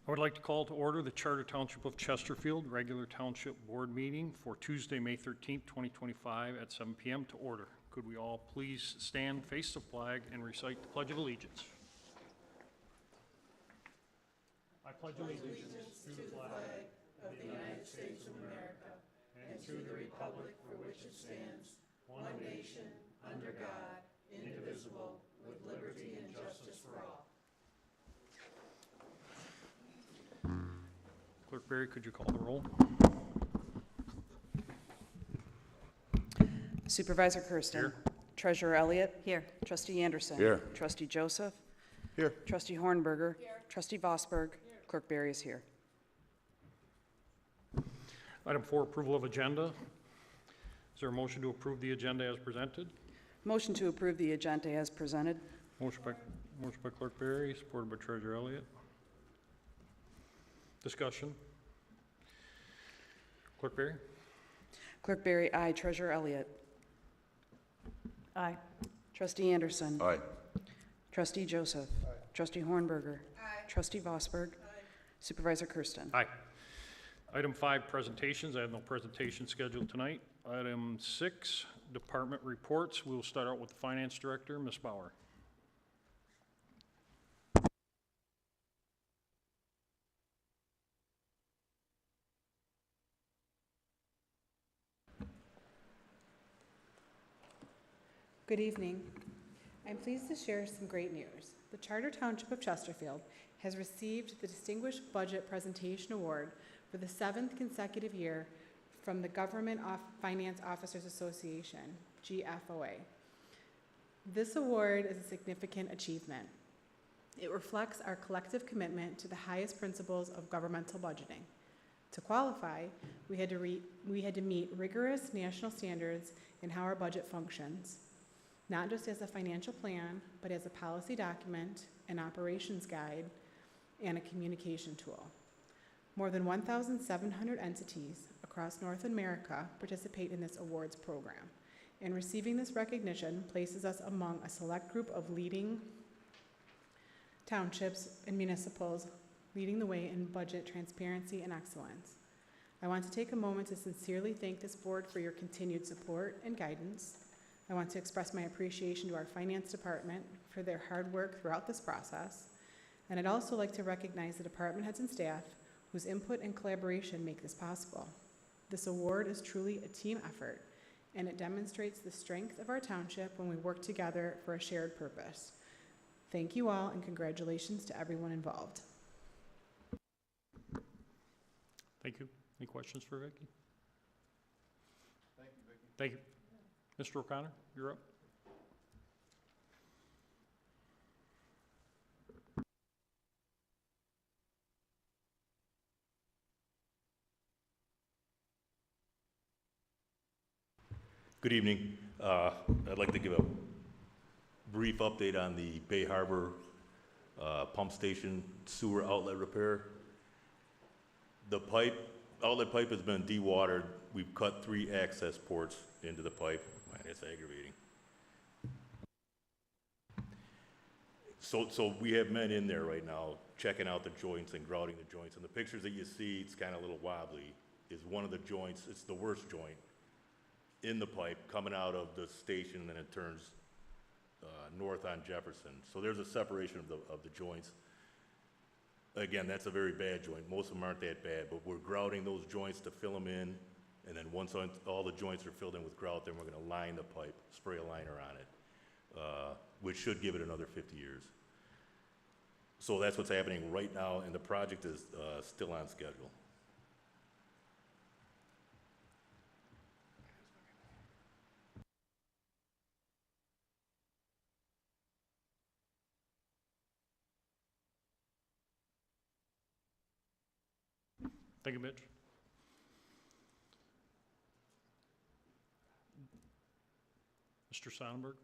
I would like to call to order the Charter Township of Chesterfield regular Township Board meeting for Tuesday, May 13th, 2025 at 7 p.m. to order. Could we all please stand, face the flag, and recite the Pledge of Allegiance? I pledge allegiance to the flag of the United States of America and to the republic for which it stands, one nation, under God, indivisible, with liberty and justice for all. Clerk Berry, could you call the roll? Supervisor Kersten. Here. Treasurer Elliott. Here. Trustee Anderson. Here. Trustee Joseph. Here. Trustee Hornberger. Here. Trustee Vosberg. Here. Clerk Berry is here. Item 4, approval of agenda. Is there a motion to approve the agenda as presented? Motion to approve the agenda as presented. Motion by Clerk Berry, supported by Treasurer Elliott. Discussion. Clerk Berry? Clerk Berry, aye. Treasurer Elliott. Aye. Trustee Anderson. Aye. Trustee Joseph. Aye. Trustee Hornberger. Aye. Trustee Vosberg. Aye. Supervisor Kersten. Aye. Item 5, presentations. I have no presentation scheduled tonight. Item 6, department reports. We'll start out with the Finance Director, Ms. Bauer. Good evening. I'm pleased to share some great news. The Charter Township of Chesterfield has received the Distinguished Budget Presentation Award for the 7th consecutive year from the Government Finance Officers Association, GFOA. This award is a significant achievement. It reflects our collective commitment to the highest principles of governmental budgeting. To qualify, we had to meet rigorous national standards in how our budget functions, not just as a financial plan, but as a policy document, an operations guide, and a communication tool. More than 1,700 entities across North America participate in this awards program, and receiving this recognition places us among a select group of leading townships and municipals leading the way in budget transparency and excellence. I want to take a moment to sincerely thank this board for your continued support and guidance. I want to express my appreciation to our finance department for their hard work throughout this process. And I'd also like to recognize the department heads and staff whose input and collaboration make this possible. This award is truly a team effort, and it demonstrates the strength of our township when we work together for a shared purpose. Thank you all, and congratulations to everyone involved. Thank you. Any questions for Vicki? Thank you, Vicki. Thank you. Mr. O'Connor, you're up. Good evening. I'd like to give a brief update on the Bay Harbor pump station sewer outlet repair. The outlet pipe has been dewatered. We've cut 3 access ports into the pipe. Man, it's aggravating. So we have men in there right now checking out the joints and grouting the joints. And the pictures that you see, it's kind of a little wobbly, is one of the joints. It's the worst joint in the pipe coming out of the station, and then it turns north on Jefferson. So there's a separation of the joints. Again, that's a very bad joint. Most of them aren't that bad, but we're grouting those joints to fill them in, and then once all the joints are filled in with grout, then we're going to line the pipe, spray a liner on it, which should give it another 50 years. So that's what's happening right now, and the project is still on schedule. Thank you, Mitch. Mr. Sonnenberg.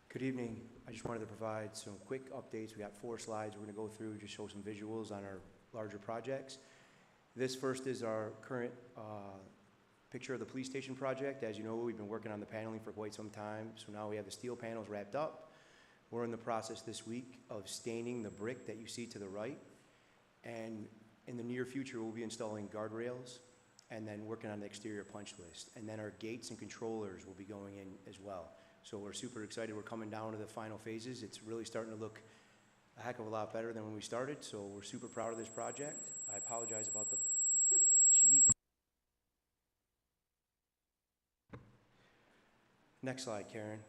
Good evening. I just wanted to provide some quick updates. We got 4 slides we're going to go through, just show some visuals on our larger projects. This first is our current picture of the police station project. As you know, we've been working on the paneling for quite some time, so now we have the steel panels wrapped up. We're in the process this week of staining the brick that you see to the right. And in the near future, we'll be installing guardrails and then working on the exterior punch list. And then our gates and controllers will be going in as well. So we're super excited. We're coming down to the final phases. It's really starting to look a heck of a lot better than when we started, so we're super proud of this project. I apologize about the Jeep. Next slide, Karen.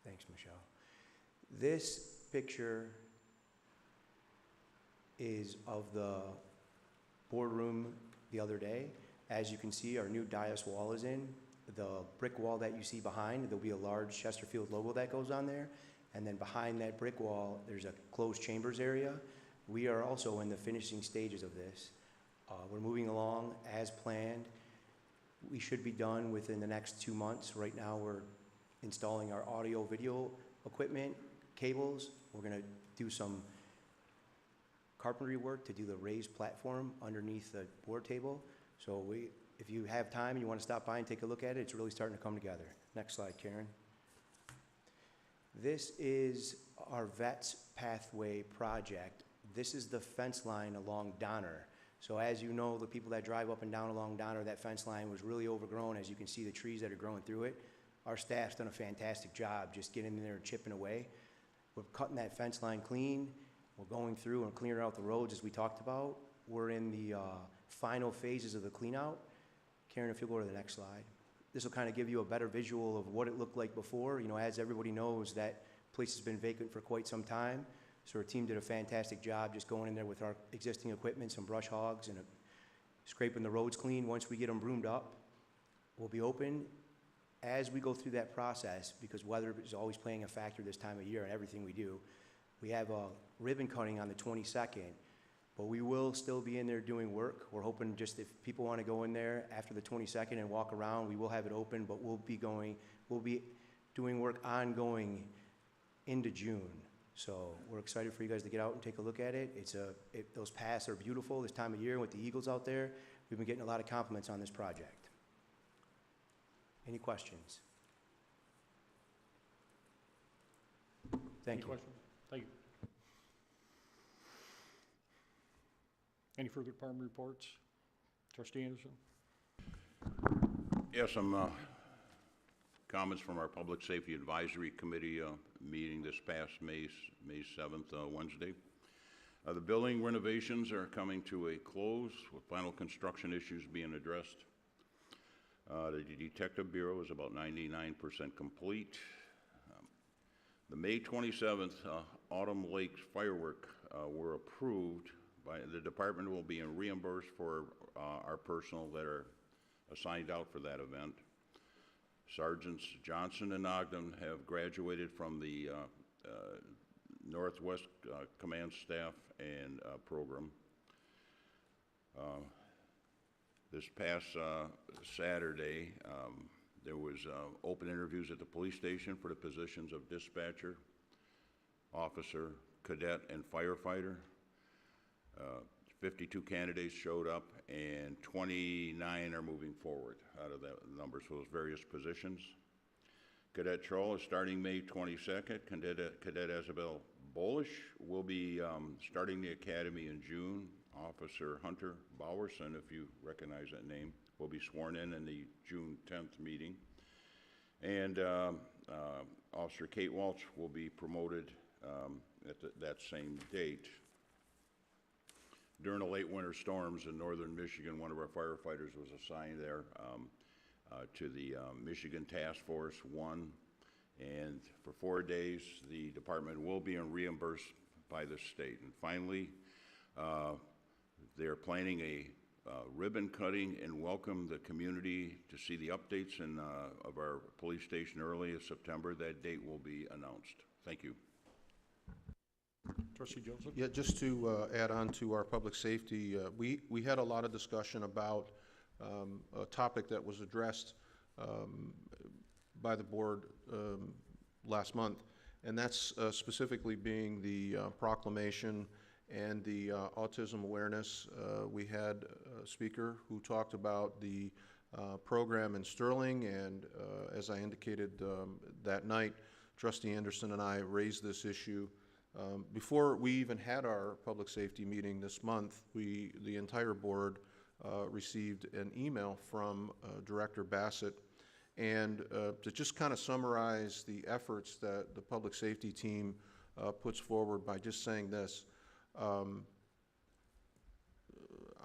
Thanks, Michelle. This picture is of the boardroom the other day. As you can see, our new dais wall is in. The brick wall that you see behind, there'll be a large Chesterfield logo that goes on there. And then behind that brick wall, there's a closed chambers area. We are also in the finishing stages of this. We're moving along as planned. We should be done within the next 2 months. Right now, we're installing our audio video equipment, cables. We're gonna do some carpentry work to do the raised platform underneath the board table. So if you have time and you want to stop by and take a look at it, it's really starting to come together. Next slide, Karen. This is our Vets Pathway project. This is the fence line along Donner. So as you know, the people that drive up and down along Donner, that fence line was really overgrown. As you can see, the trees that are growing through it. Our staff's done a fantastic job just getting in there and chipping away. We're cutting that fence line clean. We're going through and clearing out the roads as we talked about. We're in the final phases of the clean out. Karen, if you'll go to the next slide. This will kind of give you a better visual of what it looked like before. You know, as everybody knows, that place has been vacant for quite some time. So our team did a fantastic job just going in there with our existing equipment, some brush hogs, and scraping the roads clean. Once we get them broomed up, we'll be open. As we go through that process, because weather is always playing a factor this time of year in everything we do, we have a ribbon cutting on the 22nd. But we will still be in there doing work. We're hoping just if people want to go in there after the 22nd and walk around, we will have it open, but we'll be doing work ongoing into June. So we're excited for you guys to get out and take a look at it. Those paths are beautiful this time of year with the eagles out there. We've been getting a lot of compliments on this project. Any questions? Thank you. Questions? Thank you. Any further department reports? Trustee Anderson? Yes, some comments from our Public Safety Advisory Committee meeting this past May 7th, Wednesday. The building renovations are coming to a close with final construction issues being addressed. The Detective Bureau is about 99% complete. The May 27th Autumn Lakes firework were approved. The department will be reimbursed for our personnel that are assigned out for that event. Sergeants Johnson and Ogden have graduated from the Northwest Command Staff and program. This past Saturday, there was open interviews at the police station for the positions of dispatcher, officer, cadet, and firefighter. 52 candidates showed up, and 29 are moving forward out of that number, so those various positions. Cadet Troll is starting May 22nd. Cadet Isabel Bolish will be starting the academy in June. Officer Hunter Bowerson, if you recognize that name, will be sworn in the June 10th meeting. And Officer Kate Walsh will be promoted at that same date. During the late winter storms in northern Michigan, one of our firefighters was assigned there to the Michigan Task Force 1. And for 4 days, the department will be reimbursed by the state. And finally, they're planning a ribbon cutting and welcome the community to see the updates of our police station early in September. That date will be announced. Thank you. Trustee Joseph? Yeah, just to add on to our public safety, we had a lot of discussion about a topic that was addressed by the board last month, and that's specifically being the proclamation and the autism awareness. We had a speaker who talked about the program in Sterling, and as I indicated that night, Trustee Anderson and I raised this issue before we even had our public safety meeting this month. The entire board received an email from Director Bassett, and to just kind of summarize the efforts that the public safety team puts forward by just saying this.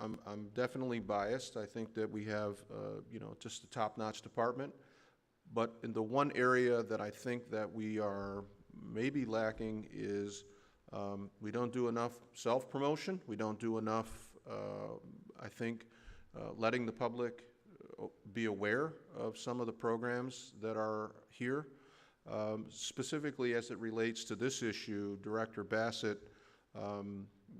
I'm definitely biased. I think that we have, just a top-notch department. But in the one area that I think that we are maybe lacking is we don't do enough self-promotion. We don't do enough, I think, letting the public be aware of some of the programs that are here. Specifically as it relates to this issue, Director Bassett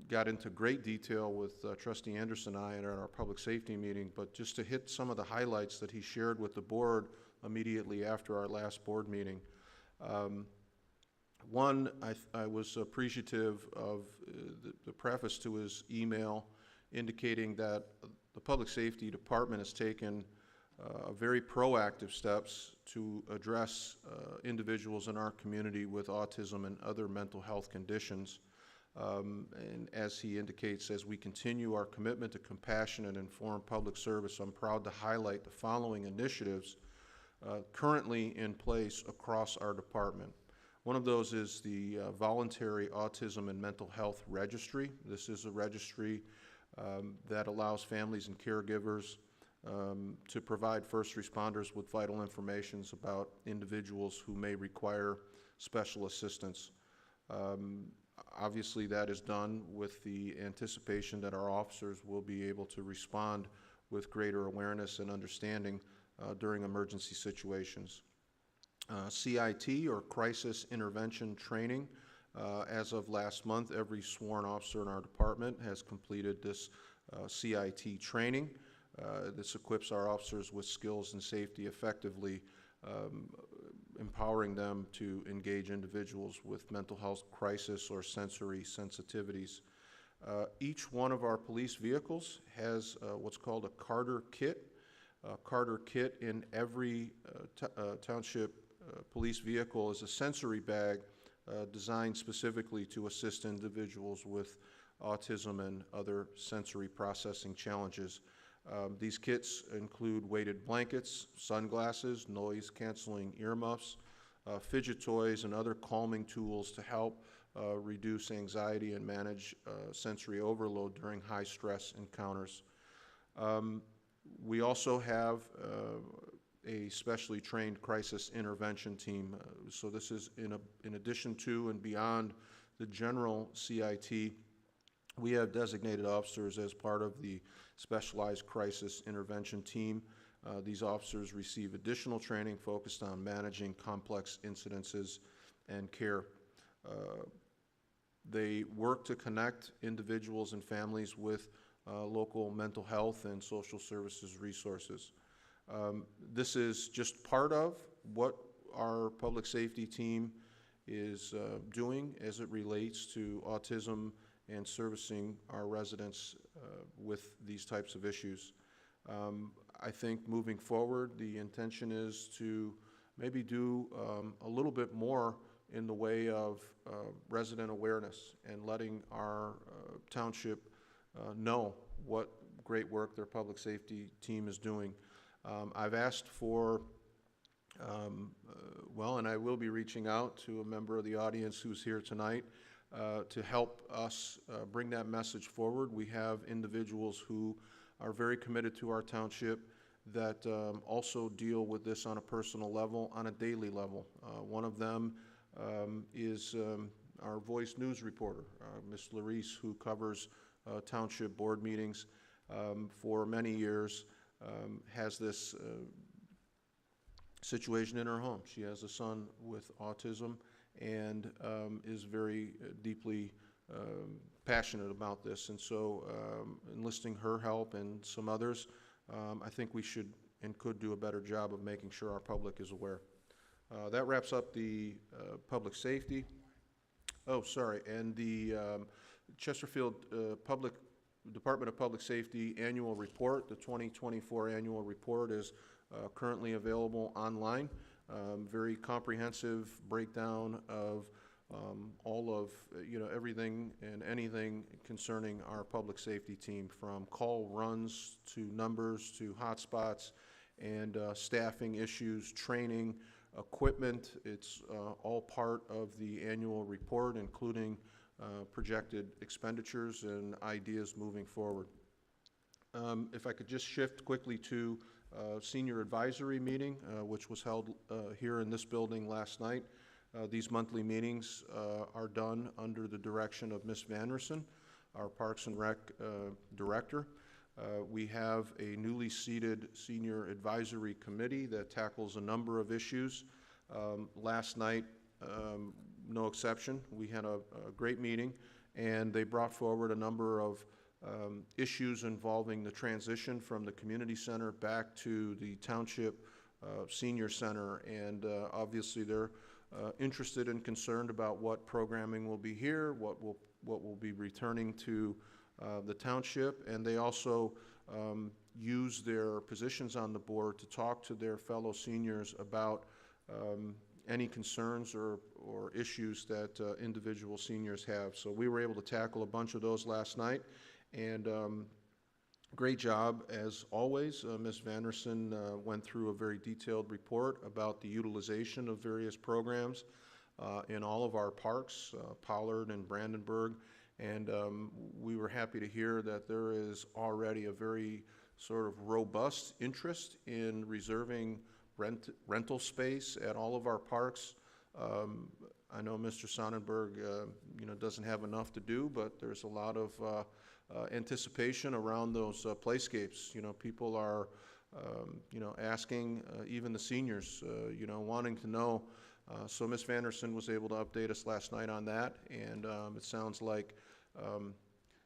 got into great detail with Trustee Anderson and I at our public safety meeting, but just to hit some of the highlights that he shared with the board immediately after our last board meeting. One, I was appreciative of the preface to his email indicating that the Public Safety Department has taken very proactive steps to address individuals in our community with autism and other mental health conditions. And as he indicates, as we continue our commitment to compassion and informed public service, I'm proud to highlight the following initiatives currently in place across our department. One of those is the Voluntary Autism and Mental Health Registry. This is a registry that allows families and caregivers to provide first responders with vital information about individuals who may require special assistance. Obviously, that is done with the anticipation that our officers will be able to respond with greater awareness and understanding during emergency situations. CIT, or Crisis Intervention Training. As of last month, every sworn officer in our department has completed this CIT training. This equips our officers with skills and safety effectively, empowering them to engage individuals with mental health crisis or sensory sensitivities. Each one of our police vehicles has what's called a Carter kit. A Carter kit in every township police vehicle is a sensory bag designed specifically to assist individuals with autism and other sensory processing challenges. These kits include weighted blankets, sunglasses, noise-canceling earmuffs, fidget toys, and other calming tools to help reduce anxiety and manage sensory overload during high-stress encounters. We also have a specially trained crisis intervention team. So this is in addition to and beyond the general CIT. We have designated officers as part of the specialized crisis intervention team. These officers receive additional training focused on managing complex incidences and care. They work to connect individuals and families with local mental health and social services resources. This is just part of what our public safety team is doing as it relates to autism and servicing our residents with these types of issues. I think moving forward, the intention is to maybe do a little bit more in the way of resident awareness and letting our township know what great work their public safety team is doing. I've asked for, and I will be reaching out to a member of the audience who's here tonight to help us bring that message forward. We have individuals who are very committed to our township that also deal with this on a personal level, on a daily level. One of them is our Voice News reporter, Ms. Larice, who covers township board meetings for many years, has this situation in her home. She has a son with autism and is very deeply passionate about this. And so enlisting her help and some others, I think we should and could do a better job of making sure our public is aware. That wraps up the public safety. Oh, sorry, and the Chesterfield Public Department of Public Safety annual report. The 2024 annual report is currently available online. Very comprehensive breakdown of all of, everything and anything concerning our public safety team, from call runs to numbers to hotspots and staffing issues, training, equipment. It's all part of the annual report, including projected expenditures and ideas moving forward. If I could just shift quickly to senior advisory meeting, which was held here in this building last night. These monthly meetings are done under the direction of Ms. Vanderson, our Parks and Rec director. We have a newly seated senior advisory committee that tackles a number of issues. Last night, no exception, we had a great meeting, and they brought forward a number of issues involving the transition from the community center back to the Township Senior Center, and obviously they're interested and concerned about what programming will be here, what will be returning to the Township, and they also use their positions on the board to talk to their fellow seniors about any concerns or issues that individual seniors have. So we were able to tackle a bunch of those last night, and great job as always. Ms. Vanderson went through a very detailed report about the utilization of various programs in all of our parks, Pollard and Brandenburg, and we were happy to hear that there is already a very sort of robust interest in reserving rental space at all of our parks. I know Mr. Sonnenberg, doesn't have enough to do, but there's a lot of anticipation around those playscapes. People are, asking, even the seniors, wanting to know. So Ms. Vanderson was able to update us last night on that, and it sounds like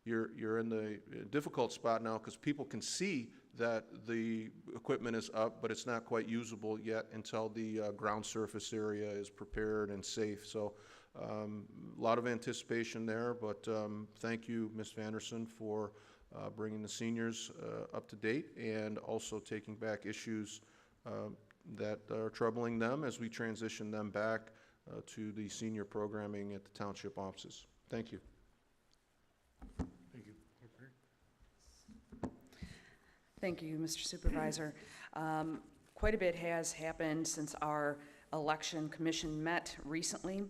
you're in the difficult spot now because people can see that the equipment is up, but it's not quite usable yet until the ground surface area is prepared and safe. So a lot of anticipation there, but thank you, Ms. Vanderson, for bringing the seniors up to date and also taking back issues that are troubling them as we transition them back to the senior programming at the township offices. Thank you. Thank you. Thank you, Mr. Supervisor. Quite a bit has happened since our election commission met recently.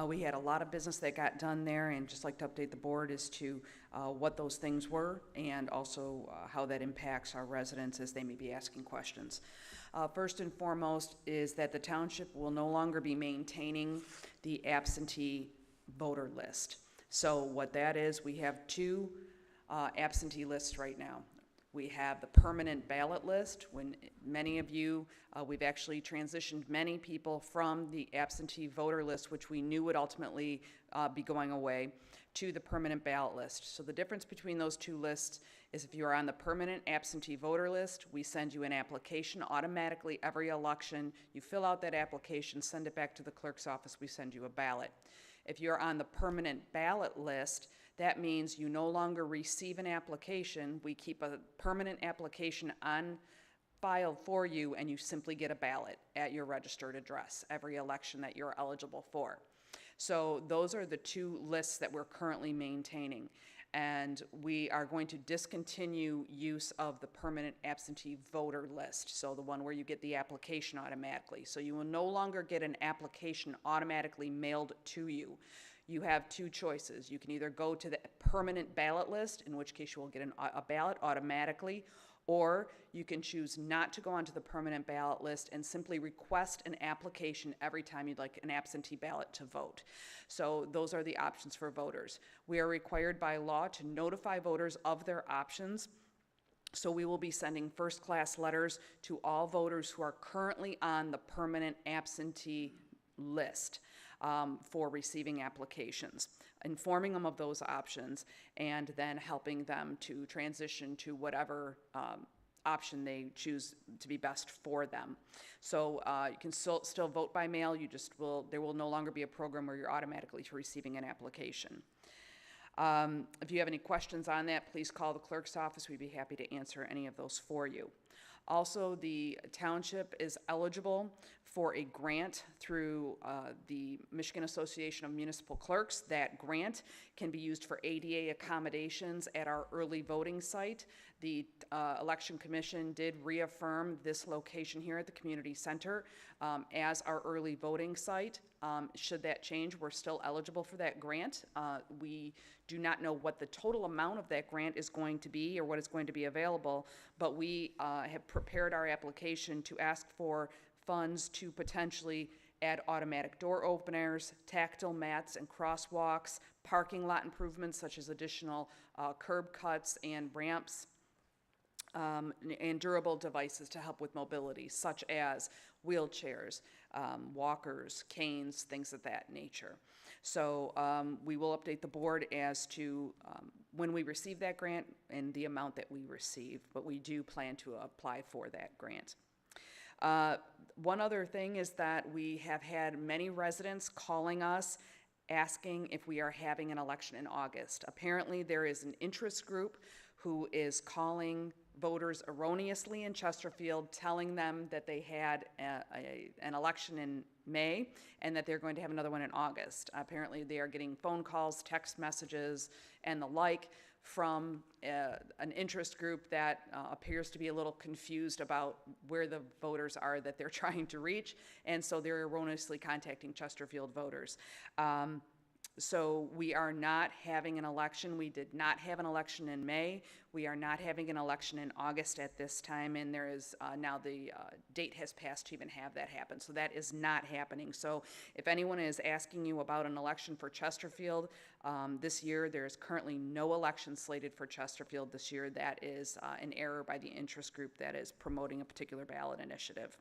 We had a lot of business that got done there, and just like to update the board as to what those things were and also how that impacts our residents as they may be asking questions. First and foremost is that the township will no longer be maintaining the absentee voter list. So what that is, we have two absentee lists right now. We have the permanent ballot list. When many of you, we've actually transitioned many people from the absentee voter list, which we knew would ultimately be going away, to the permanent ballot list. So the difference between those two lists is if you are on the permanent absentee voter list, we send you an application automatically every election. You fill out that application, send it back to the clerk's office, we send you a ballot. If you're on the permanent ballot list, that means you no longer receive an application. We keep a permanent application on file for you, and you simply get a ballot at your registered address every election that you're eligible for. So those are the two lists that we're currently maintaining. And we are going to discontinue use of the permanent absentee voter list, so the one where you get the application automatically. So you will no longer get an application automatically mailed to you. You have two choices. You can either go to the permanent ballot list, in which case you will get a ballot automatically, or you can choose not to go onto the permanent ballot list and simply request an application every time you'd like an absentee ballot to vote. So those are the options for voters. We are required by law to notify voters of their options. So we will be sending first-class letters to all voters who are currently on the permanent absentee list for receiving applications, informing them of those options, and then helping them to transition to whatever option they choose to be best for them. So you can still vote by mail. There will no longer be a program where you're automatically receiving an application. If you have any questions on that, please call the clerk's office. We'd be happy to answer any of those for you. Also, the township is eligible for a grant through the Michigan Association of Municipal Clerks. That grant can be used for ADA accommodations at our early voting site. The Election Commission did reaffirm this location here at the community center as our early voting site. Should that change, we're still eligible for that grant. We do not know what the total amount of that grant is going to be or what is going to be available, but we have prepared our application to ask for funds to potentially add automatic door openers, tactile mats and crosswalks, parking lot improvements such as additional curb cuts and ramps, and durable devices to help with mobility, such as wheelchairs, walkers, canes, things of that nature. So we will update the board as to when we receive that grant and the amount that we receive, but we do plan to apply for that grant. One other thing is that we have had many residents calling us asking if we are having an election in August. Apparently, there is an interest group who is calling voters erroneously in Chesterfield, telling them that they had an election in May and that they're going to have another one in August. Apparently, they are getting phone calls, text messages, and the like from an interest group that appears to be a little confused about where the voters are that they're trying to reach, and so they're erroneously contacting Chesterfield voters. So we are not having an election. We did not have an election in May. We are not having an election in August at this time, and there is now the date has passed to even have that happen. So that is not happening. So if anyone is asking you about an election for Chesterfield this year, there is currently no election slated for Chesterfield this year. That is an error by the interest group that is promoting a particular ballot initiative.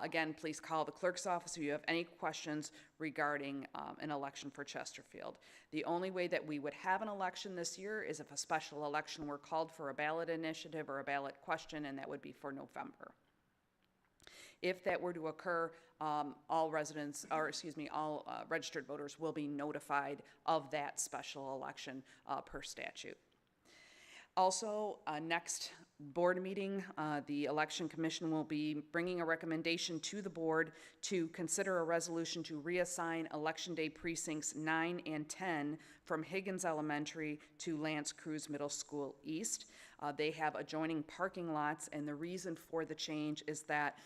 Again, please call the clerk's office if you have any questions regarding an election for Chesterfield. The only way that we would have an election this year is if a special election were called for a ballot initiative or a ballot question, and that would be for November. If that were to occur, all registered voters will be notified of that special election per statute. Also, next board meeting, the Election Commission will be bringing a recommendation to the board to consider a resolution to reassign Election Day precincts 9 and 10 from Higgins Elementary to Lance Cruz Middle School East. They have adjoining parking lots, and the reason for the change is that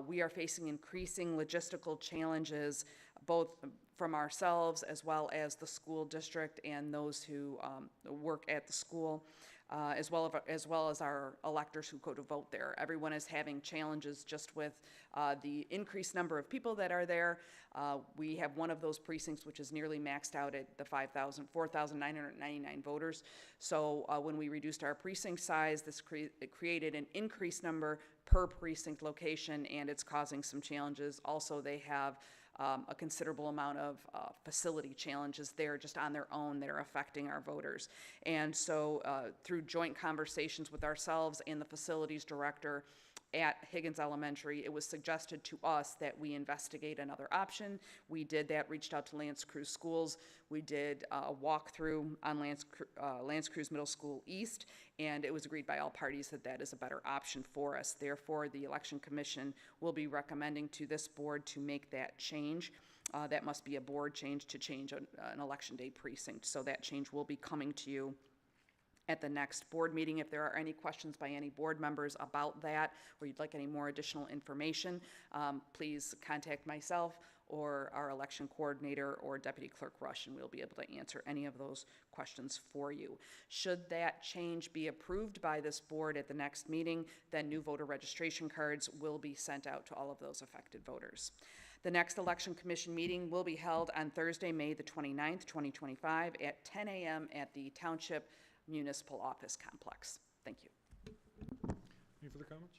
we are facing increasing logistical challenges, both from ourselves as well as the school district and those who work at the school. As well as our electors who go to vote there. Everyone is having challenges just with the increased number of people that are there. We have one of those precincts which is nearly maxed out at the 4,999 voters. So when we reduced our precinct size, this created an increased number per precinct location, and it's causing some challenges. Also, they have a considerable amount of facility challenges there just on their own that are affecting our voters. And so through joint conversations with ourselves and the facilities director at Higgins Elementary, it was suggested to us that we investigate another option. We did that, reached out to Lance Cruz Schools. We did a walkthrough on Lance Cruz Middle School East, and it was agreed by all parties that that is a better option for us. Therefore, the Election Commission will be recommending to this board to make that change. That must be a board change to change an Election Day precinct. So that change will be coming to you at the next board meeting. If there are any questions by any board members about that, or you'd like any more additional information, please contact myself or our election coordinator or Deputy Clerk Rush, and we'll be able to answer any of those questions for you. Should that change be approved by this board at the next meeting, then new voter registration cards will be sent out to all of those affected voters. The next Election Commission meeting will be held on Thursday, May the 29th, 2025 at 10 a.m. at the Township Municipal Office Complex. Thank you. Any further comments?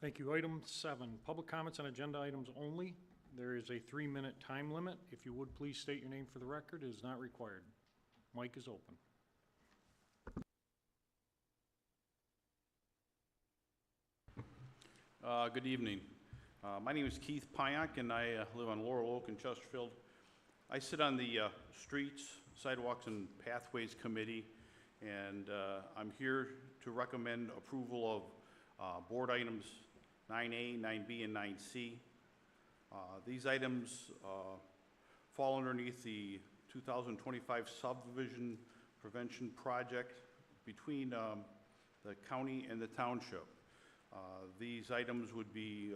Thank you. Item 7, public comments on agenda items only. There is a 3-minute time limit. If you would please state your name for the record. It is not required. Mic is open. Good evening. My name is Keith Pyack, and I live on Laurel Oak in Chesterfield. I sit on the Streets, Sidewalks, and Pathways Committee, and I'm here to recommend approval of board items 9A, 9B, and 9C. These items fall underneath the 2025 subdivision prevention project between the county and the township. These items would be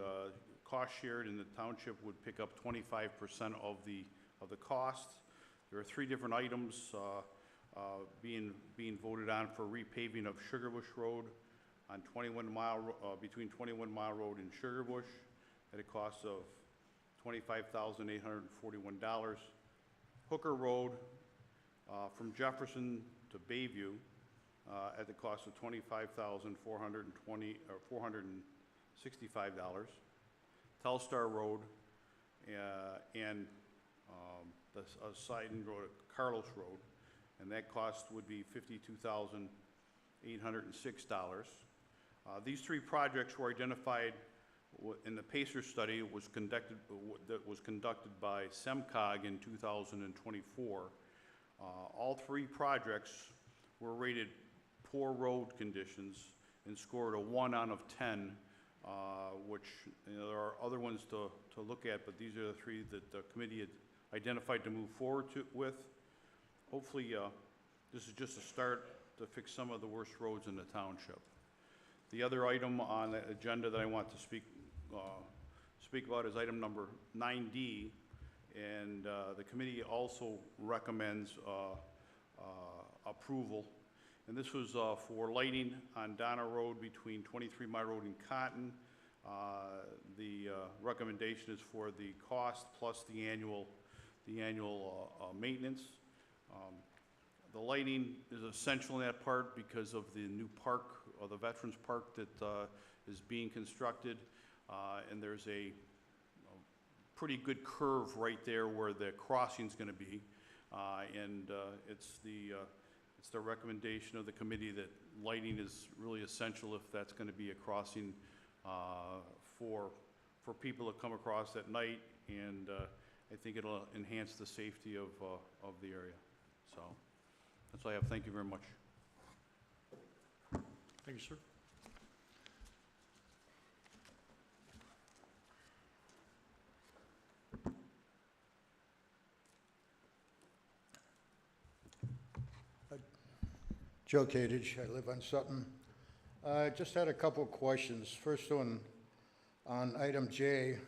cost shared, and the township would pick up 25% of the cost. There are 3 different items being voted on for repaving of Sugarbush Road on between 21 Mile Road and Sugarbush at a cost of $25,841. Hooker Road from Jefferson to Bayview at the cost of $465. Telstar Road and the Sidon Road, Carlos Road, and that cost would be $52,806. These 3 projects were identified in the PACER study that was conducted by SEMCOG in 2024. All 3 projects were rated poor road conditions and scored a 1 out of 10, which there are other ones to look at, but these are the 3 that the committee had identified to move forward with. Hopefully, this is just a start to fix some of the worst roads in the township. The other item on the agenda that I want to speak about is item number 9D, and the committee also recommends approval. And this was for lighting on Donna Road between 23 Mile Road and Cotton. The recommendation is for the cost plus the annual maintenance. The lighting is essential in that part because of the new park, or the Veterans Park that is being constructed. And there's a pretty good curve right there where the crossing's going to be. It's the recommendation of the committee that lighting is really essential if that's going to be a crossing for people that come across at night, and I think it'll enhance the safety of the area. So that's all I have. Thank you very much. Thank you, sir. Joe Kadich, I live on Sutton. I just had a couple of questions. First one, on item J,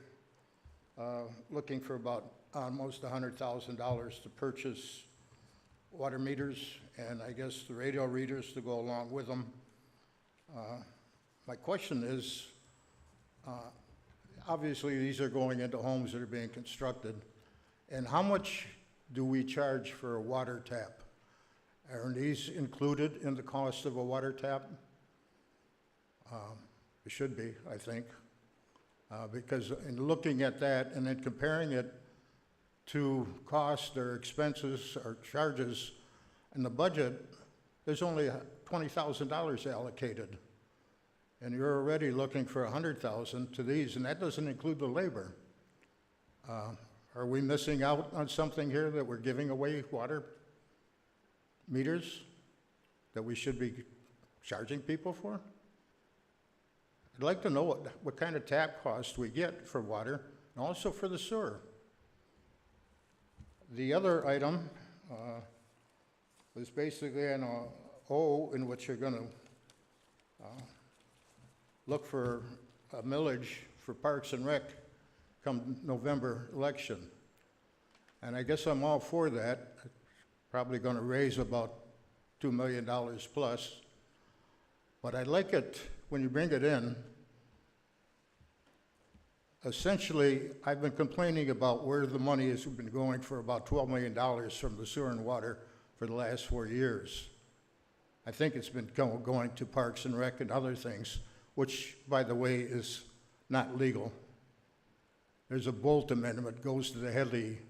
looking for about almost $100,000 to purchase water meters and I guess the radio readers to go along with them. My question is, obviously these are going into homes that are being constructed, and how much do we charge for a water tap? Are these included in the cost of a water tap? It should be, I think, because in looking at that and then comparing it to cost or expenses or charges in the budget, there's only $20,000 allocated. And you're already looking for $100,000 to these, and that doesn't include the labor. Are we missing out on something here that we're giving away water meters that we should be charging people for? I'd like to know what kind of tap cost we get for water and also for the sewer. The other item was basically an O in which you're going to look for a millage for Parks and Rec come November election. And I guess I'm all for that. Probably going to raise about $2 million plus. But I'd like it, when you bring it in, essentially, I've been complaining about where the money has been going for about $12 million from the sewer and water for the last 4 years. I think it's been going to Parks and Rec and other things, which, by the way, is not legal. There's a Bolt amendment, goes to the Headley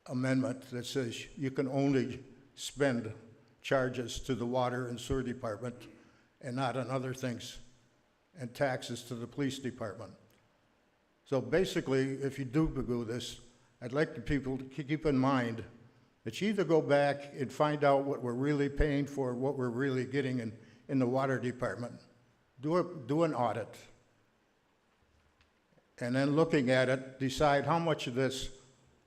amendment that says you can only spend charges to the water and sewer department and not on other things, and taxes to the police department. So basically, if you do this, I'd like the people to keep in mind that you either go back and find out what we're really paying for, what we're really getting in the water department. Do an audit. And then looking at it, decide how much of this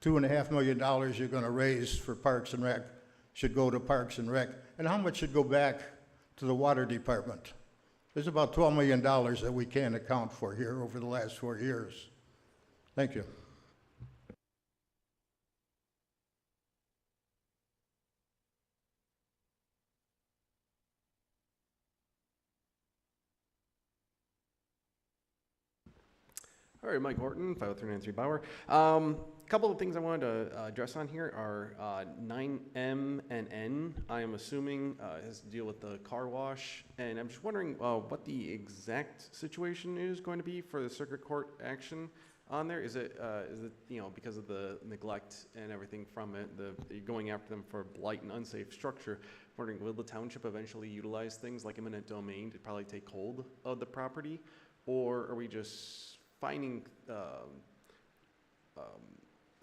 $2.5 million you're gonna raise for Parks and Rec should go to Parks and Rec, and how much should go back to the water department. There's about $12 million that we can't account for here over the last 4 years. Thank you. All right, Mike Horton, 50393 Bauer. Couple of things I wanted to address on here are 9M and N. I am assuming has to deal with the car wash, and I'm just wondering what the exact situation is going to be for the circuit court action on there. Is it because of the neglect and everything from it, you're going after them for blight and unsafe structure? I'm wondering, will the township eventually utilize things like eminent domain to probably take hold of the property, or are we just finding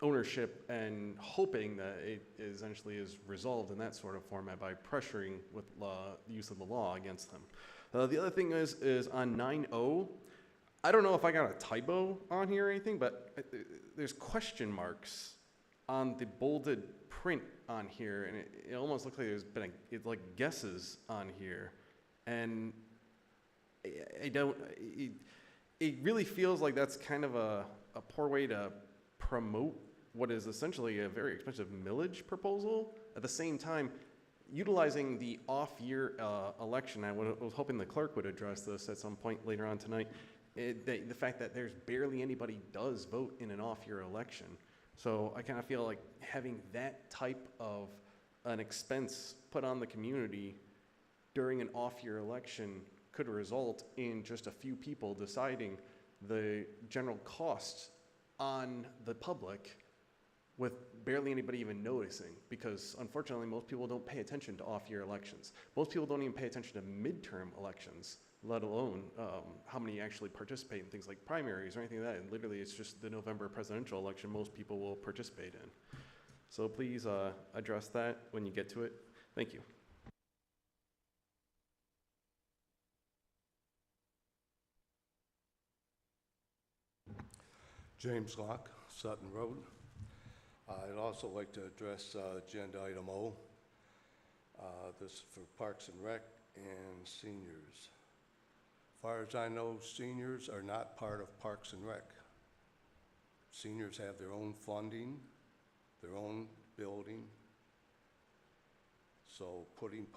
ownership and hoping that it essentially is resolved in that sort of format by pressuring with the use of the law against them? The other thing is on 9O, I don't know if I got a typo on here or anything, but there's question marks on the bolded print on here, and it almost looks like there's been like guesses on here, and it really feels like that's kind of a poor way to promote what is essentially a very expensive millage proposal. At the same time, utilizing the off-year election, I was hoping the clerk would address this at some point later on tonight, the fact that there's barely anybody does vote in an off-year election. So I kind of feel like having that type of an expense put on the community during an off-year election could result in just a few people deciding the general cost on the public with barely anybody even noticing, because unfortunately most people don't pay attention to off-year elections. Most people don't even pay attention to midterm elections, let alone how many actually participate in things like primaries or anything like that. And literally it's just the November presidential election most people will participate in. So please address that when you get to it. Thank you. James Locke, Sutton Road. I'd also like to address agenda item O. This is for Parks and Rec and seniors. As far as I know, seniors are not part of Parks and Rec. Seniors have their own funding, their own building. So putting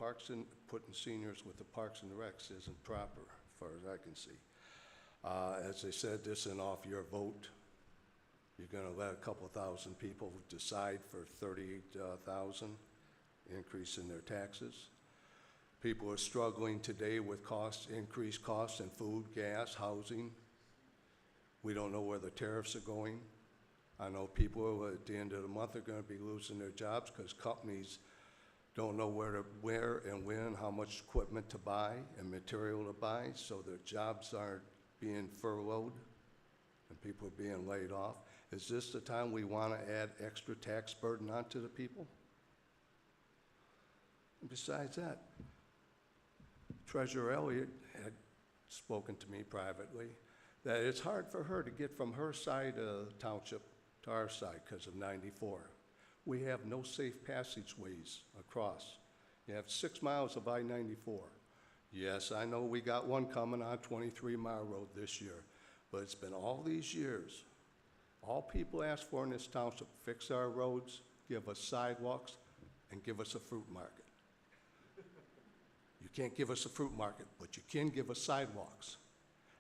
seniors with the Parks and Recs isn't proper, as far as I can see. As I said, this is an off-year vote. You're going to let a couple thousand people decide for 38,000 increase in their taxes. People are struggling today with increased costs in food, gas, housing. We don't know where the tariffs are going. I know people at the end of the month are going to be losing their jobs because companies don't know where and when, how much equipment to buy and material to buy, so their jobs aren't being furloughed and people are being laid off. Is this the time we want to add extra tax burden onto the people? And besides that, Treasurer Elliott had spoken to me privately that it's hard for her to get from her side of the township to our side because of 94. We have no safe passageways across. You have 6 miles of I-94. Yes, I know we got one coming on 23 Mile Road this year, but it's been all these years. All people ask for in this township, fix our roads, give us sidewalks, and give us a fruit market. You can't give us a fruit market, but you can give us sidewalks.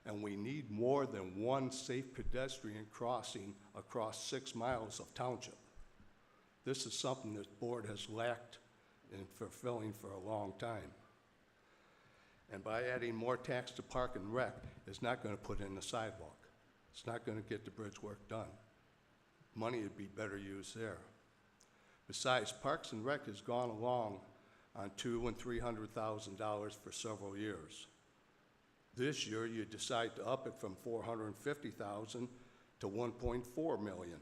And we need more than one safe pedestrian crossing across 6 miles of township. This is something this board has lacked in fulfilling for a long time. And by adding more tax to Park and Rec, it's not going to put in the sidewalk. It's not going to get the bridge work done. Money would be better used there. Besides, Parks and Rec has gone along on $200,000 and $300,000 for several years. This year, you decide to up it from $450,000 to $1.4 million.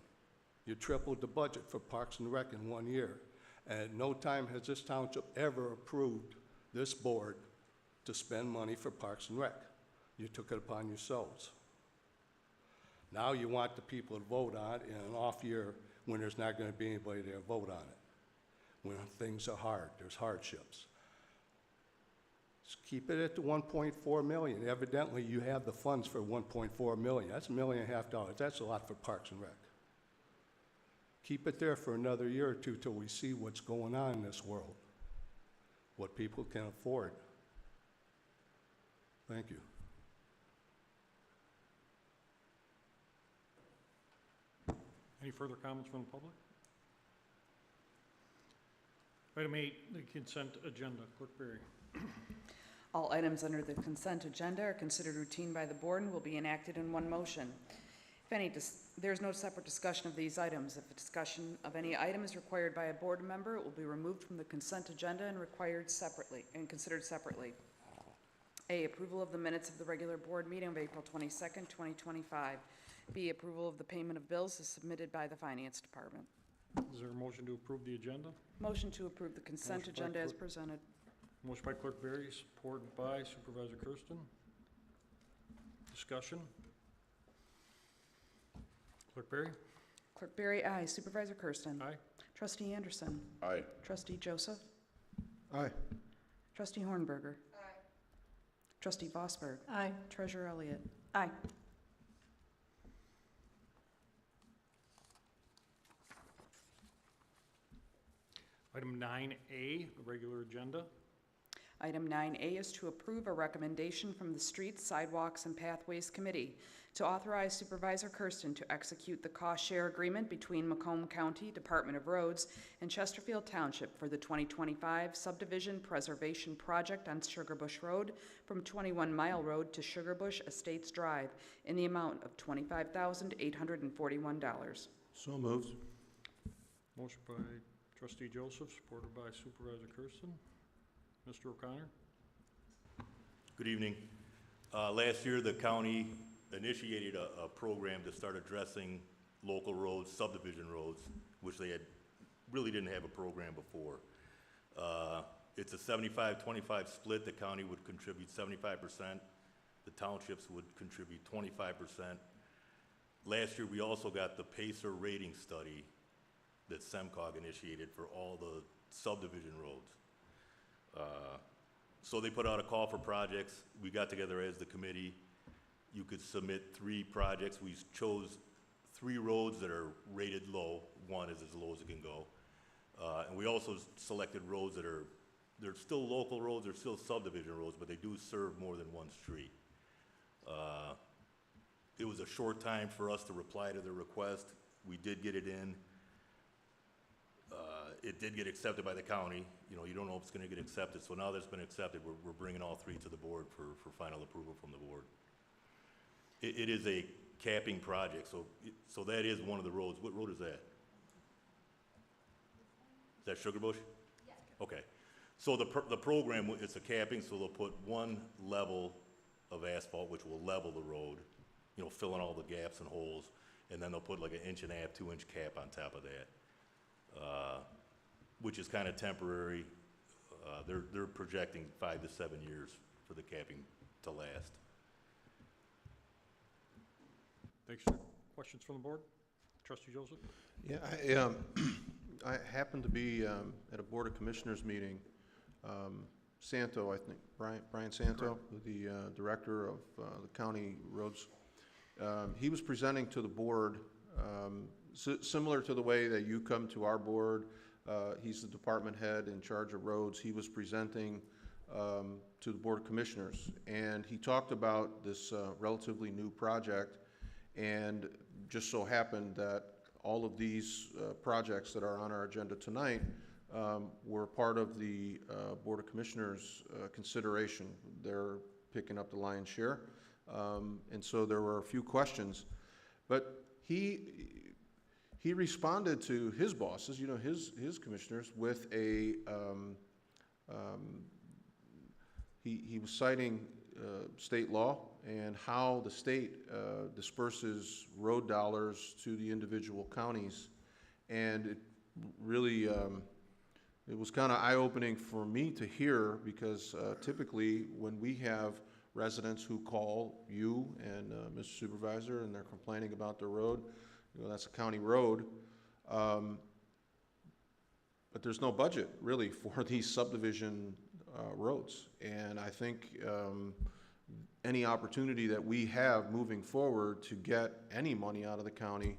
You tripled the budget for Parks and Rec in 1 year. And at no time has this township ever approved this board to spend money for Parks and Rec. You took it upon yourselves. Now you want the people to vote on it in an off year when there's not going to be anybody there to vote on it. When things are hard, there's hardships. Just keep it at the 1.4 million. Evidently, you have the funds for 1.4 million. That's $1.5 million. That's a lot for Parks and Rec. Keep it there for another year or two till we see what's going on in this world, what people can afford. Thank you. Any further comments from the public? Item 8, the consent agenda. Clerk Berry. All items under the consent agenda are considered routine by the board and will be enacted in one motion. There is no separate discussion of these items. If a discussion of any item is required by a board member, it will be removed from the consent agenda and considered separately. A, approval of the minutes of the regular board meeting of April 22nd, 2025. B, approval of the payment of bills as submitted by the Finance Department. Is there a motion to approve the agenda? Motion to approve the consent Motion by agenda as clerk. presented. Motion by Clerk Berry, supported by Supervisor Kersten. Discussion? Clerk Berry? Clerk Berry, aye. Supervisor Kersten. Aye. Trustee Anderson. Aye. Trustee Joseph. Aye. Trustee Hornberger. Aye. Trustee Vosberg. Aye. Treasurer Elliott. Aye. Item 9A, the regular agenda. Item 9A is to approve a recommendation from the Streets, Sidewalks, and Pathways Committee to authorize Supervisor Kersten to execute the cost-share agreement between Macomb County Department of Roads and Chesterfield Township for the 2025 subdivision preservation project on Sugarbush Road from 21 Mile Road to Sugarbush Estates Drive in the amount of $25,841. So moved. Motion by Trustee Joseph, supported by Supervisor Kersten. Mr. O'Connor? Good evening. Last year, the county initiated a program to start addressing local roads, subdivision roads, which they really didn't have a program before. It's a 75-25 split. The county would contribute 75%. The townships would contribute 25%. Last year, we also got the PACER rating study that SEMCOG initiated for all the subdivision roads. So they put out a call for projects. We got together as the committee. You could submit 3 projects. We chose 3 roads that are rated low. 1 is as low as it can go. And we also selected roads that they're still local roads, they're still subdivision roads, but they do serve more than one street. It was a short time for us to reply to the request. We did get it in. It did get accepted by the county. You know, you don't know if it's going to get accepted. So now that it's been accepted, we're bringing all 3 to the board for final approval from the board. It is a capping project, so that is one of the roads. What road is that? Is that Sugarbush? Yes. Okay. So the program, it's a capping, so they'll put 1 level of asphalt, which will level the road, you know, fill in all the gaps and holes, and then they'll put like an 1.5 inch, 2 inch cap on top of that. Which is kind of temporary. They're projecting 5 to 7 years for the capping to last. Thanks, sir. Questions from the board? Trustee Joseph? Yeah, I happened to be at a Board of Commissioners meeting. Santo, I think, Brian Santo, the director of the county roads, he was presenting to the board, similar to the way that you come to our board. He's the department head in charge of roads. He was presenting to the Board of Commissioners, and he talked about this relatively new project, and just so happened that all of these projects that are on our agenda tonight were part of the Board of Commissioners consideration. They're picking up the lion's share, and so there were a few questions, but he responded to his bosses, you know, his commissioners, with a, he was citing state law and how the state disperses road dollars to the individual counties And it really, it was kind of eye-opening for me to hear, because typically when we have residents who call you and Mr. Supervisor and they're complaining about their road, that's a county road, but there's no budget really for these subdivision roads. And I think any opportunity that we have moving forward to get any money out of the county,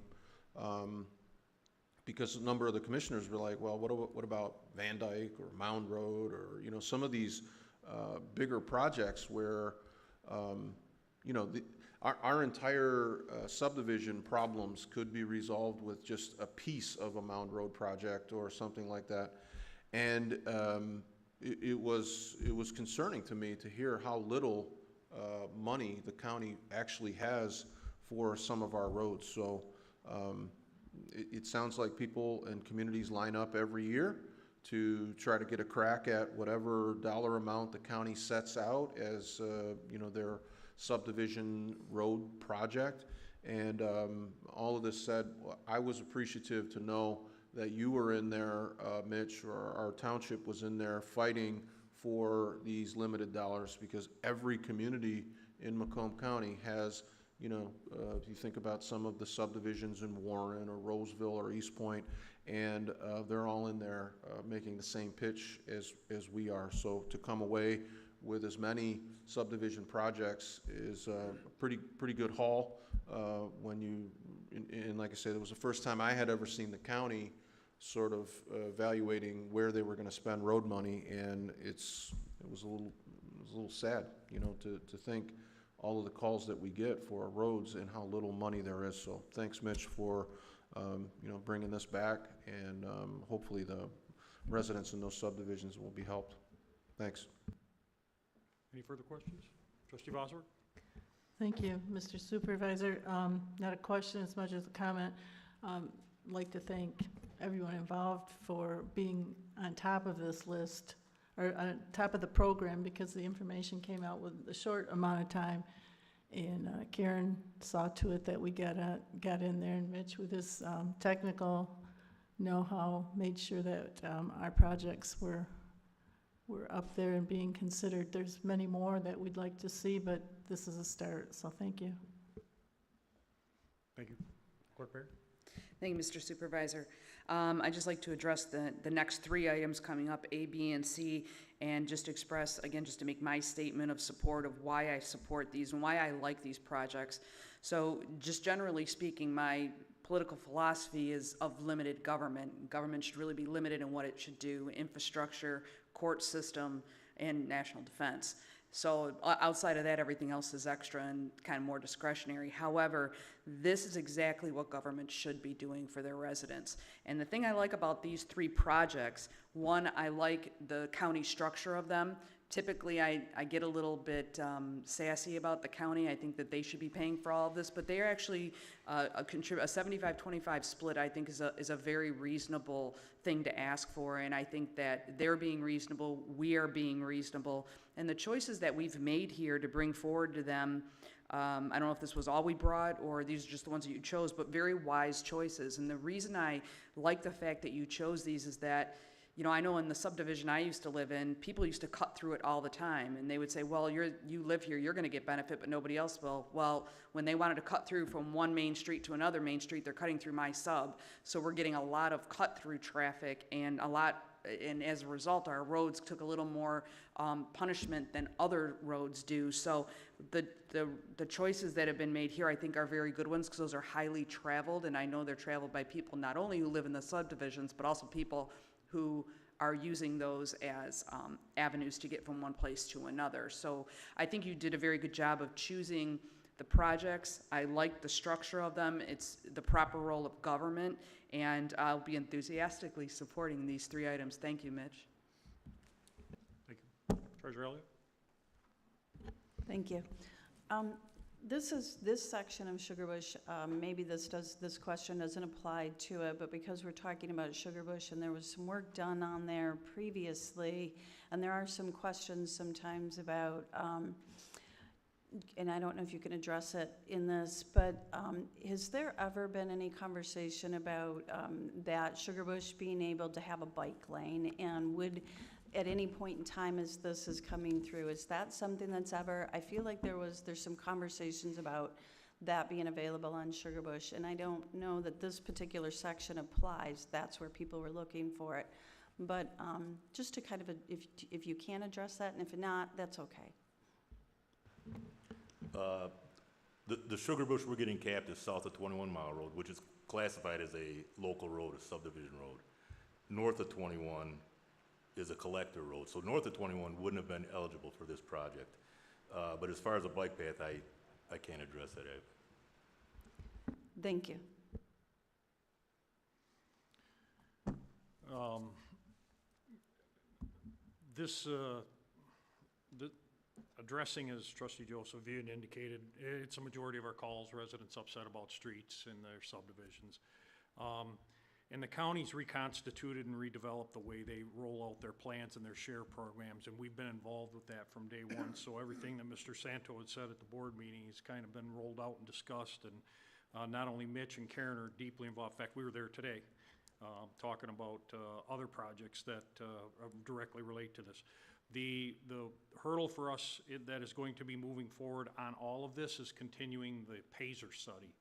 because a number of the commissioners were like, well, what about Van Dyke or Mound Road, or some of these bigger projects where our entire subdivision problems could be resolved with just a piece of a Mound Road project or something like that. And it was concerning to me to hear how little money the county actually has for some of our roads. So it sounds like people and communities line up every year to try to get a crack at whatever dollar amount the county sets out as their subdivision road project. And all of this said, I was appreciative to know that you were in there, Mitch, or our township was in there fighting for these limited dollars, because every community in Macomb County has, if you think about some of the subdivisions in Warren or Roseville or East Point, and they're all in there making the same pitch as we are. So to come away with as many subdivision projects is a pretty good haul. And like I said, it was the first time I had ever seen the county sort of evaluating where they were going to spend road money, and it was a little sad, to think all of the calls that we get for our roads and how little money there is. So thanks, Mitch, for bringing this back, and hopefully the residents in those subdivisions will be helped. Thanks. Any further questions? Trustee Bosworth? Thank you, Mr. Supervisor. Not a question as much as a comment. I'd like to thank everyone involved for being on top of this list, or on top of the program, because the information came out with a short amount of time. And Karen saw to it that we got in there, and Mitch, with his technical know-how, made sure that our projects were up there and being considered. There's many more that we'd like to see, but this is a start, so thank you. Thank you. Clerk Baird? Thank you, Mr. Supervisor. I'd just like to address the next three items coming up, A, B, and C, and just express, again, just to make my statement of support of why I support these and why I like these projects. So just generally speaking, my political philosophy is of limited government. Government should really be limited in what it should do: infrastructure, court system, and national defense. So outside of that, everything else is extra and kind of more discretionary. However, this is exactly what government should be doing for their residents. And the thing I like about these three projects, one, I like the county structure of them. Typically, I get a little bit sassy about the county. I think that they should be paying for all of this, but they're actually a 75-25 split, I think, is a very reasonable thing to ask for, and I think that they're being reasonable, we are being reasonable, and the choices that we've made here to bring forward to them, I don't know if this was all we brought or these are just the ones that you chose, but very wise choices. And the reason I like the fact that you chose these is that, I know in the subdivision I used to live in, people used to cut through it all the time, and they would say, well, you live here, you're going to get benefit, but nobody else will. Well, when they wanted to cut through from one main street to another main street, they're cutting through my sub, so we're getting a lot of cut-through traffic, and as a result, our roads took a little more punishment than other roads do. So the choices that have been made here, I think, are very good ones, because those are highly traveled, and I know they're traveled by people not only who live in the subdivisions, but also people who are using those as avenues to get from one place to another. So I think you did a very good job of choosing the projects. I like the structure of them. It's the proper role of government, and I'll be enthusiastically supporting these three items. Thank you, Mitch. Thank you. Treasurer Elliott? Thank you. This section of Sugarbush, maybe this question doesn't apply to it, but because we're talking about Sugarbush and there was some work done on there previously, and there are some questions sometimes about and I don't know if you can address it in this, but has there ever been any conversation about that Sugar Bush being able to have a bike lane? And would, at any point in time as this is coming through, is that something that's ever, I feel like there's some conversations about that being available on Sugar Bush, and I don't know that this particular section applies. That's where people were looking for it. But just to kind of, if you can address that, and if not, that's okay. The Sugar Bush we're getting capped is south of 21 Mile Road, which is classified as a local road, a subdivision road. North of 21 is a collector road, so north of 21 wouldn't have been eligible for this project. But as far as a bike path, I can't address that. Thank you. Addressing, as Trustee Joseph had indicated, it's a majority of our calls, residents upset about streets in their subdivisions. And the county's reconstituted and redeveloped the way they roll out their plans and their share programs, and we've been involved with that from day one. So everything that Mr. Santo had said at the board meeting has kind of been rolled out and discussed, and not only Mitch and Karen are deeply involved. In fact, we were there today talking about other projects that directly relate to this. The hurdle for us that is going to be moving forward on all of this is continuing the PASER study.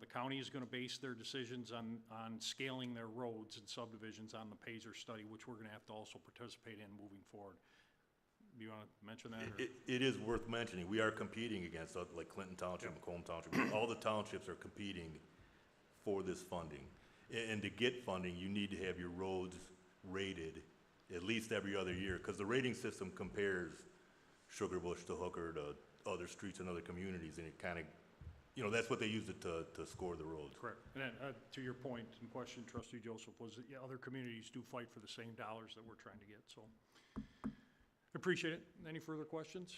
The county is going to base their decisions on scaling their roads and subdivisions on the PASER study, which we're going to have to also participate in moving forward. Do you want to mention that? It is worth mentioning. We are competing against, like Clinton Township, Macomb Township. All the townships are competing for this funding. And to get funding, you need to have your roads rated at least every other year, because the rating system compares Sugar Bush to Hooker to other streets in other communities, and it kind of, that's what they use it to score the roads. Correct. And to your point and question, Trustee Joseph, was that other communities do fight for the same dollars that we're trying to get. So appreciate it. Any further questions?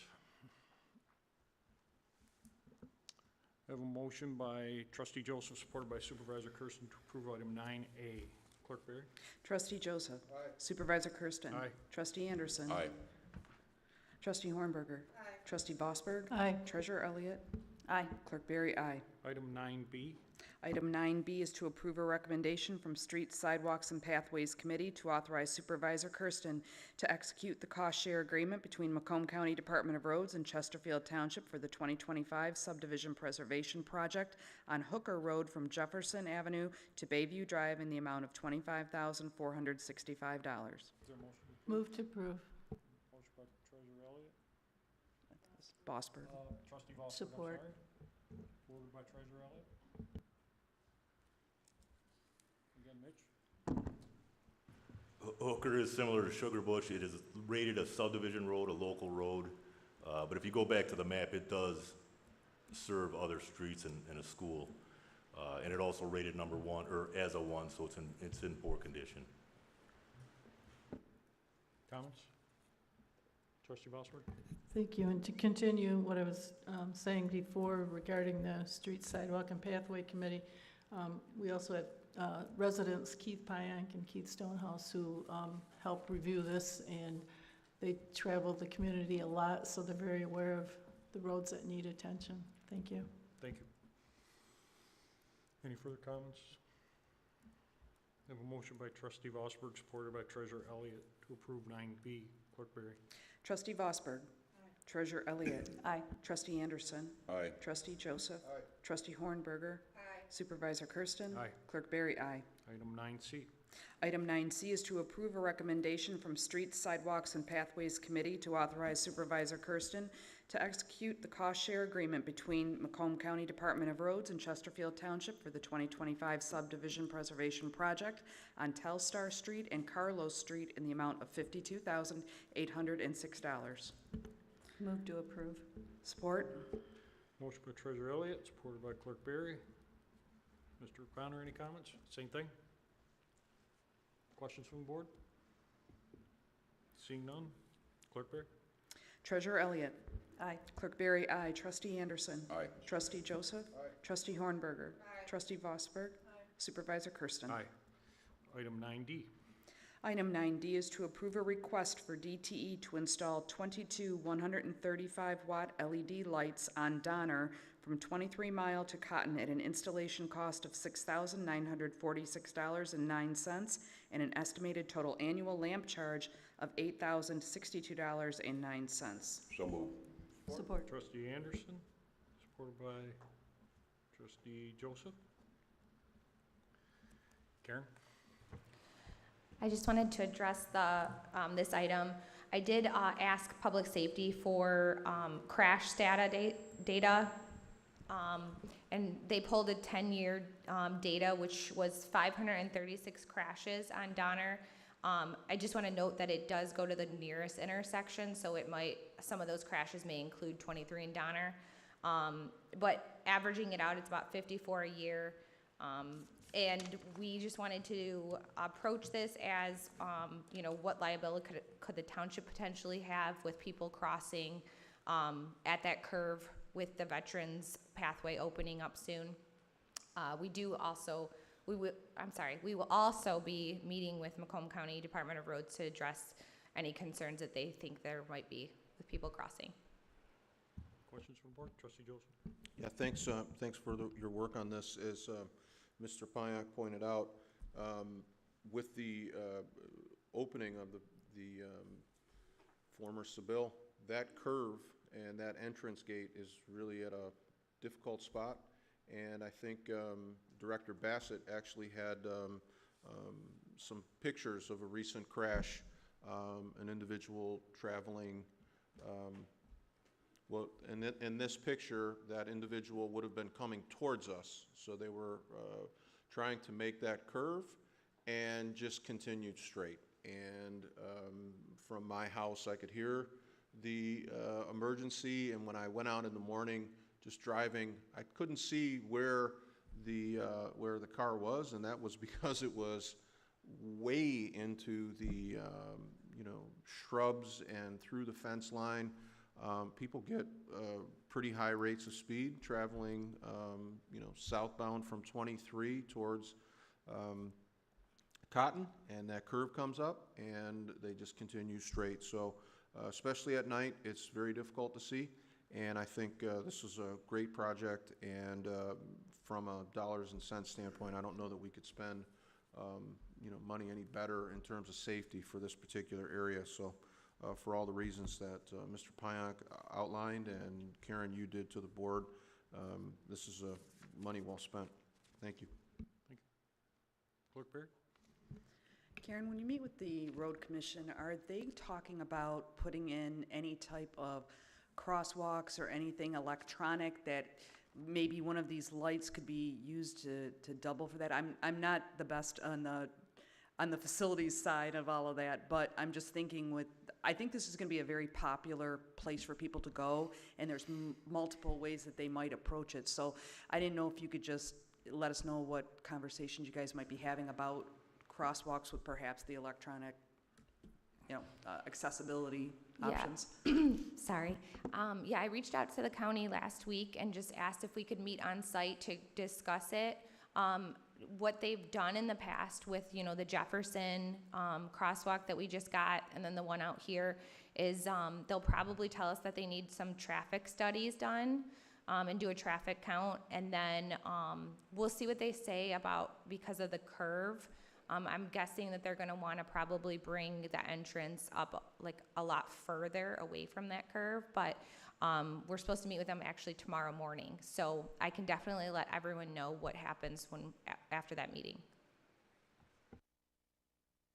I have a motion by Trustee Joseph, supported by Supervisor Kersten, to approve item 9A. Clerk Berry? Trustee Joseph. Aye. Supervisor Kersten. Aye. Trustee Anderson. Aye. Trustee Hornberger. Aye. Trustee Bossberg. Aye. Treasurer Elliott. Aye. Clerk Berry, aye. Item 9B. Item 9B is to approve a recommendation from Streets, Sidewalks, and Pathways Committee to authorize Supervisor Kersten to execute the cost-share agreement between Macomb County Department of Roads and Chesterfield Township for the 2025 subdivision preservation project on Hooker Road from Jefferson Avenue to Bayview Drive in the amount of $25,465. Is there a motion? Move to approve. Motion by Treasurer Elliott. Bossberg. Trustee Voss. Support. Supported by Treasurer Elliott. Again, Mitch? Hooker is similar to Sugar Bush. It is rated a subdivision road, a local road. But if you go back to the map, it does serve other streets and a school. And it also rated number 1, or as a 1, so it's in poor condition. Comments? Trustee Vossberg? Thank you. And to continue what I was saying before regarding the Street, Sidewalk, and Pathway Committee, we also had residents, Keith Pyank and Keith Stonehouse, who helped review this, and they traveled the community a lot, so they're very aware of the roads that need attention. Thank you. Thank you. Any further comments? I have a motion by Trustee Vossberg, supported by Treasurer Elliott, to approve 9B. Clerk Berry? Trustee Vossberg. Aye. Treasurer Elliott. Aye. Trustee Anderson. Aye. Trustee Joseph. Aye. Trustee Hornberger. Aye. Supervisor Kersten. Aye. Clerk Berry, aye. Item 9C. Item 9C is to approve a recommendation from Streets, Sidewalks, and Pathways Committee to authorize Supervisor Kersten to execute the cost-share agreement between Macomb County Department of Roads and Chesterfield Township for the 2025 subdivision preservation project on Telstar Street and Carlos Street in the amount of $52,806. Move to approve. Support. Motion by Treasurer Elliott, supported by Clerk Berry. Mr. O'Connor, any comments? Same thing? Questions from the board? Seeing none. Clerk Berry? Treasurer Elliott. Aye. Clerk Berry, aye. Trustee Anderson. Aye. Trustee Joseph. Aye. Trustee Hornberger. Aye. Trustee Vossberg. Aye. Supervisor Kersten. Aye. Item 9D. Item 9D is to approve a request for DTE to install 22 135-watt LED lights on Donner from 23 Mile to Cotton at an installation cost of $6,946.09 and an estimated total annual lamp charge of $8,062.09. So moved. Support. Trustee Anderson, supported by trustee Joseph. Karen? I just wanted to address this item. I did ask Public Safety for crash data, and they pulled a 10-year data, which was 536 crashes on Donner. I just want to note that it does go to the nearest intersection, so some of those crashes may include 23 and Donner. But averaging it out, it's about 54 a year. And we just wanted to approach this as, what liability could the township potentially have with people crossing at that curve with the veterans pathway opening up soon. We will also be meeting with Macomb County Department of Roads to address any concerns that they think there might be with people crossing. Questions from the board? Trustee Joseph? Yeah, thanks for your work on this. As Mr. Pyack pointed out, with the opening of the former Seville, that curve and that entrance gate is really at a difficult spot. And I think Director Bassett actually had some pictures of a recent crash, an individual traveling. Well, in this picture, that individual would have been coming towards us. So they were trying to make that curve and just continued straight. And from my house, I could hear the emergency. And when I went out in the morning, just driving, I couldn't see where the car was, and that was because it was way into the shrubs and through the fence line. People get pretty high rates of speed traveling, southbound from 23 towards Cotton, and that curve comes up, and they just continue straight. So, especially at night, it's very difficult to see. And I think this is a great project, and from a dollars and cents standpoint, I don't know that we could spend money any better in terms of safety for this particular area. So for all the reasons that Mr. Pyack outlined and Karen, you did to the board, this is money well spent. Thank you. Thank you. Clerk Barry? Karen, when you meet with the road commission, are they talking about putting in any type of crosswalks or anything electronic that maybe one of these lights could be used to double for that? I'm not the best on the facilities side of all of that, but I'm just thinking I think this is going to be a very popular place for people to go, and there's multiple ways that they might approach it. So I didn't know if you could just let us know what conversations you guys might be having about crosswalks with perhaps the electronic, accessibility options. Sorry. I reached out to the county last week and just asked if we could meet on site to discuss it. What they've done in the past with, the Jefferson crosswalk that we just got, and then the one out here, is they'll probably tell us that they need some traffic studies done and do a traffic count, and then we'll see what they say about because of the curve. I'm guessing that they're going to want to probably bring the entrance up like a lot further away from that curve, but we're supposed to meet with them actually tomorrow morning. So I can definitely let everyone know what happens after that meeting.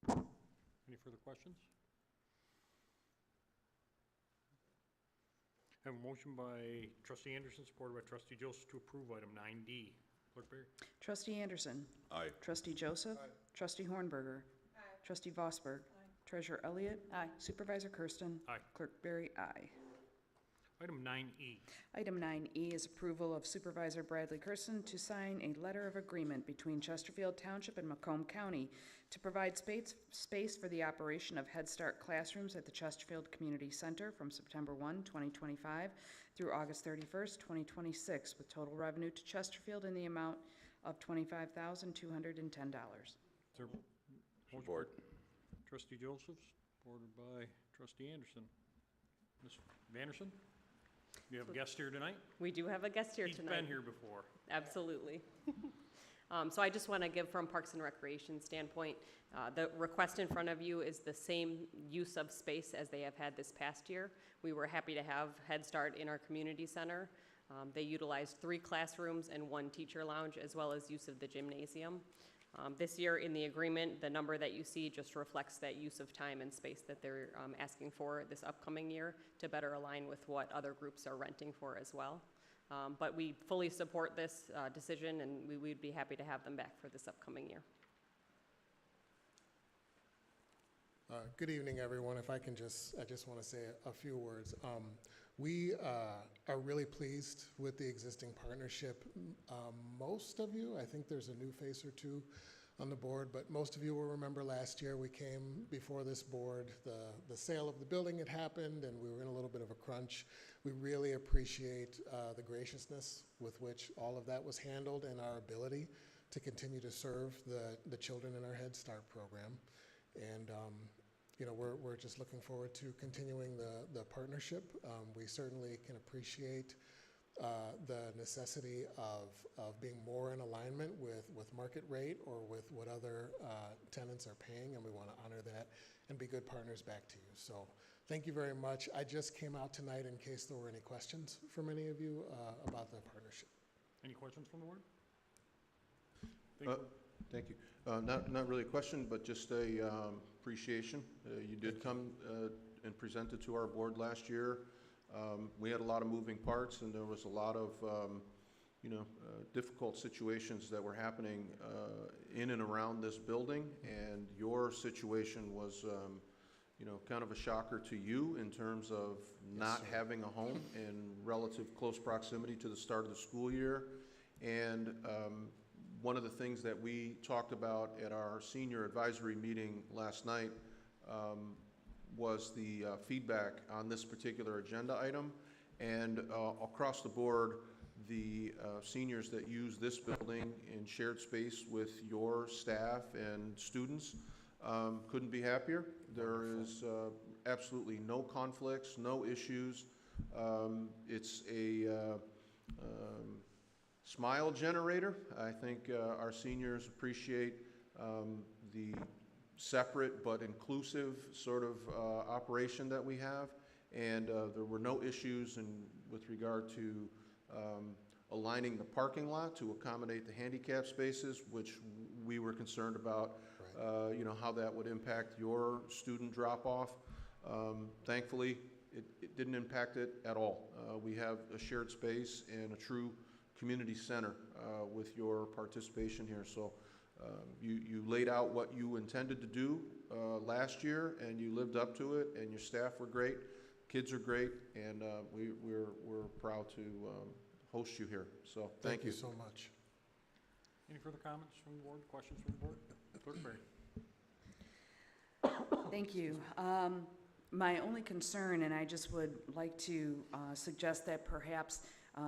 Any further questions? I have a motion by trustee Anderson, supported by trustee Joseph, to approve item 9D. Clerk Barry? Trustee Anderson. Aye. Trustee Joseph. Aye. Trustee Hornberger. Aye. Trustee Vosberg. Aye. Treasurer Elliott. Aye. Supervisor Kersten. Aye. Clerk Barry, aye. Item 9E. Item 9E is approval of Supervisor Bradley Kersten to sign a letter of agreement between Chesterfield Township and Macomb County to provide space for the operation of Head Start classrooms at the Chesterfield Community Center from September 1, 2025 through August 31st, 2026, with total revenue to Chesterfield in the amount of $25,210. Is there motion? Support. Trustee Joseph, supported by Trustee Anderson. Ms. Vanderson, you have a guest here tonight? We do have a guest here He's tonight. been here before. Absolutely. So I just want to give from Parks and Recreation standpoint, the request in front of you is the same use of space as they have had this past year. We were happy to have Head Start in our community center. They utilized 3 classrooms and 1 teacher lounge, as well as use of the gymnasium. This year in the agreement, the number that you see just reflects that use of time and space that they're asking for this upcoming year to better align with what other groups are renting for as well. But we fully support this decision, and we'd be happy to have them back for this upcoming year. Good evening, everyone. If I can I just want to say a few words. We are really pleased with the existing partnership. Most of you, I think there's a new face or two on the board, but most of you will remember last year we came before this board. The sale of the building had happened, and we were in a little bit of a crunch. We really appreciate the graciousness with which all of that was handled and our ability to continue to serve the children in our Head Start program. And you know, we're just looking forward to continuing the partnership. We certainly can appreciate the necessity of being more in alignment with market rate or with what other tenants are paying, and we want to honor that and be good partners back to you. So thank you very much. I just came out tonight in case there were any questions from any of you about the partnership. Any questions from the board? Thank you. Not really a question, but just a appreciation. You did come and present it to our board last year. We had a lot of moving parts, and there was a lot of difficult situations that were happening in and around this building, and your situation was kind of a shocker to you in terms of not having a home in relative close proximity to the start of the school year. And one of the things that we talked about at our senior advisory meeting last night was the feedback on this particular agenda item. And across the board, the seniors that use this building in shared space with your staff and students couldn't be happier. There is absolutely no conflicts, no issues. It's a smile generator. I think our seniors appreciate the separate but inclusive sort of operation that we have, and there were no issues with regard to aligning the parking lot to accommodate the handicap spaces, which we were concerned about, how that would impact your student drop-off. Thankfully, it didn't impact it at all. We have a shared space and a true community center with your participation here. So you laid out what you intended to do last year, and you lived up to it, and your staff were great, kids are great, and we're proud to host you here. So thank you so much. Any further comments from the board, questions from the board? Clerk Berry. Thank you. My only concern, and I just would like to suggest that perhaps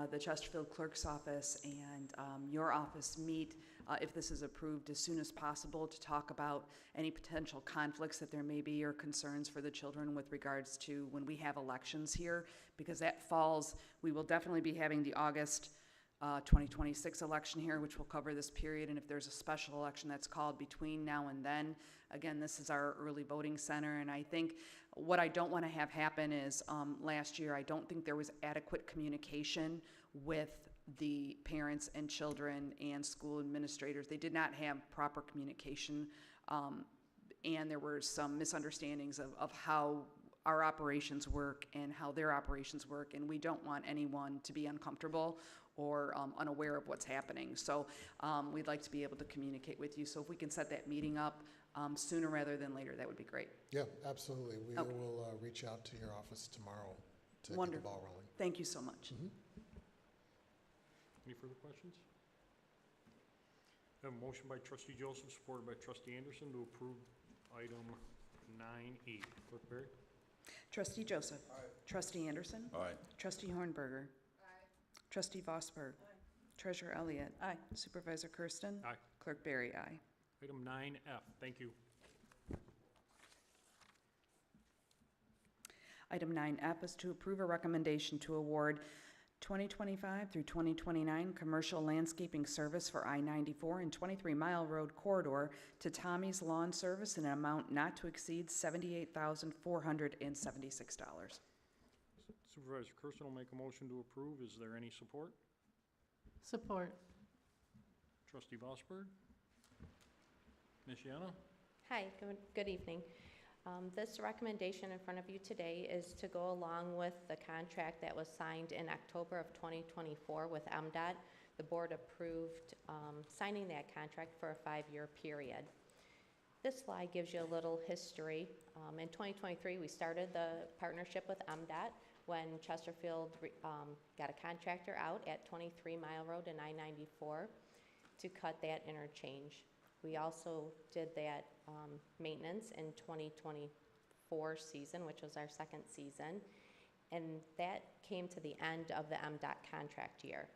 the Chesterfield Clerk's Office and your office meet, if this is approved, as soon as possible to talk about any potential conflicts that there may be or concerns for the children with regards to when we have elections here, because that falls, we will definitely be having the August 2026 election here, which will cover this period, and if there's a special election that's called between now and then, again, this is our early voting center, and I think what I don't want to have happen is, last year, I don't think there was adequate communication with the parents and children and school administrators. They did not have proper communication, and there were some misunderstandings of how our operations work and how their operations work, and we don't want anyone to be uncomfortable or unaware of what's happening. So we'd like to be able to communicate with you. So if we can set that meeting up sooner rather than later, that would be great. Yeah, absolutely. We will reach out to your office tomorrow to get the ball rolling. Thank you so much. Any further questions? I have a motion by Trustee Joseph, supported by Trustee Anderson, to approve item 9A. Clerk Berry. Trustee Joseph. Aye. Trustee Anderson. Aye. Trustee Hornberger. Aye. Trustee Vosberg. Aye. Treasurer Elliott. Aye. Supervisor Kersten. Aye. Clerk Berry, aye. Item 9F. Thank you. Item 9F is to approve a recommendation to award 2025 through 2029 commercial landscaping service for I-94 and 23-mile road corridor to Tommy's Lawn Service in an amount not to exceed $78,476. Supervisor Kersten will make a motion to approve. Is there any support? Support. Trustee Vosberg? Ms. Yana? Hi, good evening. This recommendation in front of you today is to go along with the contract that was signed in October of 2024 with MDOT. The board approved signing that contract for a 5-year period. This slide gives you a little history. In 2023, we started the partnership with MDOT when Chesterfield got a contractor out at 23 Mile Road and I-94 to cut that interchange. We also did that maintenance in 2024 season, which was our second season, and that came to the end of the MDOT contract year.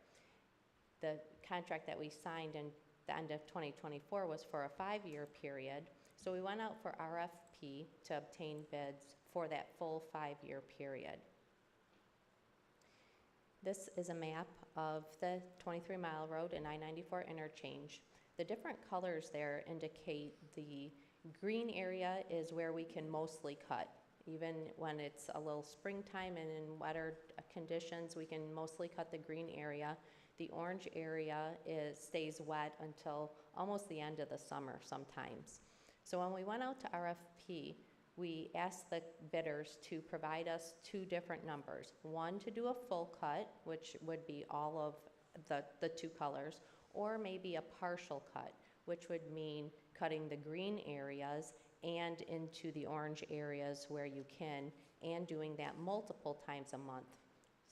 The contract that we signed in the end of 2024 was for a 5-year period, so we went out for RFP to obtain bids for that full 5-year period. This is a map of the 23 Mile Road and I-94 interchange. The different colors there indicate the green area is where we can mostly cut. Even when it's a little springtime and in wetter conditions, we can mostly cut the green area. The orange area stays wet until almost the end of the summer sometimes. So when we went out to RFP, we asked the bidders to provide us 2 different numbers. One to do a full cut, which would be all of the 2 colors, or maybe a partial cut, which would mean cutting the green areas and into the orange areas where you can, and doing that multiple times a month.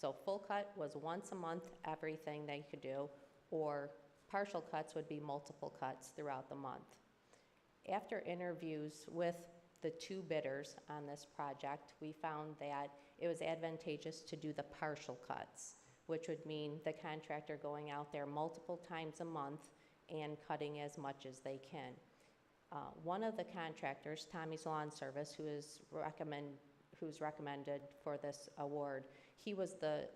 So full cut was once a month, everything they could do, or partial cuts would be multiple cuts throughout the month. After interviews with the 2 bidders on this project, we found that it was advantageous to do the partial cuts, which would mean the contractor going out there multiple times a month and cutting as much as they can. One of the contractors, Tommy's Lawn Service, who's recommended for this award, he was the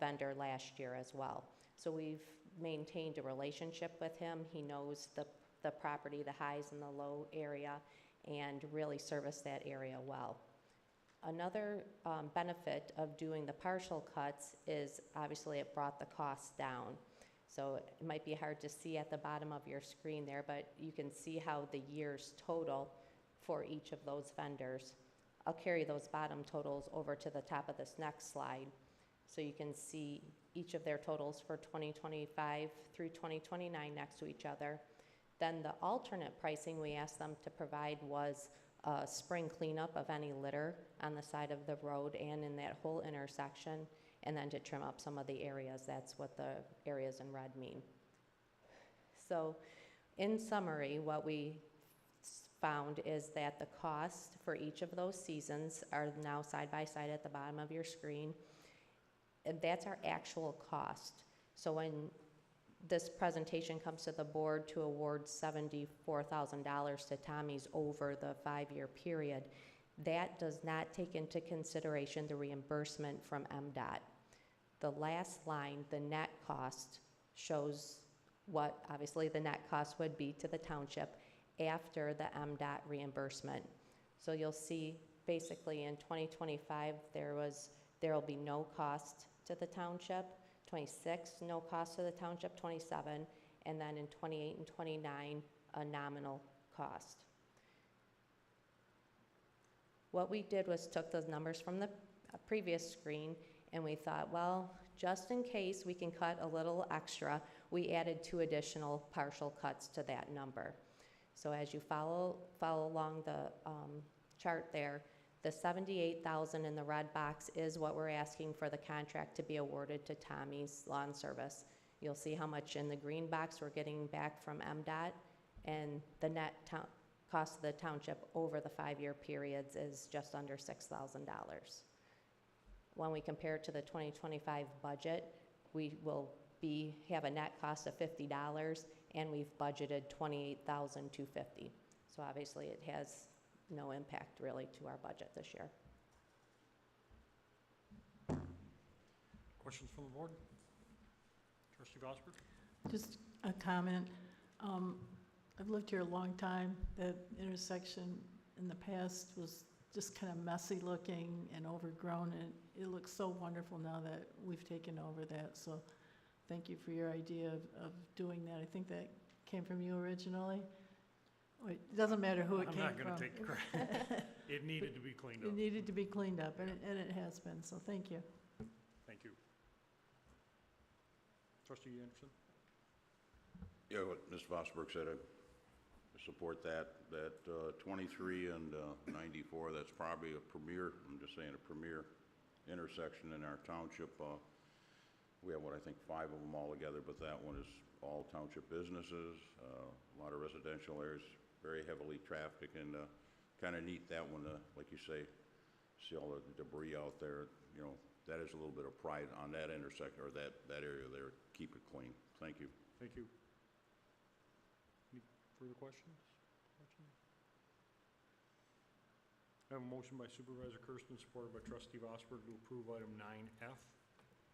vendor last year as well. So we've maintained a relationship with him. He knows the property, the highs and the low area, and really service that area well. Another benefit of doing the partial cuts is obviously it brought the costs down. So it might be hard to see at the bottom of your screen there, but you can see how the years total for each of those vendors. I'll carry those bottom totals over to the top of this next slide so you can see each of their totals for 2025 through 2029 next to each other. Then the alternate pricing we asked them to provide was spring cleanup of any litter on the side of the road and in that whole intersection, and then to trim up some of the areas. That's what the areas in red mean. So in summary, what we found is that the cost for each of those seasons are now side by side at the bottom of your screen. And that's our actual cost. So when this presentation comes to the board to award $74,000 to Tommy's over the 5-year period, that does not take into consideration the reimbursement from MDOT. The last line, the net cost, shows what obviously the net cost would be to the township after the MDOT reimbursement. So you'll see basically in 2025 there will be no cost to the township. 26, no cost to the township, 27, and then in 28 and 29, a nominal cost. What we did was took those numbers from the previous screen and we thought, well, just in case we can cut a little extra, we added 2 additional partial cuts to that number. So as you follow along the chart there, the $78,000 in the red box is what we're asking for the contract to be awarded to Tommy's Lawn Service. You'll see how much in the green box we're getting back from MDOT, and the net cost of the township over the 5-year periods is just under $6,000. When we compare it to the 2025 budget, we will have a net cost of $50, and we've budgeted $28,250. So obviously it has no impact really to our budget this year. Questions from the board? Trustee Vosper? Just a comment. I've lived here a long time. That intersection in the past was just kind of messy looking and overgrown, and it looks so wonderful now that we've taken over that. So thank you for your idea of doing that. I think that came from you originally. It doesn't matter who it came from. I'm not going to take the credit. It needed to be cleaned up. It needed to be cleaned up, and it has been, so thank you. Thank you. Trustee Anderson? Yeah, what Ms. Vosberg said, I support that. That 23 and 94, that's probably a premier, I'm just saying, a premier intersection in our township. We have, what, I think 5 of them all together, but that one is all township businesses, a lot of residential areas, very heavily trafficked, and kind of neat that one, like you say, see all the debris out there. You know, that is a little bit of pride on that intersection, or that area there. Keep it clean. Thank you. Thank you. Any further questions? I have a motion by Supervisor Kersten, supported by Trustee Vosberg, to approve item 9F.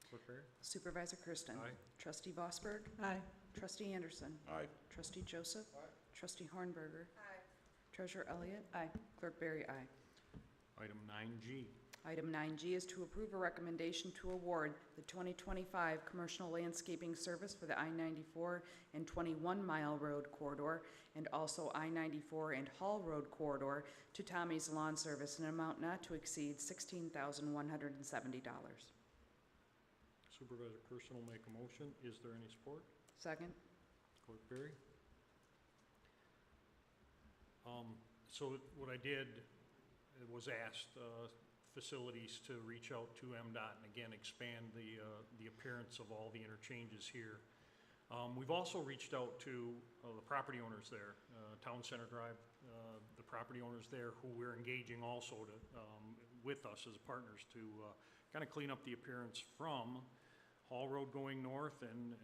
Clerk Barry? Supervisor Kersten. Aye. Trustee Vosberg. Aye. Trustee Anderson. Aye. Trustee Joseph. Trustee Hornberger. Treasurer Elliott. Clerk Barry, aye. Item 9G. Item 9G is to approve a recommendation to award the 2025 commercial landscaping service for the I-94 and 21 Mile Road corridor, and also I-94 and Hall Road corridor to Tommy's Lawn Service in an amount not to exceed $16,170. Supervisor Kersten will make a motion. Is there any support? Second. Clerk Barry? So what I did was asked facilities to reach out to MDOT and again expand the appearance of all the interchanges here. We've also reached out to the property owners there, Town Center Drive, the property owners there who we're engaging also to, with us as partners to kind of clean up the appearance from Hall Road going north and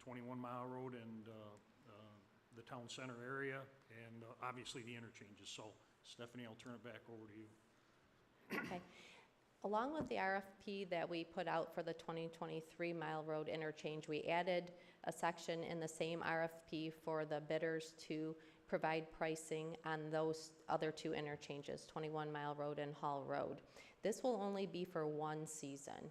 21 Mile Road and the Town Center area and obviously the interchanges. So Stephanie, I'll turn it back over to you. Okay. Along with the RFP that we put out for the 2023 Mile Road interchange, we added a section in the same RFP for the bidders to provide pricing on those other 2 interchanges, 21 Mile Road and Hall Road. This will only be for 1 season,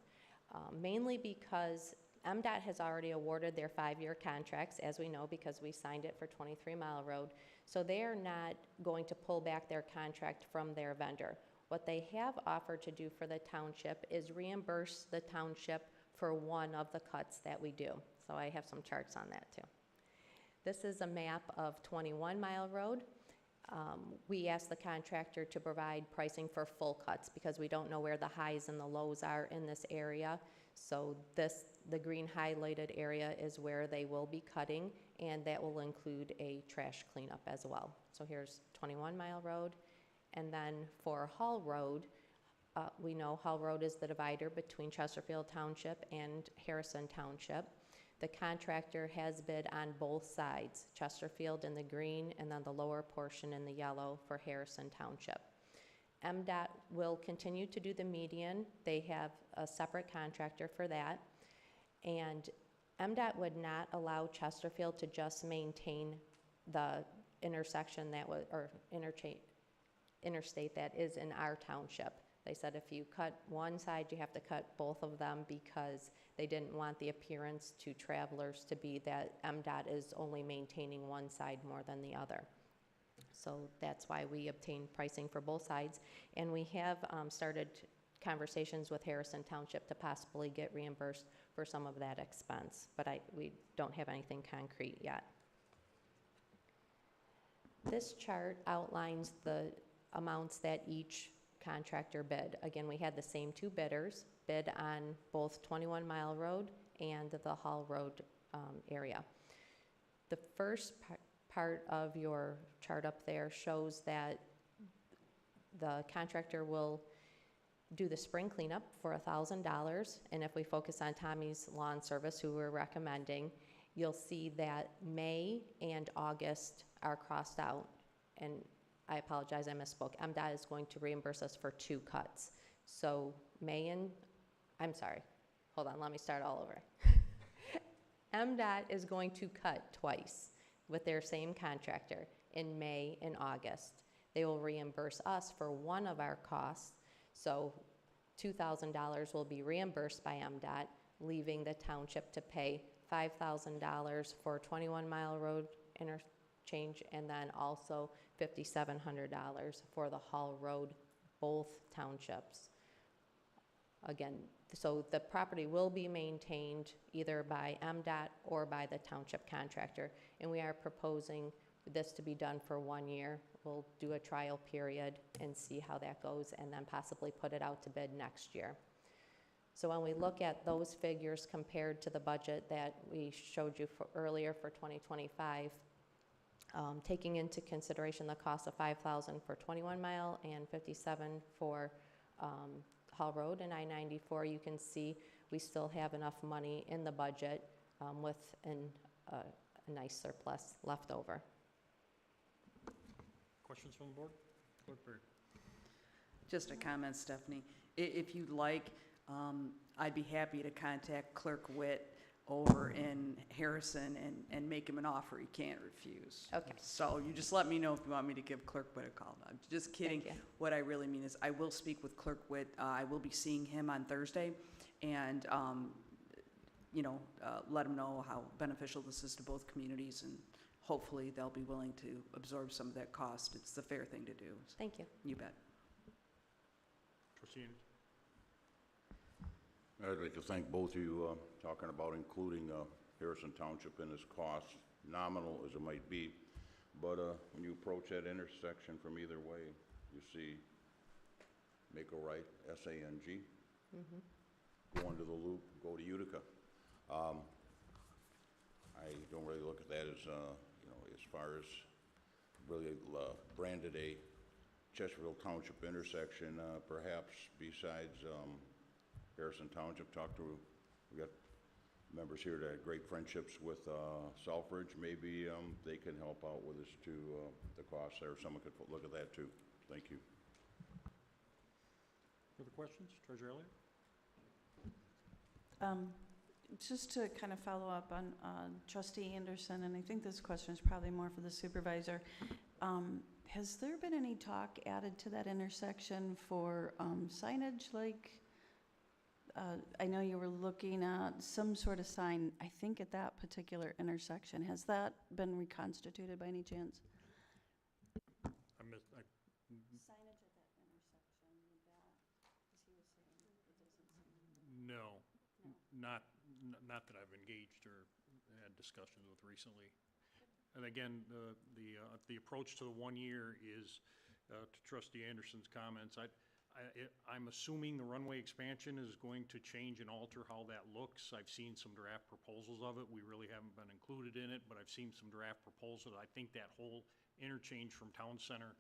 mainly because MDOT has already awarded their 5-year contracts, as we know, because we signed it for 23 Mile Road. So they are not going to pull back their contract from their vendor. What they have offered to do for the township is reimburse the township for one of the cuts that we do. So I have some charts on that too. This is a map of 21 Mile Road. We asked the contractor to provide pricing for full cuts because we don't know where the highs and the lows are in this area. So the green highlighted area is where they will be cutting, and that will include a trash cleanup as well. So here's 21 Mile Road. And then for Hall Road, we know Hall Road is the divider between Chesterfield Township and Harrison Township. The contractor has bid on both sides, Chesterfield in the green and then the lower portion in the yellow for Harrison Township. MDOT will continue to do the median. They have a separate contractor for that. And MDOT would not allow Chesterfield to just maintain the intersection that was, or interstate that is in our township. They said if you cut one side, you have to cut both of them because they didn't want the appearance to travelers to be that MDOT is only maintaining one side more than the other. So that's why we obtained pricing for both sides. And we have started conversations with Harrison Township to possibly get reimbursed for some of that expense, but we don't have anything concrete yet. This chart outlines the amounts that each contractor bid. Again, we had the same 2 bidders bid on both 21 Mile Road and the Hall Road area. The first part of your chart up there shows that the contractor will do the spring cleanup for $1,000, and if we focus on Tommy's Lawn Service, who we're recommending, you'll see that May and August are crossed out, and I apologize, I misspoke. MDOT is going to reimburse us for 2 cuts. So hold on, let me start all over. MDOT is going to cut twice with their same contractor in May and August. They will reimburse us for one of our costs, so $2,000 will be reimbursed by MDOT, leaving the township to pay $5,000 for 21 Mile Road interchange, and then also $5,700 for the Hall Road, both townships. Again, so the property will be maintained either by MDOT or by the township contractor, and we are proposing this to be done for 1 year. We'll do a trial period and see how that goes, and then possibly put it out to bid next year. So when we look at those figures compared to the budget that we showed you earlier for 2025, taking into consideration the cost of $5,000 for 21 Mile and $57,000 for Hall Road and I-94, you can see we still have enough money in the budget with a nice surplus left over. Questions from the board? Clerk Berry. Just a comment, Stephanie. If you'd like, I'd be happy to contact Clerk Witt over in Harrison and make him an offer he can't refuse. Okay. So you just let me know if you want me to give Clerk Witt a call. I'm just kidding. Thank you. What I really mean is I will speak with Clerk Witt. I will be seeing him on Thursday, and let him know how beneficial this is to both communities, and hopefully they'll be willing to absorb some of that cost. It's the fair thing to do. So Thank you. you bet. Trustee Anderson. I'd like to thank both of you talking about including Harrison Township in this cost, nominal as it might be. But when you approach that intersection from either way, you see make a right, S-A-N-G, go into the loop, go to Utica. I don't really look at that as, as far as really branded a Chesterfield Township intersection, perhaps besides Harrison Township. We got members here that had great friendships with Selfridge. Maybe they can help out with us to the cost there. Someone could look at that too. Thank you. Further questions? Treasurer Elliott? Just to kind of follow up on Trustee Anderson, and I think this question is probably more for the supervisor. Has there been any talk added to that intersection for signage? Like, I know you were looking at some sort of sign, I think, at that particular intersection. Has that been reconstituted by any chance? Signage at that intersection, as he was saying, it doesn't seem. No, not that I've engaged or had discussions with recently. And again, the approach to the 1 year is, to Trustee Anderson's comments, I'm assuming the runway expansion is going to change and alter how that looks. I've seen some draft proposals of it. We really haven't been included in it, but I've seen some draft proposals. I think that whole interchange from Town Center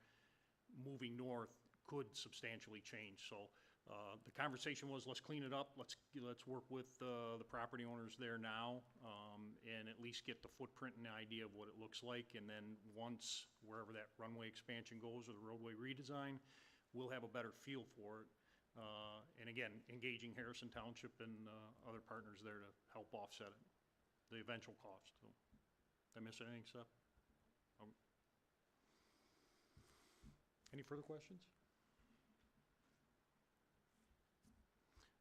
moving north could substantially change. So the conversation was, let's clean it up. Let's work with the property owners there now, and at least get the footprint and the idea of what it looks like. And then once wherever that runway expansion goes or the roadway redesign, we'll have a better feel for it. And again, engaging Harrison Township and other partners there to help offset it, the eventual cost. So, did I miss anything, Seth? Any further questions?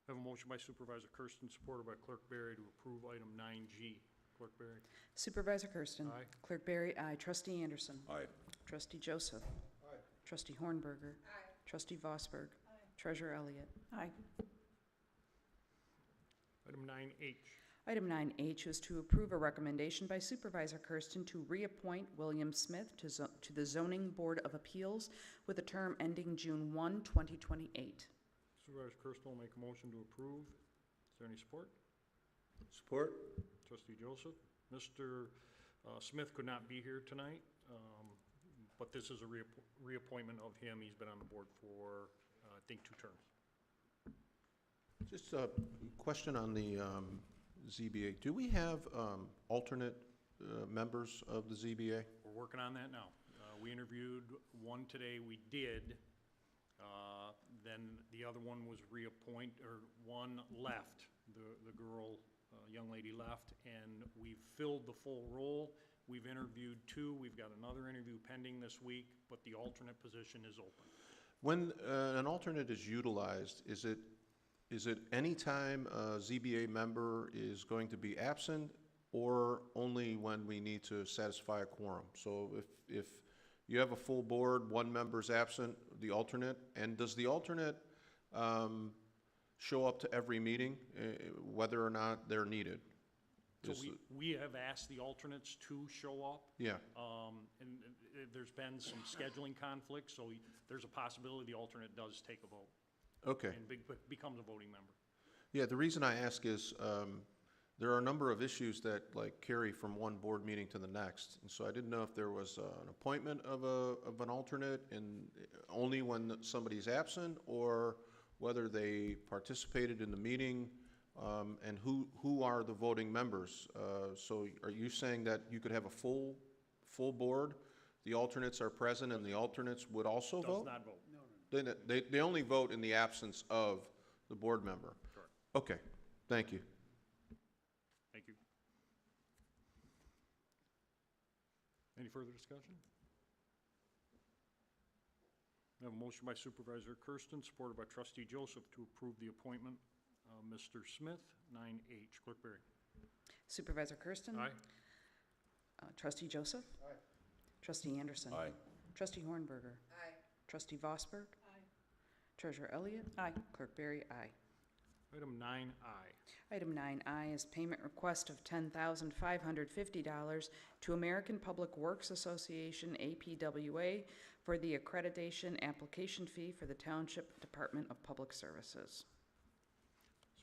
I have a motion by Supervisor Kersten, supported by Clerk Berry, to approve item 9G. Clerk Berry. Supervisor Kersten. Aye. Clerk Berry, aye. Trustee Anderson. Aye. Trustee Joseph. Aye. Trustee Hornberger. Aye. Trustee Vosberg. Aye. Treasurer Elliott. Aye. Item 9H. Item 9H is to approve a recommendation by Supervisor Kersten to reappoint William Smith to the Zoning Board of Appeals with a term ending June 1, 2028. Supervisor Kersten will make a motion to approve. Is there any support? Support? Trustee Joseph. Mr. Smith could not be here tonight, but this is a reappointment of him. He's been on the board for, I think, 2 terms. Just a question on the ZBA. Do we have alternate members of the ZBA? We're working on that now. We interviewed one today. We did. Then the other one was one left the girl, young lady left, and we've filled the full role. We've interviewed 2. We've got another interview pending this week, but the alternate position is open. When an alternate is utilized, is it any time a ZBA member is going to be absent, or only when we need to satisfy a quorum? So if you have a full board, one member's absent, the alternate, and does the alternate show up to every meeting, whether or not they're needed? So we have asked the alternates to show up. Yeah. And there's been some scheduling conflicts, so there's a possibility the alternate does take a vote. Okay. And becomes a voting member. Yeah, the reason I ask is, there are a number of issues that like carry from one board meeting to the next. And so I didn't know if there was an appointment of an alternate and only when somebody's absent, or whether they participated in the meeting, and who are the voting members. So are you saying that you could have a full board, the alternates are present, and the alternates would also vote? Does not vote. No. They only vote in the absence of the board member? Correct. Okay, thank you. Thank you. Any further discussion? We have a motion by Supervisor Kersten, supported by Trustee Joseph, to approve the appointment of Mr. Smith, 9H. Clerk Berry. Supervisor Kersten? Aye. Trustee Joseph? Aye. Trustee Anderson? Aye. Trustee Hornberger? Aye. Trustee Vosberg? Aye. Treasurer Elliott? Aye. Clerk Berry? Aye. Item 9I. Item 9I is payment request of $10,550 to American Public Works Association, APWA, for the accreditation application fee for the Township Department of Public Services.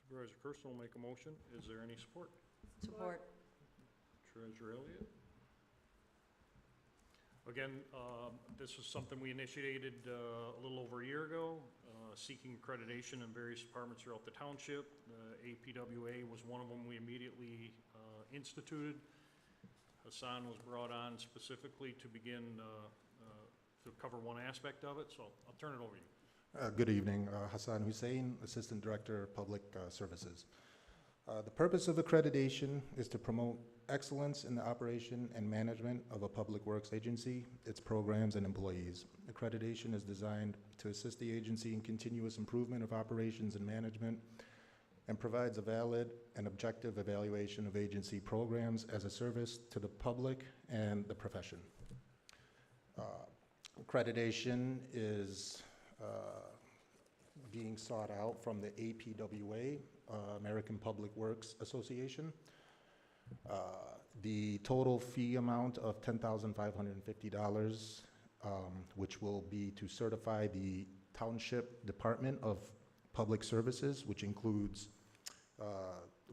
Supervisor Kersten will make a motion. Is there any support? Support. Treasurer Elliott. Again, this is something we initiated a little over a year ago, seeking accreditation in various departments throughout the township. APWA was one of them we immediately instituted. Hassan was brought on specifically to begin to cover one aspect of it, so I'll turn it over to you. Good evening. Hassan Hussein, Assistant Director of Public Services. The purpose of accreditation is to promote excellence in the operation and management of a public works agency, its programs, and employees. Accreditation is designed to assist the agency in continuous improvement of operations and management, and provides a valid and objective evaluation of agency programs as a service to the public and the profession. Accreditation is being sought out from the APWA, American Public Works Association. The total fee amount of $10,550, which will be to certify the Township Department of Public Services, which includes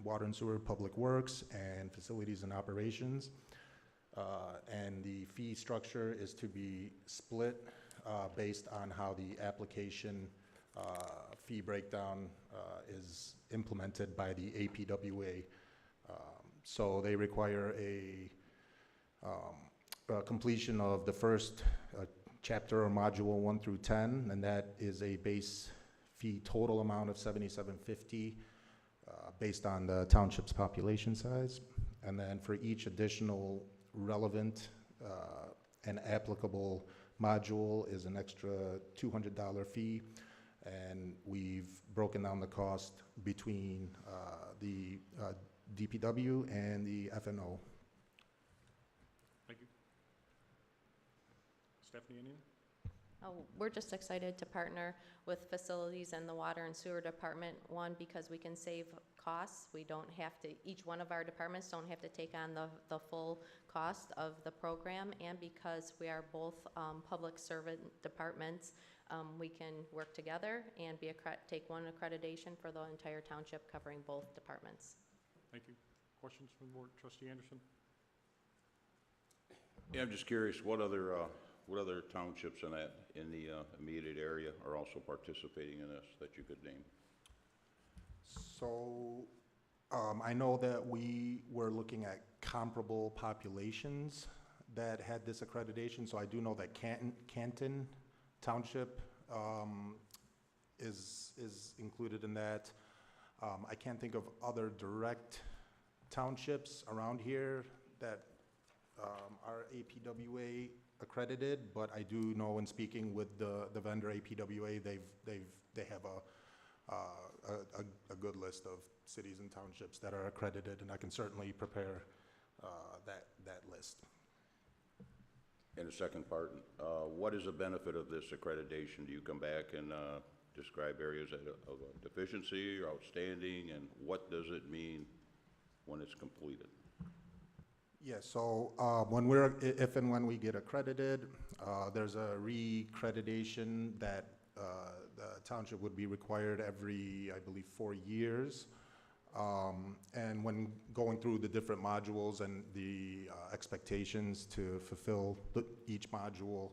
water and sewer, public works, and facilities and operations. And the fee structure is to be split based on how the application fee breakdown is implemented by the APWA. So they require a completion of the first chapter or module 1 through 10, and that is a base fee total amount of $77.50 based on the township's population size. And then for each additional relevant and applicable module is an extra $200 fee. And we've broken down the cost between the DPW and the FNO. Thank you. Stephanie, anything? We're just excited to partner with facilities and the water and sewer department. One, because we can save costs. We don't have to, each one of our departments don't have to take on the full cost of the program. And because we are both public servant departments, we can work together and take one accreditation for the entire township covering both departments. Thank you. Questions from the board? Trustee Anderson? Yeah, I'm just curious, what other townships in the immediate area are also participating in this that you could name? So I know that we were looking at comparable populations that had this accreditation. So I do know that Canton Township is included in that. I can't think of other direct townships around here that are APWA accredited, but I do know in speaking with the vendor APWA, they have a good list of cities and townships that are accredited, and I can certainly prepare that list. And the second part, what is the benefit of this accreditation? Do you come back and describe areas of deficiency or outstanding, and what does it mean when it's completed? Yeah, so if and when we get accredited, there's a re-accreditation that the township would be required every, I believe, 4 years. And when going through the different modules and the expectations to fulfill each module,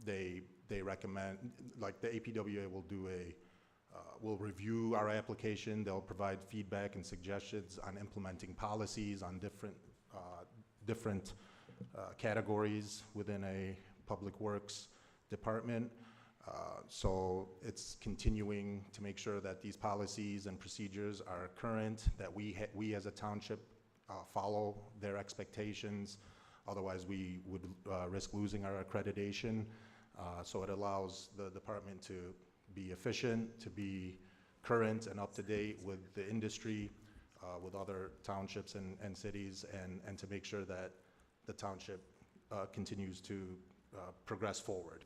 they recommend, like the APWA will do will review our application. They'll provide feedback and suggestions on implementing policies on different categories within a public works department. So it's continuing to make sure that these policies and procedures are current, that we as a township follow their expectations. Otherwise, we would risk losing our accreditation. So it allows the department to be efficient, to be current and up to date with the industry, with other townships and cities, and to make sure that the township continues to progress forward.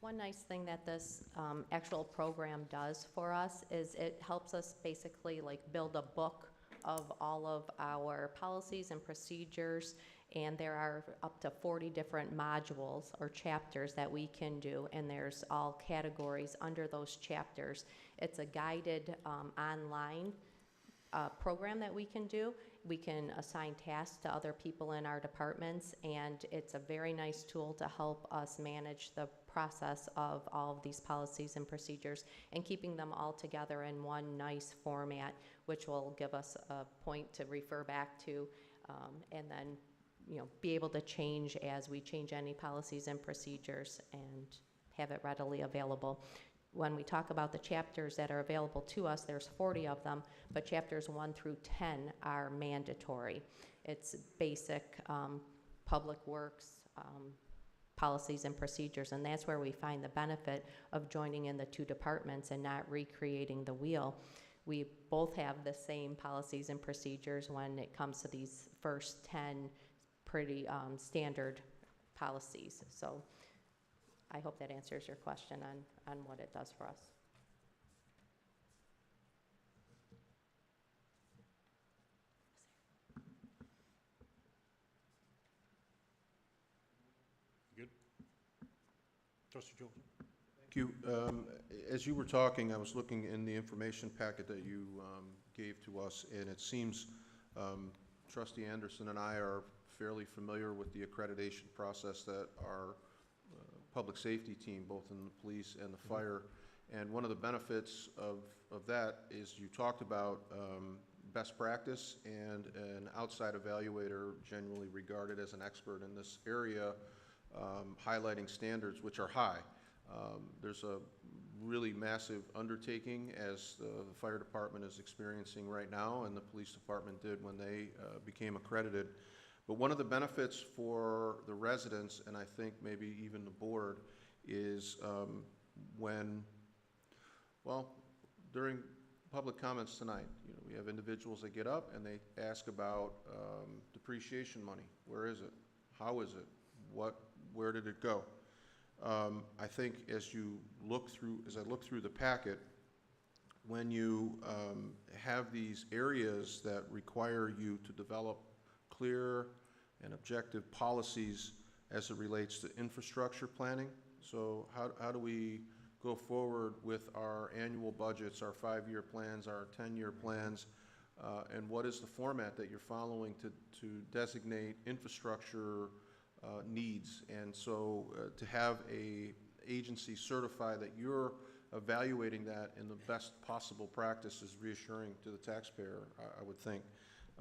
One nice thing that this actual program does for us is it helps us basically like build a book of all of our policies and procedures, and there are up to 40 different modules or chapters that we can do, and there's all categories under those chapters. It's a guided online program that we can do. We can assign tasks to other people in our departments, and it's a very nice tool to help us manage the process of all of these policies and procedures and keeping them all together in one nice format, which will give us a point to refer back to, and then be able to change as we change any policies and procedures and have it readily available. When we talk about the chapters that are available to us, there's 40 of them, but chapters 1 through 10 are mandatory. It's basic public works policies and procedures, and that's where we find the benefit of joining in the two departments and not recreating the wheel. We both have the same policies and procedures when it comes to these first 10 pretty standard policies. So I hope that answers your question on what it does for us. Good. Trustee Jones. Thank you. As you were talking, I was looking in the information packet that you gave to us, and it seems Trustee Anderson and I are fairly familiar with the accreditation process that our public safety team, both in the police and the fire. And one of the benefits of that is you talked about best practice, and an outside evaluator generally regarded as an expert in this area, highlighting standards which are high. There's a really massive undertaking as the fire department is experiencing right now, and the police department did when they became accredited. But one of the benefits for the residents, and I think maybe even the board, is during public comments tonight, we have individuals that get up and they ask about depreciation money. Where is it? How is it? Where did it go? I think as I look through the packet, when you have these areas that require you to develop clear and objective policies as it relates to infrastructure planning. So how do we go forward with our annual budgets, our 5-year plans, our 10-year plans, and what is the format that you're following to designate infrastructure needs? And so to have a agency certify that you're evaluating that in the best possible practice is reassuring to the taxpayer, I would think.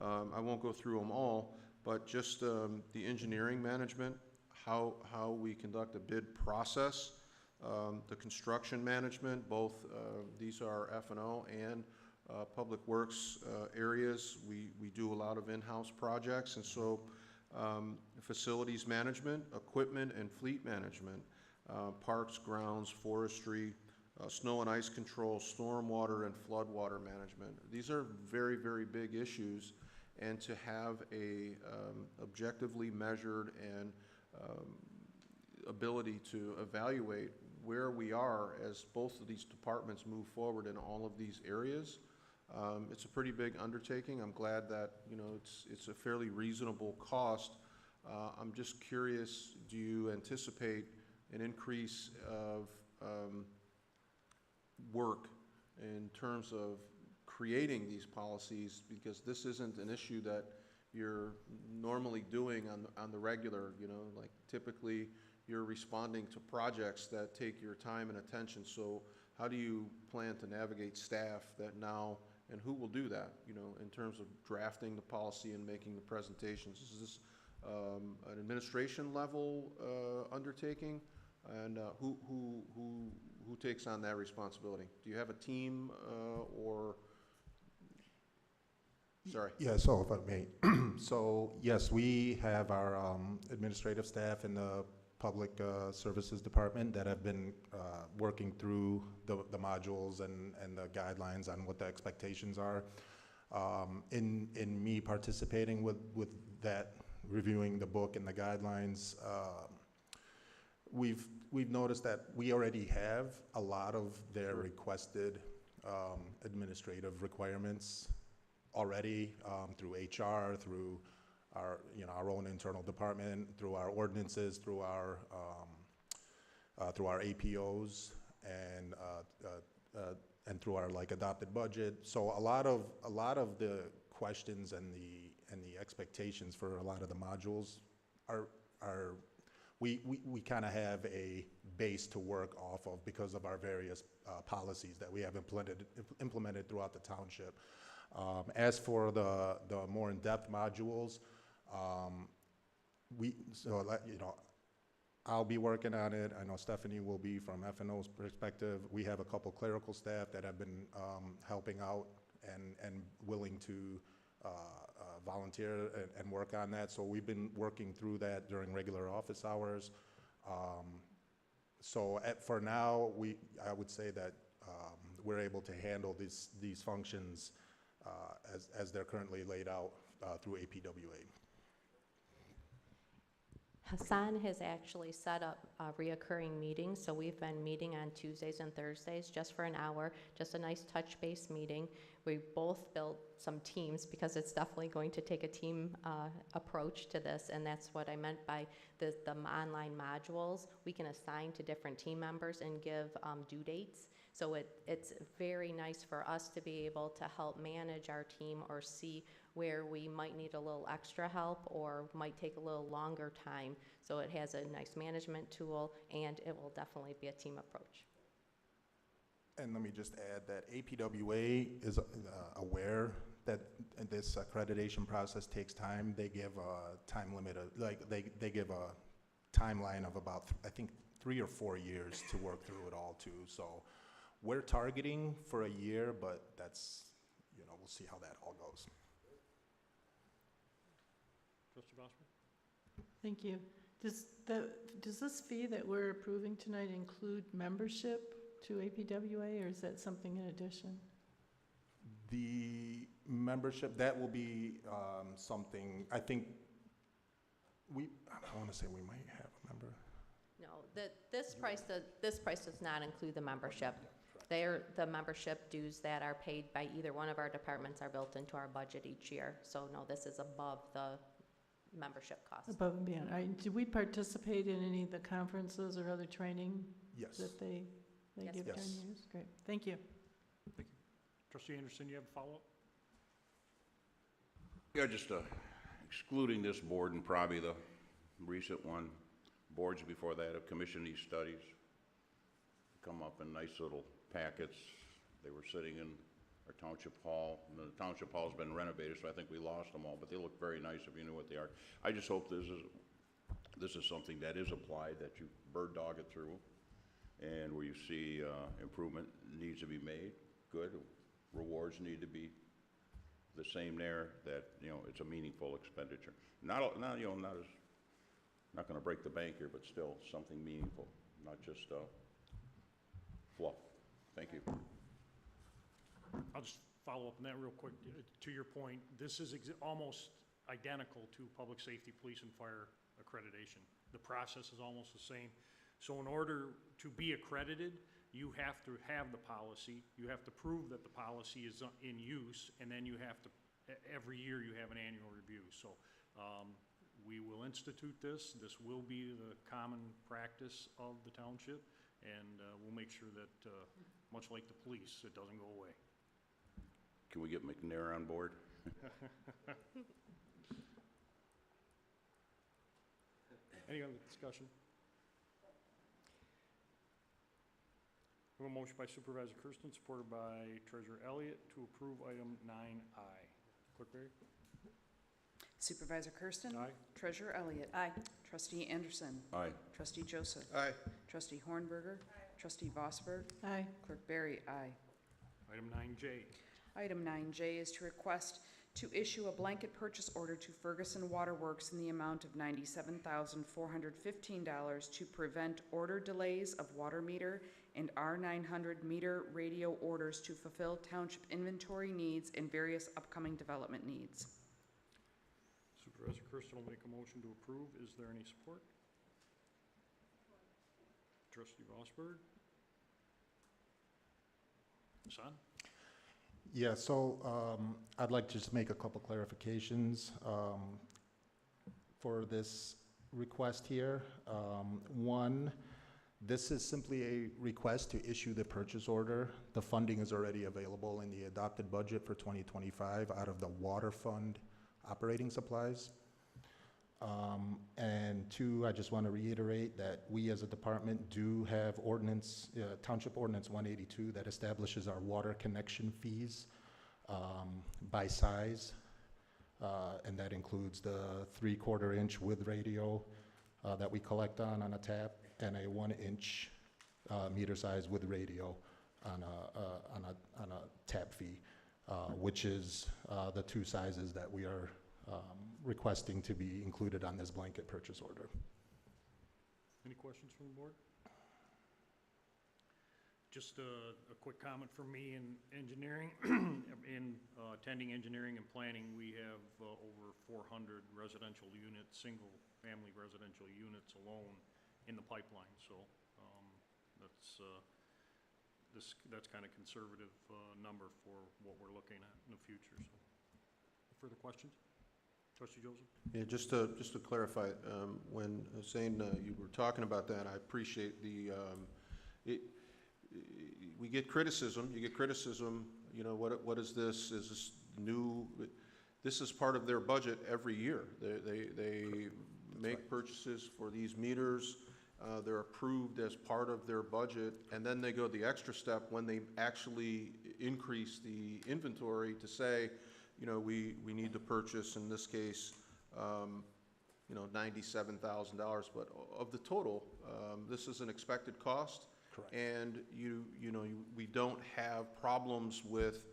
I won't go through them all, but just the engineering management, how we conduct a bid process The construction management, both, these are F&O and Public Works areas. We do a lot of in-house projects, and so facilities management, equipment and fleet management, parks, grounds, forestry, snow and ice control, stormwater and floodwater management. These are very, very big issues, and to have a objectively measured and ability to evaluate where we are as both of these departments move forward in all of these areas. It's a pretty big undertaking. I'm glad that, you know, it's a fairly reasonable cost. I'm just curious, do you anticipate an increase of work in terms of creating these policies, because this isn't an issue that you're normally doing on the regular, you know, like typically you're responding to projects that take your time and attention. So how do you plan to navigate staff that now, and who will do that, you know, in terms of drafting the policy and making the presentations? Is this an administration level undertaking? And who takes on that responsibility? Do you have a team or, sorry? Yeah, so if I may. So yes, we have our administrative staff in the Public Services Department that have been working through the modules and the guidelines on what the expectations are. In me participating with that, reviewing the book and the guidelines, we've noticed that we already have a lot of their requested administrative requirements already through HR, through our, you know, our own internal department, through our ordinances, through our APOs, and through our like adopted budget. So a lot of the questions and the expectations for a lot of the modules are we kind of have a base to work off of because of our various policies that we have implemented throughout the township. As for the more in-depth modules, you know, I'll be working on it. I know Stephanie will be from F&O's perspective. We have a couple clerical staff that have been helping out and willing to volunteer and work on that. So we've been working through that during regular office hours. For now, I would say that we're able to handle these functions as they're currently laid out through APWA. Hassan has actually set up reoccurring meetings, so we've been meeting on Tuesdays and Thursdays just for an hour, just a nice touch-base meeting. We both built some teams because it's definitely going to take a team approach to this, and that's what I meant by the online modules. We can assign to different team members and give due dates. So it's very nice for us to be able to help manage our team or see where we might need a little extra help or might take a little longer time. So it has a nice management tool, and it will definitely be a team approach. And let me just add that APWA is aware that this accreditation process takes time. They give a time limit, they give a timeline of about, I think, 3 or 4 years to work through it all too. So we're targeting for a year, but that's, you know, we'll see how that all goes. Trustee Bosworth? Thank you. Does this fee that we're approving tonight include membership to APWA, or is that something in addition? The membership, that will be something, I think, I want to say we might have a member. No, this price does not include the membership. The membership dues that are paid by either one of our departments are built into our budget each year. So no, this is above the membership cost. Above and beyond. All right. Do we participate in any of the conferences or other training? Yes. That they Yes, give during yes. years? Great. Thank you. Thank you. Trustee Anderson, you have a follow-up? Yeah, just excluding this board and probably the recent one, boards before that have commissioned these studies, come up in nice little packets. They were sitting in our township hall. And the township hall's been renovated, so I think we lost them all, but they look very nice if you knew what they are. I just hope this is something that is applied, that you bird dog it through, And where you see improvement needs to be made, good. Rewards need to be the same there, that, you know, it's a meaningful expenditure. Not going to break the bank here, but still something meaningful, not just fluff. Thank you. I'll just follow up on that real quick. To your point, this is almost identical to public safety, police, and fire accreditation. The process is almost the same. So in order to be accredited, you have to have the policy, you have to prove that the policy is in use, and then you have to, every year you have an annual review. So we will institute this. This will be the common practice of the township, and we'll make sure that, much like the police, it doesn't go away. Can we get McNair on board? Any other discussion? We have a motion by Supervisor Kersten, supported by Treasurer Elliott, to approve item 9I. Clerk Berry? Supervisor Kersten? Aye. Treasurer Elliott? Aye. Trustee Anderson? Aye. Trustee Joseph? Aye. Trustee Hornberger? Trustee Vosberg? Aye. Clerk Berry? Aye. Item 9J. Item 9J is to request to issue a blanket purchase order to Ferguson Waterworks in the amount of $97,415 to prevent order delays of water meter and R900 meter radio orders to fulfill township inventory needs and various upcoming development needs. Supervisor Kersten will make a motion to approve. Is there any support? Trustee Vosberg? Son? Yeah, so I'd like to just make a couple clarifications for this request here. One, this is simply a request to issue the purchase order. The funding is already available in the adopted budget for 2025 out of the water fund operating supplies. And two, I just want to reiterate that we as a department do have ordinance, Township Ordinance 182 that establishes our water connection fees by size. And that includes the 3/4 inch with radio that we collect on a tap, and a 1 inch meter size with radio on a tap fee, which is the two sizes that we are requesting to be included on this blanket purchase order. Any questions from the board? Just a quick comment from me in engineering. In attending engineering and planning, we have over 400 residential units, single-family residential units alone in the pipeline. So that's kind of conservative number for what we're looking at in the future. So, further questions? Trustee Joseph? Yeah, just to clarify, when Zane, you were talking about that, I appreciate the, we get criticism, you get criticism, you know, what is this? Is this new? This is part of their budget every year. They make purchases for these meters, they're approved as part of their budget, and then they go the extra step when they actually increase the inventory to say, you know, we need to purchase, in this case, you know, $97,000, but of the total, this is an expected cost. Correct. And we don't have problems with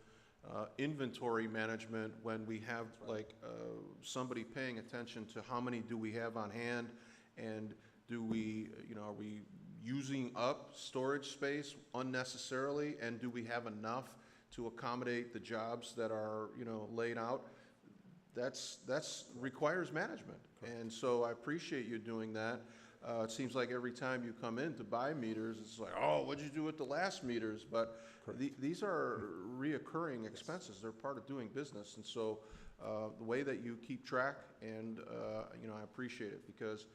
inventory management when we have like somebody paying attention to how many do we have on hand, and do we, are we using up storage space unnecessarily, and do we have enough to accommodate the jobs that are, laid out? That's requires management. Correct. And so I appreciate you doing that. It seems like every time you come in to buy meters, it's like, oh, what'd you do with the last meters? But these are reoccurring expenses. They're part of doing business. And so the way that you keep track, and I appreciate it, because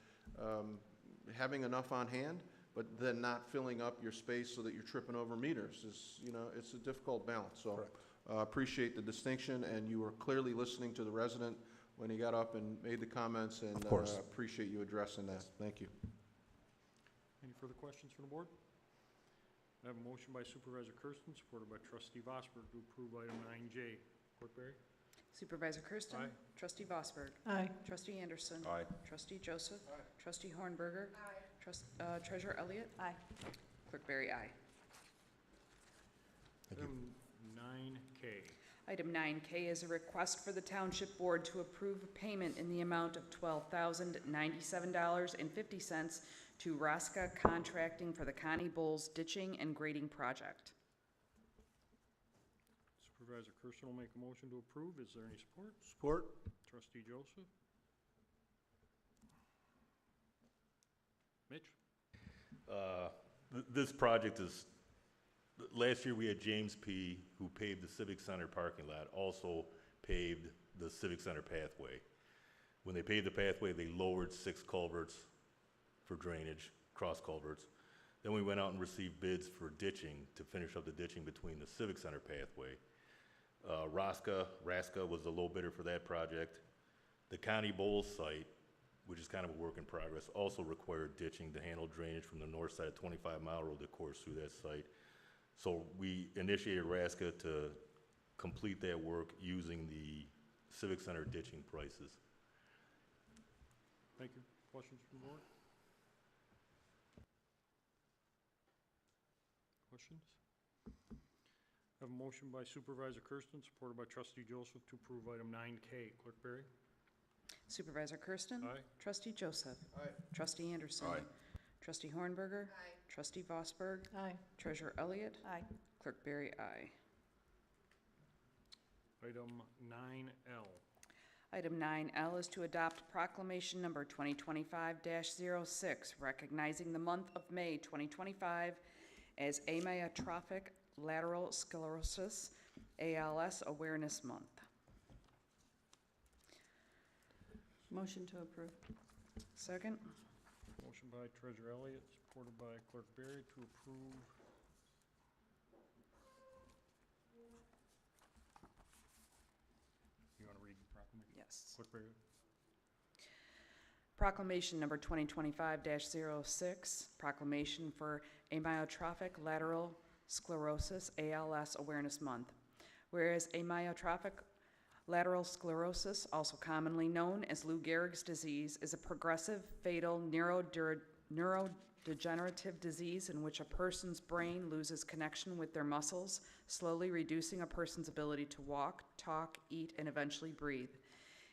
having enough on hand, but then not filling up your space so that you're tripping over meters is, it's a difficult balance. So appreciate the distinction, and you were clearly listening to the resident when he got up and made the comments, and appreciate you addressing that. Thank you. Any further questions from the board? I have a motion by Supervisor Kersten, supported by Trustee Vosberg, to approve item 9J. Clerk Berry? Supervisor Kersten? Aye. Trustee Vosberg? Aye. Trustee Anderson? Aye. Trustee Joseph? Aye. Trustee Hornberger? Aye. Treasurer Elliott? Aye. Clerk Berry, aye. Item 9K. Item 9K is a request for the Township Board to approve a payment in the amount of $12,097.50 to Rosca Contracting for the Connie Bowles Ditching and Grading Project. Supervisor Kersten will make a motion to approve. Is there any support? Support? Trustee Joseph? Mitch? This project is, last year we had James P., who paved the Civic Center parking lot, also paved the Civic Center pathway. When they paved the pathway, they lowered 6 culverts for drainage, cross culverts. Then we went out and received bids for ditching to finish up the ditching between the Civic Center pathway. Raska was the low bidder for that project. The Connie Bowles site, which is kind of a work in progress, also required ditching to handle drainage from the north side of 25 Mile Road that course through that site. So we initiated Raska to complete that work using the Civic Center ditching prices. Thank you. Questions from the board? Questions? I have a motion by Supervisor Kersten, supported by Trustee Joseph, to approve item 9K. Clerk Berry? Supervisor Kersten? Aye. Trustee Joseph? Aye. Trustee Anderson? Aye. Trustee Hornberger? Aye. Trustee Vosberg? Aye. Treasurer Elliott? Aye. Clerk Berry, aye. Item 9L. Item 9L is to adopt proclamation number 2025-06, recognizing the month of May 2025 as Amyotrophic Lateral Sclerosis, ALS Awareness Month. Motion to approve. Second. Motion by Treasurer Elliott, supported by Clerk Berry, to approve. You want to read the proclamation? Yes. Clerk Berry? Proclamation number 2025-06, proclamation for Amyotrophic Lateral Sclerosis, ALS Awareness Month. Whereas amyotrophic lateral sclerosis, also commonly known as Lou Gehrig's disease, is a progressive, fatal neurodegenerative disease in which a person's brain loses connection with their muscles, slowly reducing a person's ability to walk, talk, eat, and eventually breathe.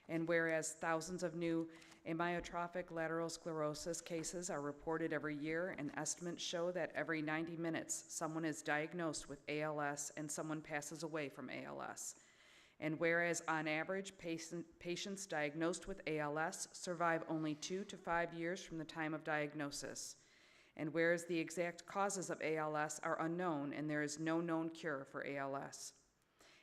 And whereas thousands of new amyotrophic lateral sclerosis cases are reported every year, and estimates show that every 90 minutes someone is diagnosed with ALS and someone passes away from ALS. And whereas on average, patients diagnosed with ALS survive only 2 to 5 years from the time of diagnosis. And whereas the exact causes of ALS are unknown and there is no known cure for ALS.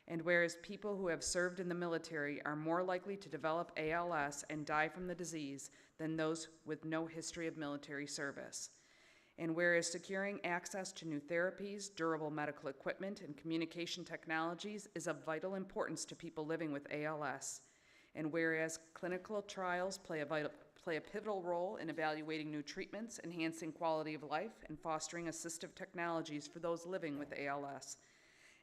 And whereas people who have served in the military are more likely to develop ALS and die from the disease than those with no history of military service. And whereas securing access to new therapies, durable medical equipment, and communication technologies is of vital importance to people living with ALS. And whereas clinical trials play a pivotal role in evaluating new treatments, enhancing quality of life, and fostering assistive technologies for those living with ALS.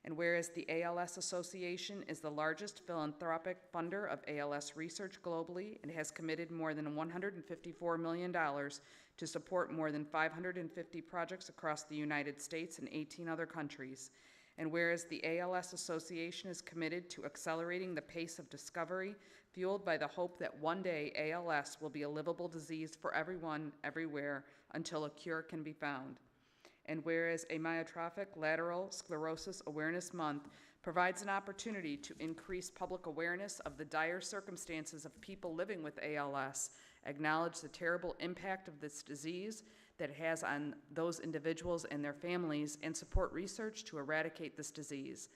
And whereas the ALS Association is the largest philanthropic funder of ALS research globally and has committed more than $154 million to support more than 550 projects across the United States and 18 other countries. And whereas the ALS Association is committed to accelerating the pace of discovery, fueled by the hope that one day ALS will be a livable disease for everyone, everywhere, until a cure can be found. And whereas Amyotrophic Lateral Sclerosis Awareness Month provides an opportunity to increase public awareness of the dire circumstances of people living with ALS, acknowledge the terrible impact of this disease that it has on those individuals and their families, and support research to eradicate this disease.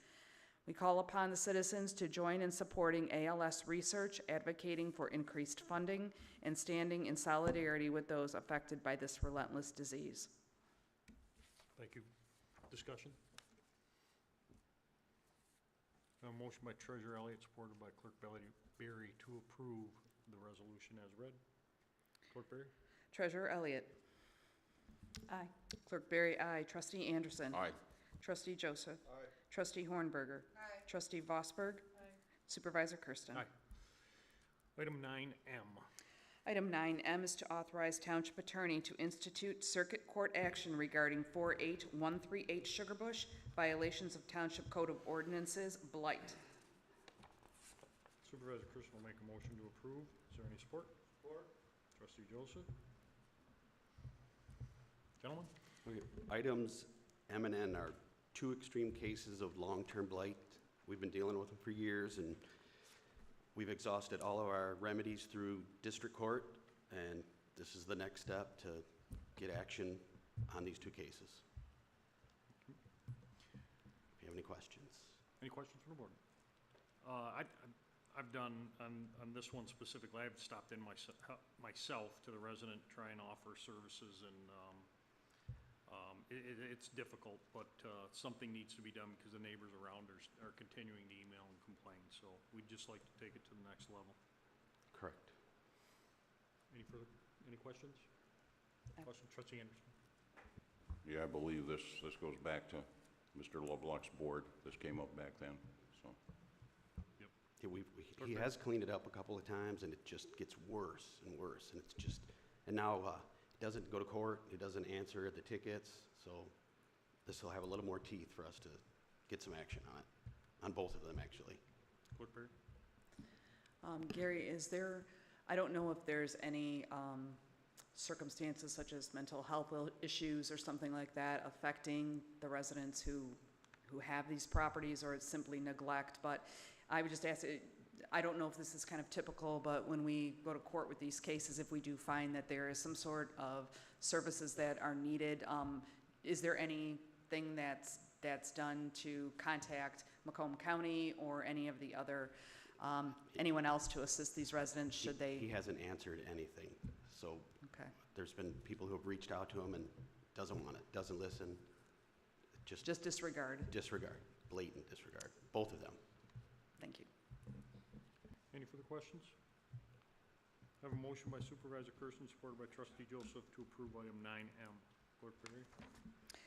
We call upon the citizens to join in supporting ALS research, advocating for increased funding, and standing in solidarity with those affected by this relentless disease. Thank you. Discussion? A motion by Treasurer Elliott, supported by Clerk Berry, to approve the resolution as read. Clerk Berry? Treasurer Elliott. Aye. Clerk Berry, aye. Trustee Anderson. Aye. Trustee Joseph. Aye. Trustee Hornberger. Aye. Trustee Vosberg. Aye. Supervisor Kersten. Aye. Item 9M. Item 9M is to authorize Township Attorney to institute circuit court action regarding 48138 Sugarbush, violations of Township Code of Ordinances, blight. Supervisor Kersten will make a motion to approve. Is there any support? Support. Trustee Joseph? Gentlemen? Okay. Items M and N are two extreme cases of long-term blight. We've been dealing with them for years, and we've exhausted all of our remedies through district court, and this is the next step to get action on these two cases. If you have any questions. Any questions from the board? I've done, on this one specifically, I've stopped in myself to the resident, try and offer services, and it's difficult, but something needs to be done because the neighbors around are continuing to email and complain, so we'd just like to take it to the next level. Correct. Any questions? Questions, Trustee Anderson? Yeah, I believe this goes back to Mr. Lovelock's board. This came up back then, so. Yep. Yeah, he has cleaned it up a couple of times, and it just gets worse and worse, and it's just, and now he doesn't go to court, he doesn't answer the tickets, so this will have a little more teeth for us to get some action on it, on both of them, actually. Clerk Perry? Gary, is there, I don't know if there's any circumstances such as mental health issues or something like that affecting the residents who have these properties, or it's simply neglect, but I would just ask, I don't know if this is kind of typical, but when we go to court with these cases, if we do find that there is some sort of services that are needed, is there anything that's done to contact Macomb County or any of the other, anyone else to assist these residents should they? He hasn't answered anything, so Okay. there's been people who have reached out to him and doesn't want it, doesn't listen, just disregard. Disregard, blatant disregard, both of them. Thank you. Any further questions? I have a motion by Supervisor Kersten, supported by Trustee Joseph, to approve item 9M. Clerk Perry?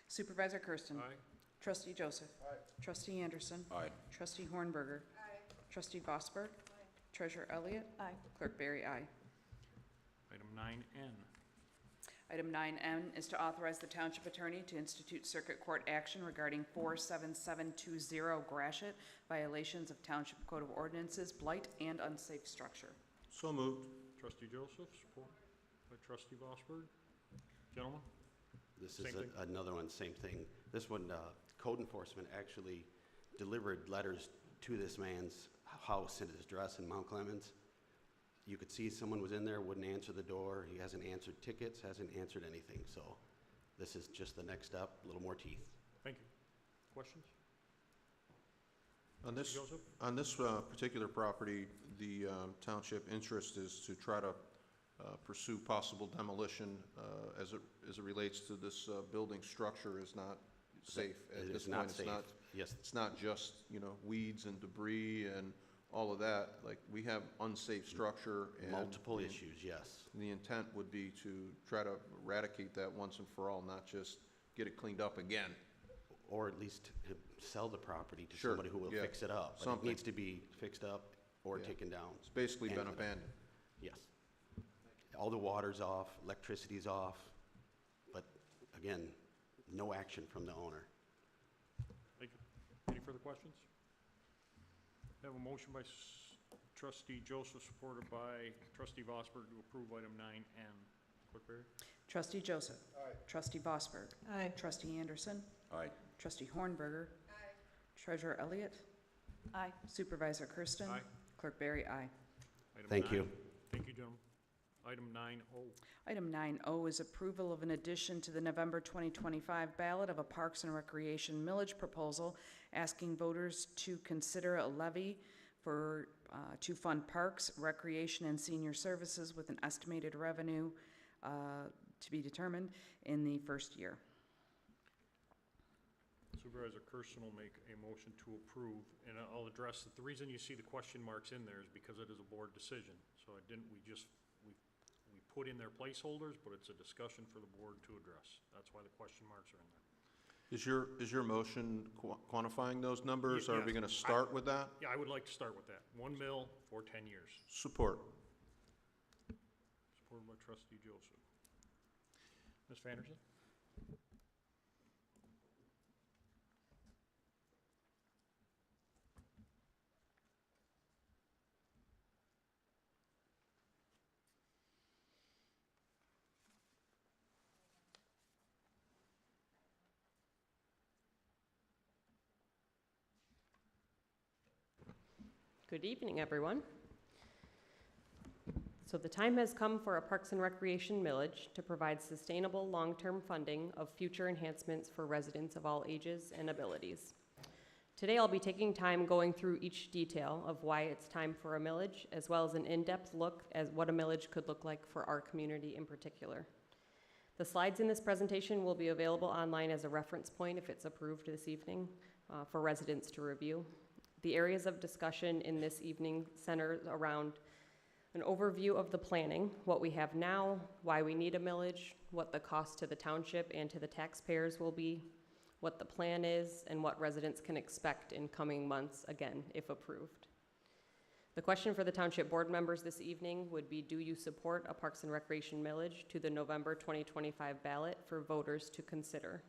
Supervisor Kersten. Aye. Trustee Joseph. Aye. Trustee Anderson. Aye. Trustee Hornberger. Aye. Trustee Vosberg. Treasurer Elliott. Aye. Clerk Barry, aye. Item 9N. Item 9N is to authorize the Township Attorney to institute circuit court action regarding 47720 Gratiot, violations of Township Code of Ordinances, blight, and unsafe structure. So moved. Trustee Joseph, support by Trustee Vosberg. Gentlemen? This is Same thing. another one, same thing. This one, code enforcement actually delivered letters to this man's house and his address in Mount Clemens. You could see someone was in there, wouldn't answer the door. He hasn't answered tickets, hasn't answered anything. So this is just the next step, a little more teeth. Thank you. Questions? On this, Joseph? on this particular property, the township interest is to try to pursue possible demolition as it relates to this building structure is not safe. At this point, it's not. Yes. It's not just, weeds and debris and all of that. Like, we have unsafe structure and Multiple issues, yes. the intent would be to try to eradicate that once and for all, not just get it cleaned up again. Or at least sell the property to Sure, somebody who will yeah, fix it up. But something. it needs to be fixed up or Yeah. taken down. It's basically been abandoned. Yes. All the water's off, electricity's off, but again, no action from the owner. Thank you. Any further questions? I have a motion by Trustee Joseph, supported by Trustee Vosberg, to approve item 9N. Clerk Barry? Trustee Joseph. Aye. Trustee Vosberg. Aye. Trustee Anderson. Aye. Trustee Hornberger. Aye. Treasurer Elliott. Aye. Supervisor Kersten. Aye. Clerk Barry, aye. Item Thank 9. you. Thank you, gentlemen. Item 9O. Item 9O is approval of an addition to the November 2025 ballot of a Parks and Recreation millage proposal, asking voters to consider a levy for, to fund parks, recreation, and senior services with an estimated revenue to be determined in the first year. Supervisor Kersten will make a motion to approve, and I'll address that the reason you see the question marks in there is because it is a board decision. So we put in their placeholders, but it's a discussion for the board to address. That's why the question marks are in there. Is your motion quantifying those numbers? Are we Yes. going to start with that? Yeah, I would like to start with that. 1 mil for 10 years. Support. by trustee Joseph. Ms. Vanderson? Good evening, everyone. So the time has come for a Parks and Recreation millage to provide sustainable long-term funding of future enhancements for residents of all ages and abilities. Today I'll be taking time going through each detail of why it's time for a millage, as well as an in-depth look at what a millage could look like for our community in particular. The slides in this presentation will be available online as a reference point if it's approved this evening for residents to review. The areas of discussion in this evening center around an overview of the planning, what we have now, why we need a millage, what the cost to the township and to the taxpayers will be, what the plan is, and what residents can expect in coming months, again, if approved. The question for the township board members this evening would be, do you support a Parks and Recreation millage to the November 2025 ballot for voters to consider?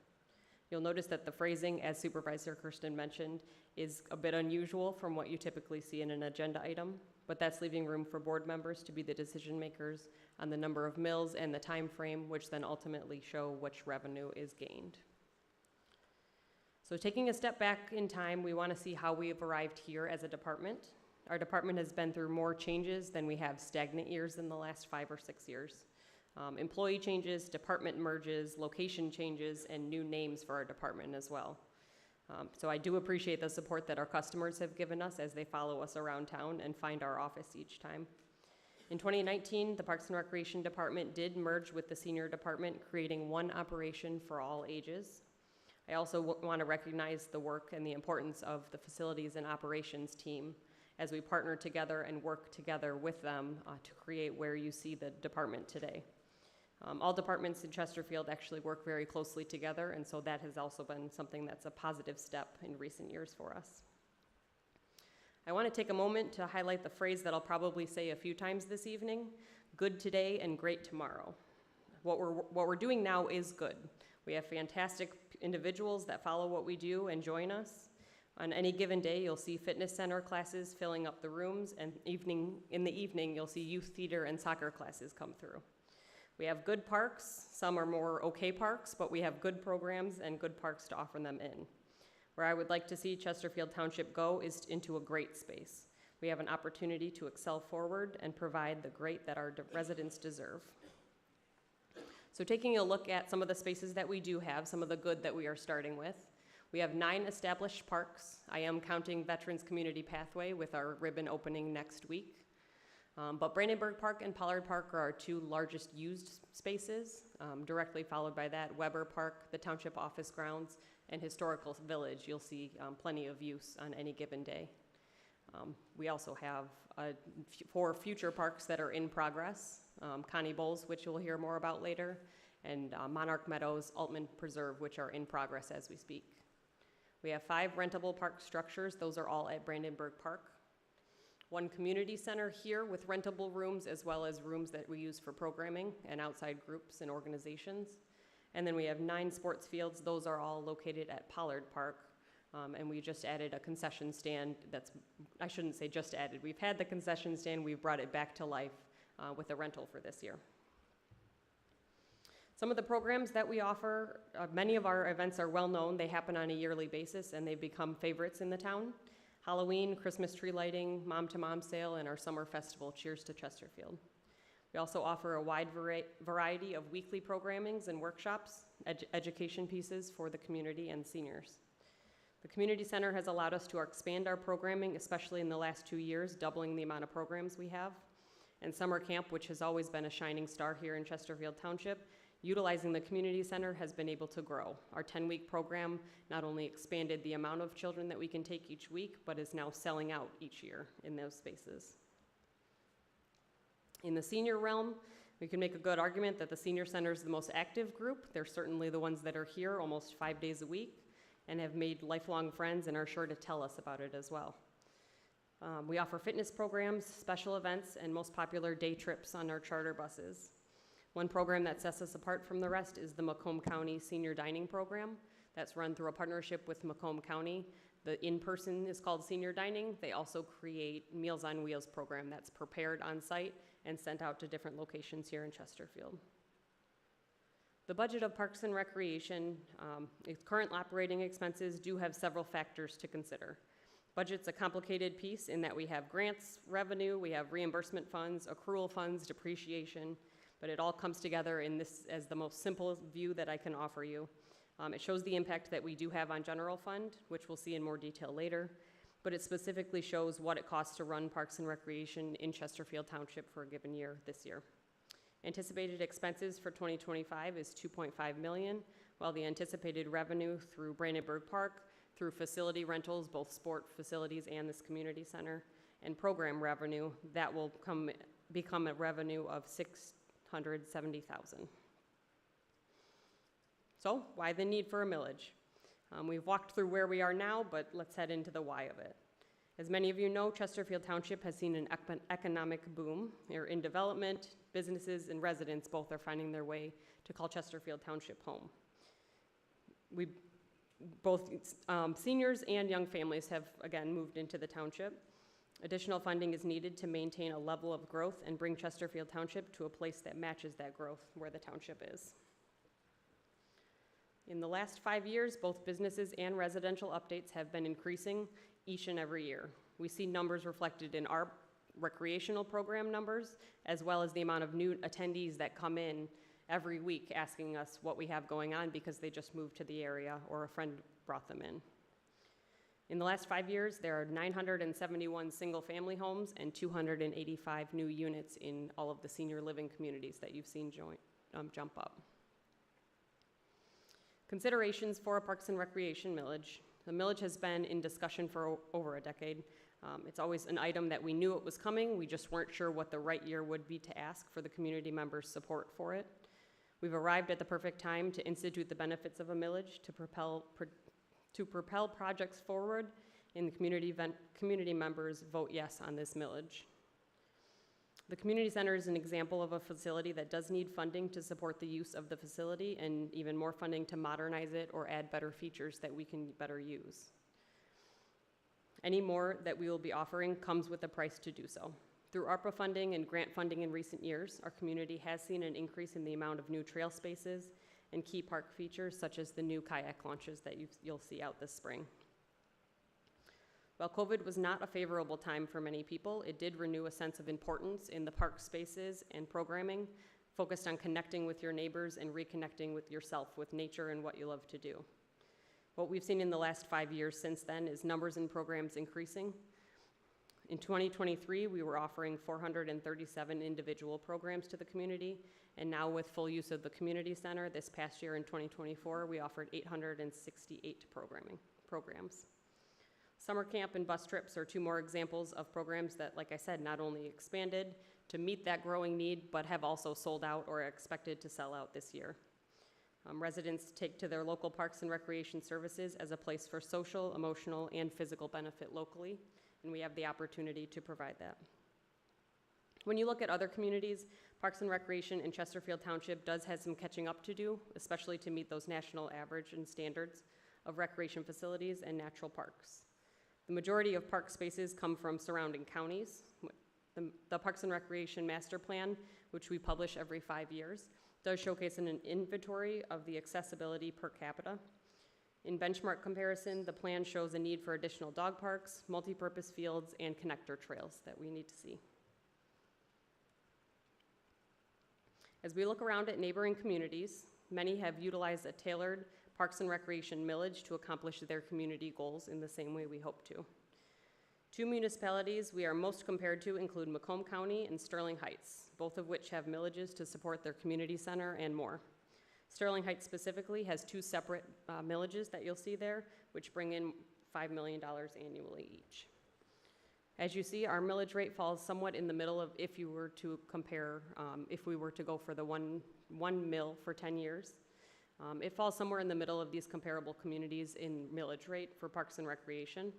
You'll notice that the phrasing, as Supervisor Kersten mentioned, is a bit unusual from what you typically see in an agenda item, but that's leaving room for board members to be the decision makers on the number of mills and the time frame, which then ultimately show which revenue is gained. So taking a step back in time, we want to see how we have arrived here as a department. Our department has been through more changes than we have stagnant years in the last 5 or 6 years. Employee changes, department merges, location changes, and new names for our department as well. So I do appreciate the support that our customers have given us as they follow us around town and find our office each time. In 2019, the Parks and Recreation Department did merge with the Senior Department, creating one operation for all ages. I also want to recognize the work and the importance of the Facilities and Operations team as we partner together and work together with them to create where you see the department today. All departments in Chesterfield actually work very closely together, and so that has also been something that's a positive step in recent years for us. I want to take a moment to highlight the phrase that I'll probably say a few times this evening: good today and great tomorrow. What we're doing now is good. We have fantastic individuals that follow what we do and join us. On any given day, you'll see fitness center classes filling up the rooms, and in the evening, you'll see youth theater and soccer classes come through. We have good parks. Some are more okay parks, but we have good programs and good parks to offer them in. Where I would like to see Chesterfield Township go is into a great space. We have an opportunity to excel forward and provide the great that our residents deserve. So taking a look at some of the spaces that we do have, some of the good that we are starting with, we have 9 established parks. I am counting Veterans Community Pathway with our ribbon opening next week. But Brandenburg Park and Pollard Park are our 2 largest used spaces. Directly followed by that, Weber Park, the Township Office Grounds, and Historical Village. You'll see plenty of use on any given day. We also have 4 future parks that are in progress. Connie Bowles, which you'll hear more about later, and Monarch Meadows, Altman Preserve, which are in progress as we speak. We have 5 rentable park structures. Those are all at Brandenburg Park. 1 community center here with rentable rooms, as well as rooms that we use for programming and outside groups and organizations. And then we have 9 sports fields. Those are all located at Pollard Park. And we just added a concession stand I shouldn't say just added. We've had the concession stand. We've brought it back to life with a rental for this year. Some of the programs that we offer, many of our events are well known. They happen on a yearly basis, and they've become favorites in the town. Halloween, Christmas tree lighting, mom-to-mom sale, and our summer festival, Cheers to Chesterfield. We also offer a wide variety of weekly programmings and workshops, education pieces for the community and seniors. The community center has allowed us to expand our programming, especially in the last 2 years, doubling the amount of programs we have. And summer camp, which has always been a shining star here in Chesterfield Township, utilizing the community center has been able to grow. Our 10-week program not only expanded the amount of children that we can take each week, but is now selling out each year in those spaces. In the senior realm, we can make a good argument that the senior center is the most active group. They're certainly the ones that are here almost 5 days a week and have made lifelong friends and are sure to tell us about it as well. We offer fitness programs, special events, and most popular day trips on our charter buses. One program that sets us apart from the rest is the Macomb County Senior Dining Program. That's run through a partnership with Macomb County. The in-person is called Senior Dining. They also create Meals on Wheels program that's prepared on site and sent out to different locations here in Chesterfield. The budget of Parks and Recreation, its current operating expenses do have several factors to consider. Budget's a complicated piece in that we have grants, revenue, we have reimbursement funds, accrual funds, depreciation, but it all comes together in this as the most simple view that I can offer you. It shows the impact that we do have on general fund, which we'll see in more detail later, but it specifically shows what it costs to run Parks and Recreation in Chesterfield Township for a given year this year. Anticipated expenses for 2025 is $2.5 million, while the anticipated revenue through Brandenburg Park, through facility rentals, both sport facilities and this community center, and program revenue, that will become a revenue of $670,000. So why the need for a millage? We've walked through where we are now, but let's head into the why of it. As many of you know, Chesterfield Township has seen an economic boom. They're in development, businesses and residents both are finding their way to call Chesterfield Township home. Both seniors and young families have, again, moved into the township. Additional funding is needed to maintain a level of growth and bring Chesterfield Township to a place that matches that growth where the township is. In the last 5 years, both businesses and residential updates have been increasing each and every year. We see numbers reflected in our recreational program numbers, as well as the amount of new attendees that come in every week asking us what we have going on because they just moved to the area or a friend brought them in. In the last 5 years, there are 971 single-family homes and 285 new units in all of the senior living communities that you've seen jump up. Considerations for a Parks and Recreation millage. The millage has been in discussion for over a decade. It's always an item that we knew it was coming. We just weren't sure what the right year would be to ask for the community members' support for it. We've arrived at the perfect time to institute the benefits of a millage to propel projects forward, and the community members vote yes on this millage. The community center is an example of a facility that does need funding to support the use of the facility and even more funding to modernize it or add better features that we can better use. Any more that we will be offering comes with a price to do so. Through ARPA funding and grant funding in recent years, our community has seen an increase in the amount of new trail spaces and key park features such as the new kayak launches that you'll see out this spring. While COVID was not a favorable time for many people, it did renew a sense of importance in the park spaces and programming, focused on connecting with your neighbors and reconnecting with yourself, with nature and what you love to do. What we've seen in the last 5 years since then is numbers and programs increasing. In 2023, we were offering 437 individual programs to the community, and now with full use of the community center, this past year in 2024, we offered 868 programs. Summer camp and bus trips are two more examples of programs that, like I said, not only expanded to meet that growing need, but have also sold out or are expected to sell out this year. Residents take to their local parks and recreation services as a place for social, emotional, and physical benefit locally, and we have the opportunity to provide that. When you look at other communities, Parks and Recreation in Chesterfield Township does have some catching up to do, especially to meet those national average and standards of recreation facilities and natural parks. The majority of park spaces come from surrounding counties. The Parks and Recreation Master Plan, which we publish every 5 years, does showcase an inventory of the accessibility per capita. In benchmark comparison, the plan shows a need for additional dog parks, multi-purpose fields, and connector trails that we need to see. As we look around at neighboring communities, many have utilized a tailored Parks and Recreation millage to accomplish their community goals in the same way we hope to. Two municipalities we are most compared to include Macomb County and Sterling Heights, both of which have millages to support their community center and more. Sterling Heights specifically has two separate millages that you'll see there, which bring in $5 million annually each. As you see, our millage rate falls somewhat in the middle of if you were to compare, if we were to go for the one mill for 10 years. It falls somewhere in the middle of these comparable communities in millage rate for Parks and Recreation.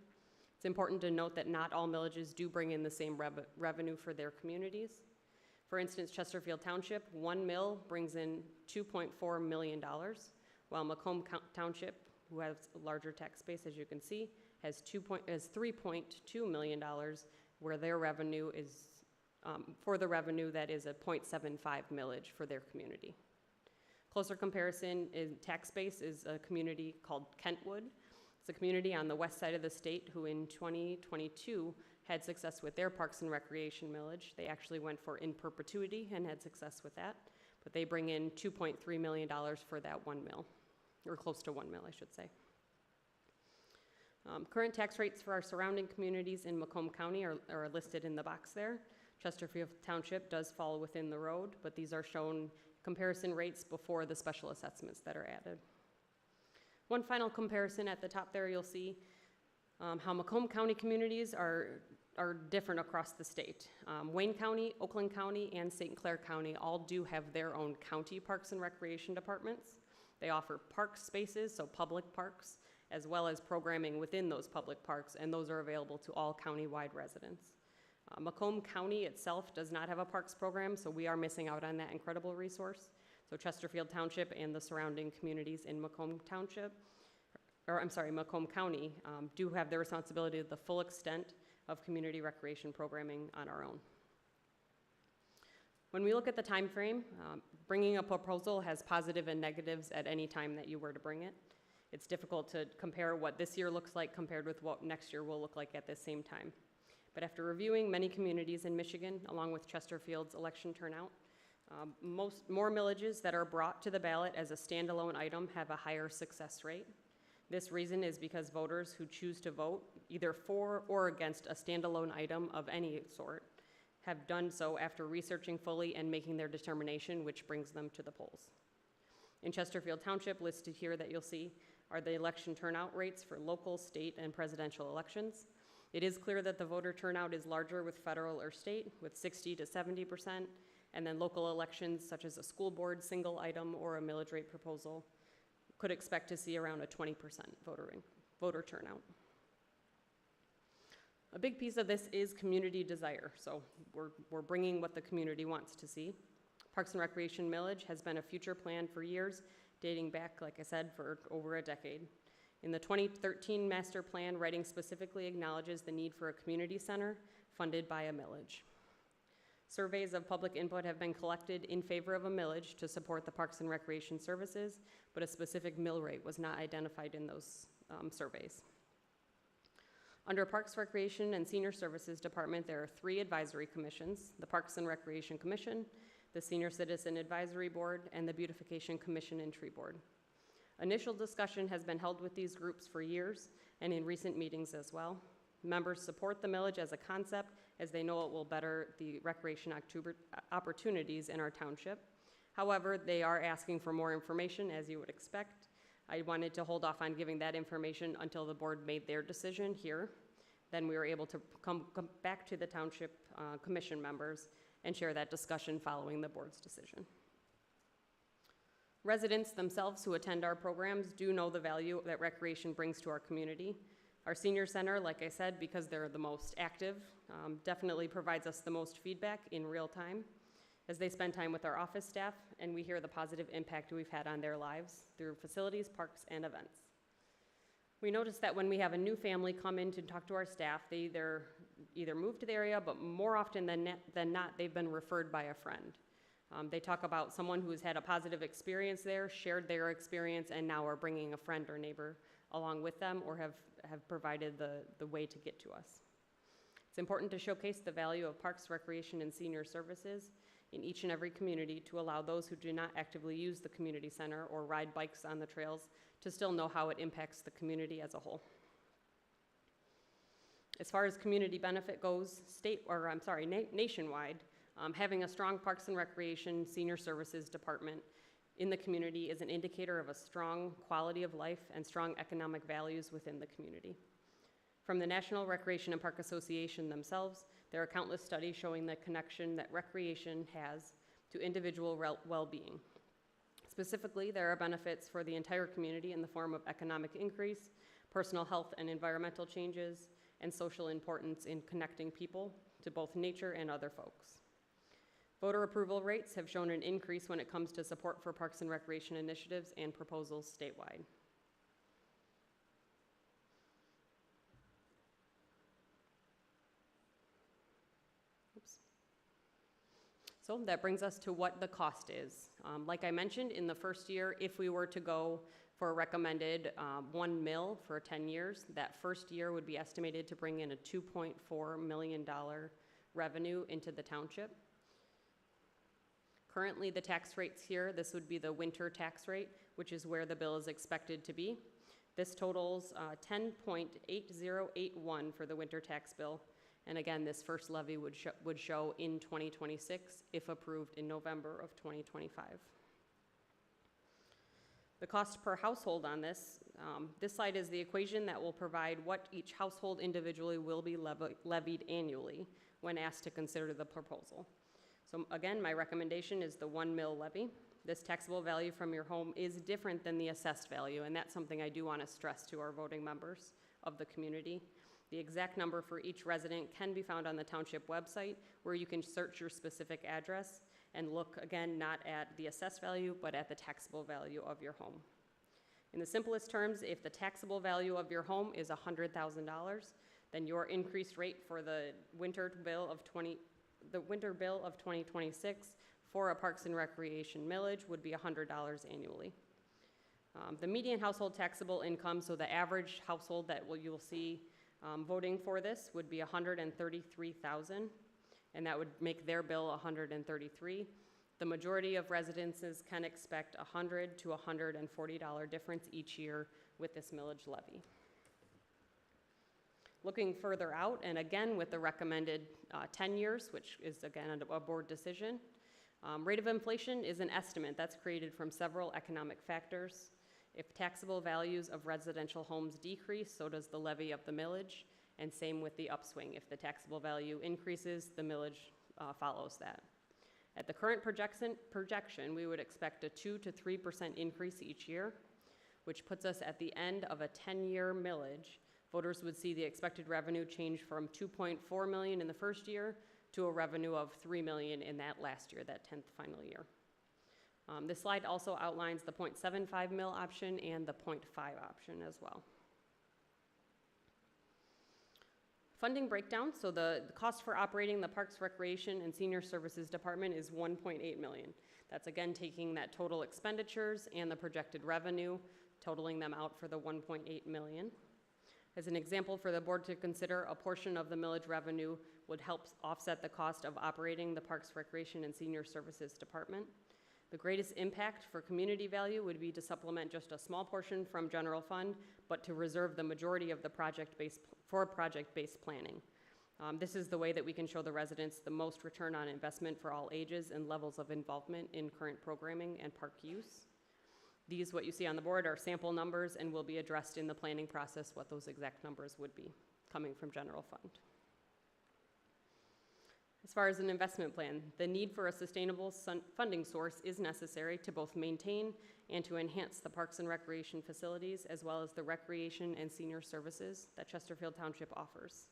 It's important to note that not all millages do bring in the same revenue for their communities. For instance, Chesterfield Township, 1 mil brings in $2.4 million, while Macomb Township, who has a larger tax base, as you can see, has $3.2 million, where their revenue is, for the revenue, that is a 0.75 millage for their community. Closer comparison in tax base is a community called Kentwood. It's a community on the west side of the state who in 2022 had success with their Parks and Recreation millage. They actually went for in perpetuity and had success with that, but they bring in $2.3 million for that 1 mil, or close to 1 mil, I should say. Current tax rates for our surrounding communities in Macomb County are listed in the box there. Chesterfield Township does fall within the road, but these are shown comparison rates before the special assessments that are added. One final comparison at the top there, you'll see how Macomb County communities are different across the state. Wayne County, Oakland County, and St. Clair County all do have their own county parks and recreation departments. They offer park spaces, so public parks, as well as programming within those public parks, and those are available to all county-wide residents. Macomb County itself does not have a parks program, so we are missing out on that incredible resource. So Chesterfield Township and the surrounding communities in Macomb Township, or I'm sorry, Macomb County, do have the responsibility of the full extent of community recreation programming on our own. When we look at the time frame, bringing a proposal has positive and negatives at any time that you were to bring it. It's difficult to compare what this year looks like compared with what next year will look like at the same time. But after reviewing many communities in Michigan, along with Chesterfield's election turnout, more millages that are brought to the ballot as a standalone item have a higher success rate. This reason is because voters who choose to vote either for or against a standalone item of any sort have done so after researching fully and making their determination, which brings them to the polls. In Chesterfield Township, listed here that you'll see, are the election turnout rates for local, state, and presidential elections. It is clear that the voter turnout is larger with federal or state, with 60 to 70%, and then local elections, such as a school board single item or a millage rate proposal, could expect to see around a 20% voter turnout. A big piece of this is community desire, so we're bringing what the community wants to see. Parks and Recreation millage has been a future plan for years, dating back, like I said, for over a decade. In the 2013 master plan, writing specifically acknowledges the need for a community center funded by a millage. Surveys of public input have been collected in favor of a millage to support the Parks and Recreation services, but a specific mill rate was not identified in those surveys. Under Parks, Recreation, and Senior Services Department, there are 3 advisory commissions: the Parks and Recreation Commission, the Senior Citizen Advisory Board, and the Beautification Commission and Tree Board. Initial discussion has been held with these groups for years and in recent meetings as well. Members support the millage as a concept, as they know it will better the recreation opportunities in our township. However, they are asking for more information, as you would expect. I wanted to hold off on giving that information until the board made their decision here. Then we were able to come back to the township commission members and share that discussion following the board's decision. Residents themselves who attend our programs do know the value that recreation brings to our community. Our senior center, like I said, because they're the most active, definitely provides us the most feedback in real time as they spend time with our office staff, and we hear the positive impact we've had on their lives through facilities, parks, and events. We notice that when we have a new family come in to talk to our staff, they either move to the area, but more often than not, they've been referred by a friend. They talk about someone who's had a positive experience there, shared their experience, and now are bringing a friend or neighbor along with them, or have provided the way to get to us. It's important to showcase the value of parks, recreation, and senior services in each and every community to allow those who do not actively use the community center or ride bikes on the trails to still know how it impacts the community as a whole. As far as community benefit goes, nationwide, having a strong Parks and Recreation Senior Services Department in the community is an indicator of a strong quality of life and strong economic values within the community. From the National Recreation and Park Association themselves, there are countless studies showing the connection that recreation has to individual well-being. Specifically, there are benefits for the entire community in the form of economic increase, personal health and environmental changes, and social importance in connecting people to both nature and other folks. Voter approval rates have shown an increase when it comes to support for parks and recreation initiatives and proposals statewide. Oops. So that brings us to what the cost is. Like I mentioned, in the first year, if we were to go for a recommended 1 mil for 10 years, that first year would be estimated to bring in a $2.4 million revenue into the township. Currently, the tax rates here, this would be the winter tax rate, which is where the bill is expected to be. This totals 10.8081 for the winter tax bill. And again, this first levy would show in 2026 if approved in November of 2025. The cost per household on this, this slide is the equation that will provide what each household individually will be levied annually when asked to consider the proposal. So again, my recommendation is the 1 mil levy. This taxable value from your home is different than the assessed value, and that's something I do want to stress to our voting members of the community. The exact number for each resident can be found on the township website, where you can search your specific address and look, again, not at the assessed value, but at the taxable value of your home. In the simplest terms, if the taxable value of your home is $100,000, then your increased rate for the winter bill of 2026 for a Parks and Recreation millage would be $100 annually. The median household taxable income, so the average household that you'll see voting for this, would be $133,000, and that would make their bill $133. The majority of residences can expect $100 to $140 difference each year with this millage levy. Looking further out, and again with the recommended 10 years, which is again a board decision, rate of inflation is an estimate that's created from several economic factors. If taxable values of residential homes decrease, so does the levy of the millage, and same with the upswing. If the taxable value increases, the millage follows that. At the current projection, we would expect a 2 to 3% increase each year, which puts us at the end of a 10-year millage. Voters would see the expected revenue change from $2.4 million in the first year to a revenue of $3 million in that last year, that 10th final year. This slide also outlines the 0.75 mil option and the 0.5 option as well. Funding breakdown, so the cost for operating the Parks, Recreation, and Senior Services Department is $1.8 million. That's again taking that total expenditures and the projected revenue, totaling them out for the $1.8 million. As an example for the board to consider, a portion of the millage revenue would help offset the cost of operating the Parks, Recreation, and Senior Services Department. The greatest impact for community value would be to supplement just a small portion from general fund, but to reserve the majority of the project-based planning. This is the way that we can show the residents the most return on investment for all ages and levels of involvement in current programming and park use. These, what you see on the board, are sample numbers and will be addressed in the planning process what those exact numbers would be coming from general fund. As far as an investment plan, the need for a sustainable funding source is necessary to both maintain and to enhance the parks and recreation facilities, as well as the recreation and senior services that Chesterfield Township offers.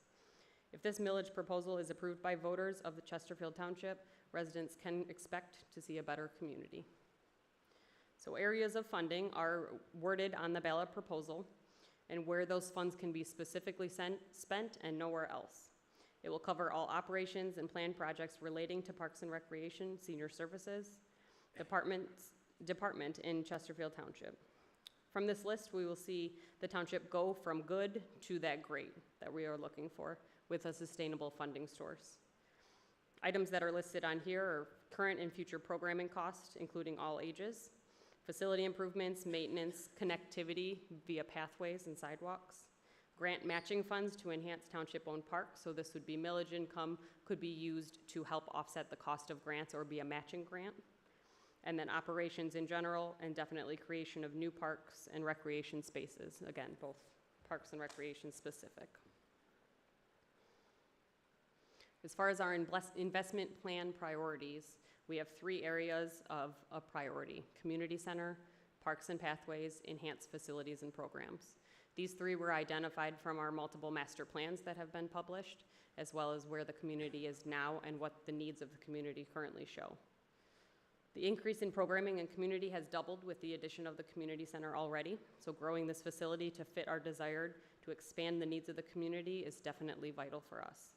If this millage proposal is approved by voters of the Chesterfield Township, residents can expect to see a better community. So areas of funding are worded on the ballot proposal and where those funds can be specifically spent and nowhere else. It will cover all operations and planned projects relating to Parks and Recreation, Senior Services, Department in Chesterfield Township. From this list, we will see the township go from good to that great that we are looking for with a sustainable funding source. Items that are listed on here are current and future programming costs, including all ages, facility improvements, maintenance, connectivity via pathways and sidewalks, grant matching funds to enhance township-owned parks, so this would be millage income, could be used to help offset the cost of grants or be a matching grant, and then operations in general, and definitely creation of new parks and recreation spaces, again, both parks and recreation specific. As far as our investment plan priorities, we have 3 areas of priority: community center, parks and pathways, enhanced facilities and programs. These three were identified from our multiple master plans that have been published, as well as where the community is now and what the needs of the community currently show. The increase in programming and community has doubled with the addition of the community center already, so growing this facility to fit our desire to expand the needs of the community is definitely vital for us.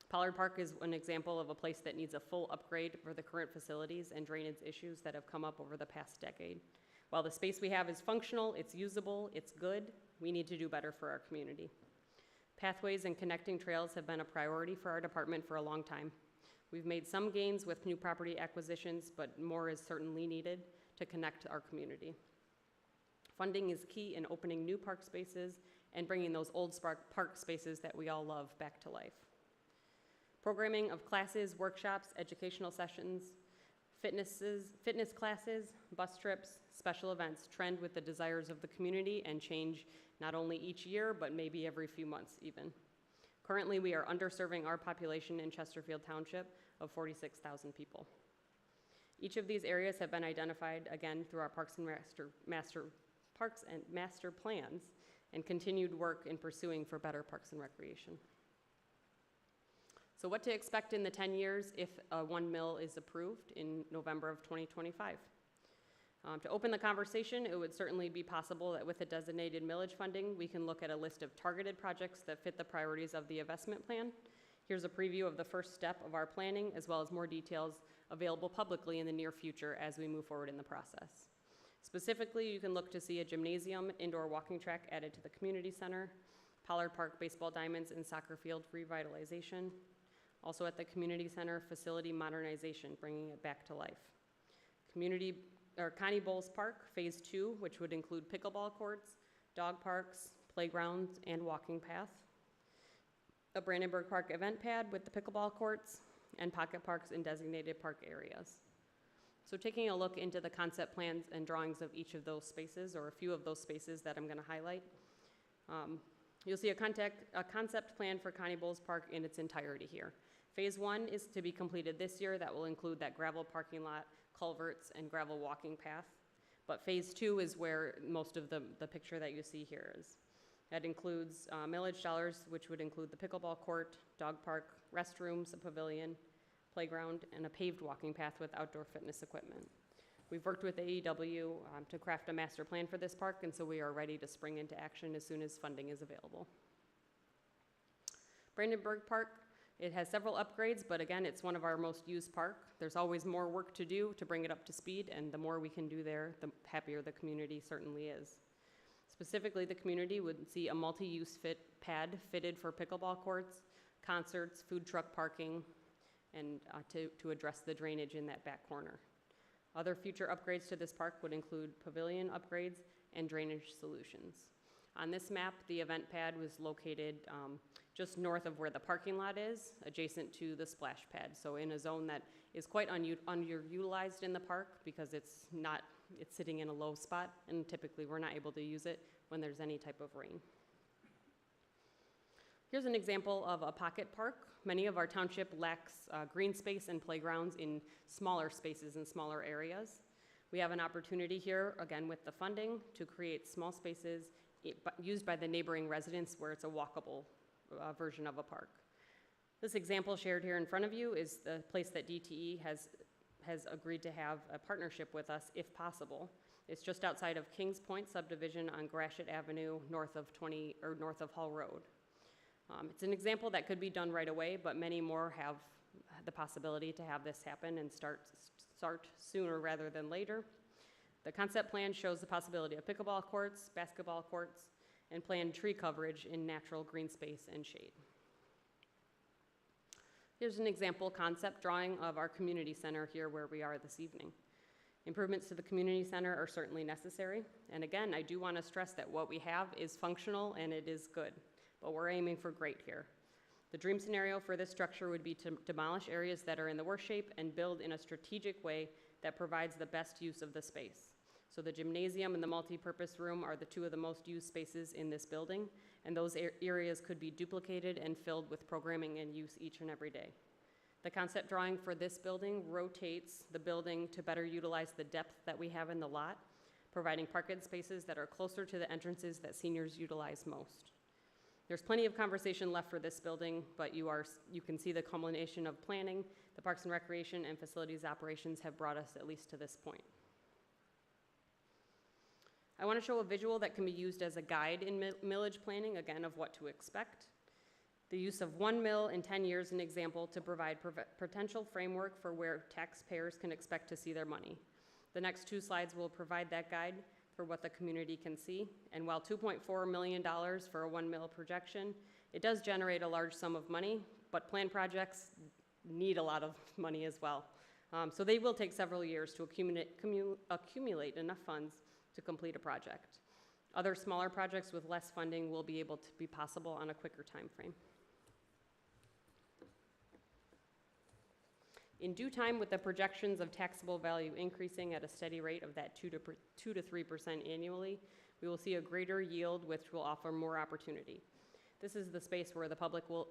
Pollard Park is an example of a place that needs a full upgrade for the current facilities and drainage issues that have come up over the past decade. While the space we have is functional, it's usable, it's good, we need to do better for our community. Pathways and connecting trails have been a priority for our department for a long time. We've made some gains with new property acquisitions, but more is certainly needed to connect our community. Funding is key in opening new park spaces and bringing those old park spaces that we all love back to life. Programming of classes, workshops, educational sessions, fitness classes, bus trips, special events trend with the desires of the community and change not only each year, but maybe every few months even. Currently, we are underserving our population in Chesterfield Township of 46,000 people. Each of these areas have been identified, again, through our Parks and Master Plans and continued work in pursuing for better parks and recreation. So what to expect in the 10 years if 1 mil is approved in November of 2025? To open the conversation, it would certainly be possible that with a designated millage funding, we can look at a list of targeted projects that fit the priorities of the investment plan. Here's a preview of the first step of our planning, as well as more details available publicly in the near future as we move forward in the process. Specifically, you can look to see a gymnasium, indoor walking track added to the community center, Pollard Park baseball diamonds and soccer field revitalization, also at the community center, facility modernization, bringing it back to life. Connie Bowles Park, Phase 2, which would include pickleball courts, dog parks, playgrounds, and walking path. A Brandenburg Park event pad with the pickleball courts, and pocket parks in designated park areas. So taking a look into the concept plans and drawings of each of those spaces, or a few of those spaces that I'm going to highlight, you'll see a concept plan for Connie Bowles Park in its entirety here. Phase 1 is to be completed this year. That will include that gravel parking lot, culverts, and gravel walking path. But Phase 2 is where most of the picture that you see here is. That includes millage dollars, which would include the pickleball court, dog park, restrooms, a pavilion, playground, and a paved walking path with outdoor fitness equipment. We've worked with AEW to craft a master plan for this park, and so we are ready to spring into action as soon as funding is available. Brandenburg Park, it has several upgrades, but again, it's one of our most used parks. There's always more work to do to bring it up to speed, and the more we can do there, the happier the community certainly is. Specifically, the community would see a multi-use pad fitted for pickleball courts, concerts, food truck parking, and to address the drainage in that back corner. Other future upgrades to this park would include pavilion upgrades and drainage solutions. On this map, the event pad was located just north of where the parking lot is, adjacent to the splash pad. So in a zone that is quite underutilized in the park because it's sitting in a low spot, and typically we're not able to use it when there's any type of rain. Here's an example of a pocket park. Many of our township lacks green space and playgrounds in smaller spaces and smaller areas. We have an opportunity here, again with the funding, to create small spaces used by the neighboring residents where it's a walkable version of a park. This example shared here in front of you is the place that DTE has agreed to have a partnership with us if possible. It's just outside of Kings Point subdivision on Gratiot Avenue, north of Hall Road. It's an example that could be done right away, but many more have the possibility to have this happen and start sooner rather than later. The concept plan shows the possibility of pickleball courts, basketball courts, and planned tree coverage in natural green space and shade. Here's an example concept drawing of our community center here where we are this evening. Improvements to the community center are certainly necessary. And again, I do want to stress that what we have is functional and it is good, but we're aiming for great here. The dream scenario for this structure would be to demolish areas that are in the worst shape and build in a strategic way that provides the best use of the space. So the gymnasium and the multi-purpose room are the two of the most used spaces in this building, and those areas could be duplicated and filled with programming and use each and every day. The concept drawing for this building rotates the building to better utilize the depth that we have in the lot, providing parking spaces that are closer to the entrances that seniors utilize most. There's plenty of conversation left for this building, but you can see the culmination of planning. The Parks and Recreation and Facilities Operations have brought us at least to this point. I want to show a visual that can be used as a guide in millage planning, again, of what to expect. The use of 1 mil in 10 years, an example, to provide potential framework for where taxpayers can expect to see their money. The next 2 slides will provide that guide for what the community can see. And while $2.4 million for a 1 mil projection, it does generate a large sum of money, but planned projects need a lot of money as well. So they will take several years to accumulate enough funds to complete a project. Other smaller projects with less funding will be able to be possible on a quicker time frame. In due time, with the projections of taxable value increasing at a steady rate of that 2 to 3% annually, we will see a greater yield, which will offer more opportunity. This is the space where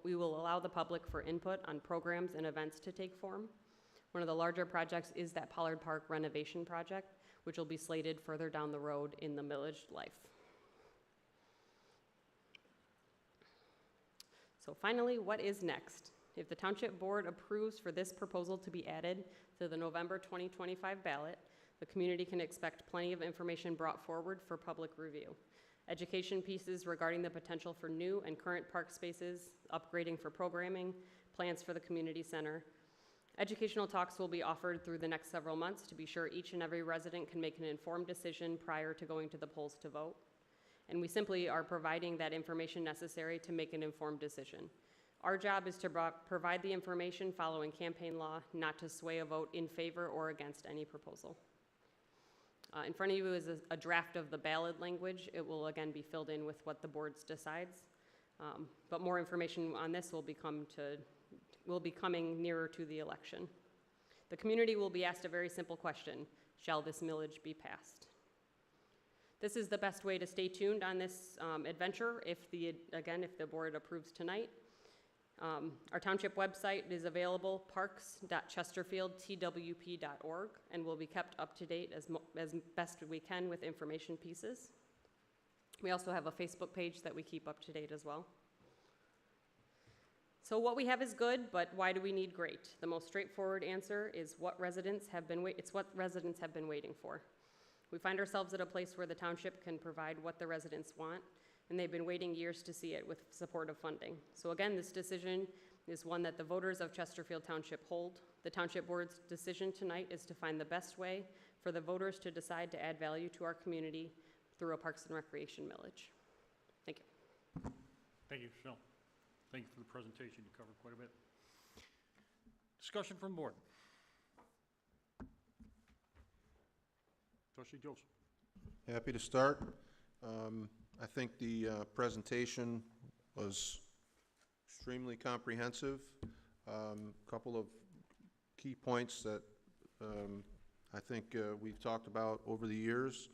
we will allow the public for input on programs and events to take form. One of the larger projects is that Pollard Park renovation project, which will be slated further down the road in the millage life. So finally, what is next? If the Township Board approves for this proposal to be added to the November 2025 ballot, the community can expect plenty of information brought forward for public review. Education pieces regarding the potential for new and current park spaces, upgrading for programming, plans for the community center. Educational talks will be offered through the next several months to be sure each and every resident can make an informed decision prior to going to the polls to vote. And we simply are providing that information necessary to make an informed decision. Our job is to provide the information following campaign law, not to sway a vote in favor or against any proposal. In front of you is a draft of the ballot language. It will again be filled in with what the board decides. But more information on this will be coming nearer to the election. The community will be asked a very simple question: shall this millage be passed? This is the best way to stay tuned on this adventure if the board approves tonight. Our township website is available, parks.chesterfieldtwp.org, and will be kept up to date as best we can with information pieces. We also have a Facebook page that we keep up to date as well. So what we have is good, but why do we need great? The most straightforward answer is it's what residents have been waiting for. We find ourselves at a place where the township can provide what the residents want, and they've been waiting years to see it with supportive funding. So again, this decision is one that the voters of Chesterfield Township hold. The Township Board's decision tonight is to find the best way for the voters to decide to add value to our community through a Parks and Recreation millage. Thank you. Thank you, Michelle. Thank you for the presentation. You covered quite a bit. Discussion from board. Trustee Joseph. Happy to start. I think the presentation was extremely comprehensive. Couple of key points that I think we've talked about over the years.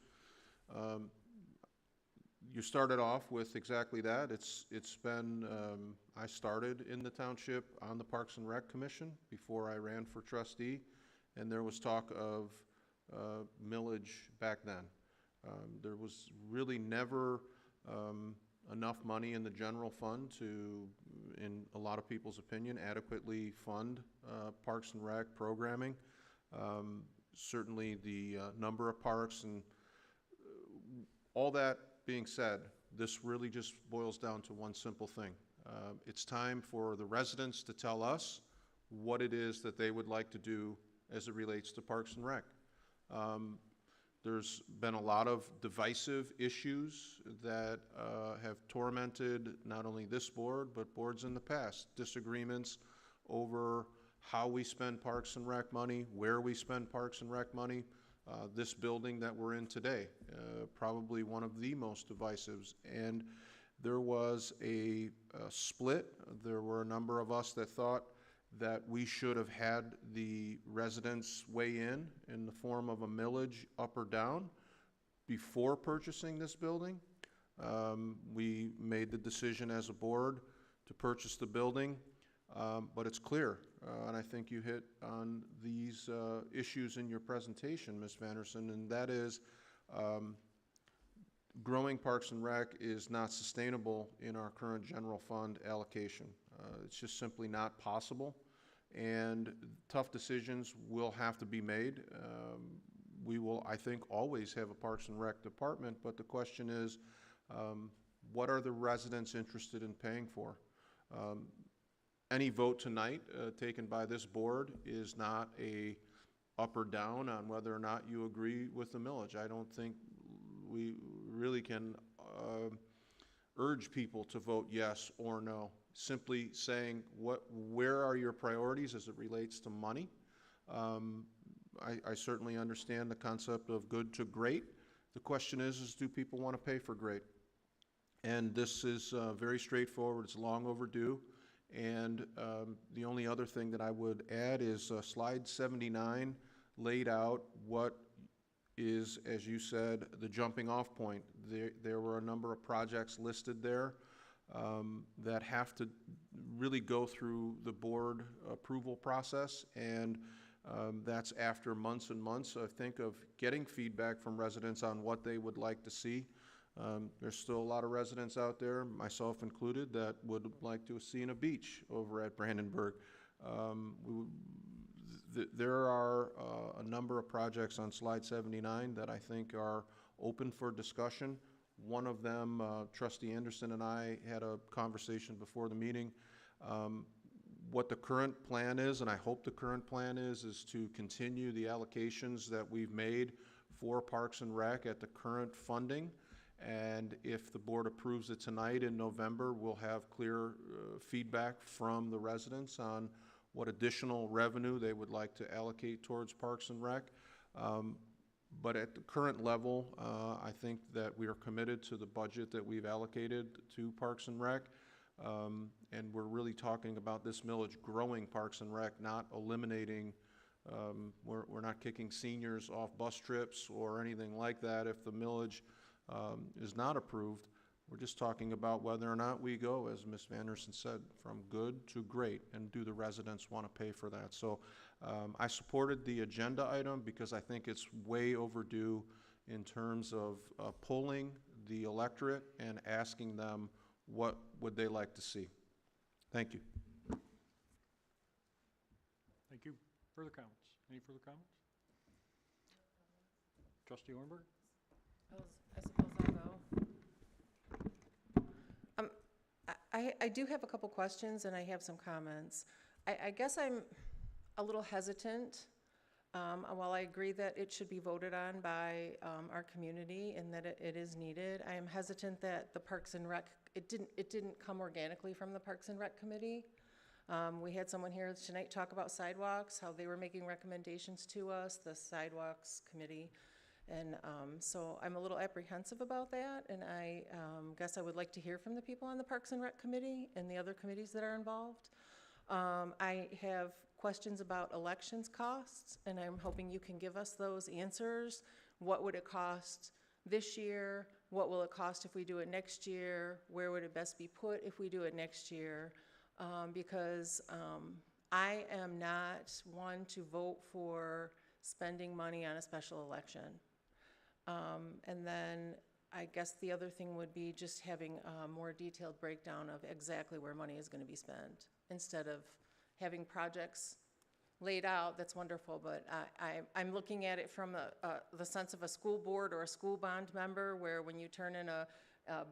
You started off with exactly that. It's been, I started in the township on the Parks and Rec Commission before I ran for trustee, and there was talk of millage back then. There was really never enough money in the general fund to, in a lot of people's opinion, adequately fund Parks and Rec programming. Certainly the number of parks and all that being said, this really just boils down to one simple thing. It's time for the residents to tell us what it is that they would like to do as it relates to Parks and Rec. There's been a lot of divisive issues that have tormented not only this board, but boards in the past. Disagreements over how we spend Parks and Rec money, where we spend Parks and Rec money. This building that we're in today, probably one of the most divisive. And there was a split. There were a number of us that thought that we should have had the residents weigh in the form of a millage up or down before purchasing this building. We made the decision as a board to purchase the building, but it's clear, and I think you hit on these issues in your presentation, Ms. Vanderson, and that is Growing Parks and Rec is not sustainable in our current general fund allocation. It's just simply not possible, and tough decisions will have to be made. We will, I think, always have a Parks and Rec department, but the question is, what are the residents interested in paying for? Any vote tonight taken by this board is not a up or down on whether or not you agree with the millage. I don't think we really can urge people to vote yes or no. Simply saying, where are your priorities as it relates to money? I certainly understand the concept of good to great. The question is do people want to pay for great? And this is very straightforward. It's long overdue. And the only other thing that I would add is slide 79 laid out what is, as you said, the jumping off point. There were a number of projects listed there that have to really go through the board approval process, and that's after months and months, I think, of getting feedback from residents on what they would like to see. There's still a lot of residents out there, myself included, that would like to see a beach over at Brandenburg. There are a number of projects on slide 79 that I think are open for discussion. One of them, Trustee Anderson and I had a conversation before the meeting. What the current plan is, and I hope the current plan is to continue the allocations that we've made for Parks and Rec at the current funding. And if the board approves it tonight in November, we'll have clear feedback from the residents on what additional revenue they would like to allocate towards Parks and Rec. But at the current level, I think that we are committed to the budget that we've allocated to Parks and Rec. And we're really talking about this millage growing Parks and Rec, not eliminating. We're not kicking seniors off bus trips or anything like that if the millage is not approved. We're just talking about whether or not we go, as Ms. Vanderson said, from good to great, and do the residents want to pay for that? So I supported the agenda item because I think it's way overdue in terms of polling the electorate and asking them what would they like to see. Thank you. Thank you. Further comments? Any further comments? Trustee Ornberg? I suppose I'll go. I do have a couple questions and I have some comments. I guess I'm a little hesitant. While I agree that it should be voted on by our community and that it is needed, I am hesitant that the Parks and Rec, it didn't come organically from the Parks and Rec Committee. We had someone here tonight talk about sidewalks, how they were making recommendations to us, the Sidewalks Committee. And so I'm a little apprehensive about that, and I guess I would like to hear from the people on the Parks and Rec Committee and the other committees that are involved. I have questions about elections costs, and I'm hoping you can give us those answers. What would it cost this year? What will it cost if we do it next year? Where would it best be put if we do it next year? Because I am not one to vote for spending money on a special election. And then I guess the other thing would be just having a more detailed breakdown of exactly where money is going to be spent instead of having projects laid out. That's wonderful, but I'm looking at it from the sense of a school board or a school bond member, where when you turn in a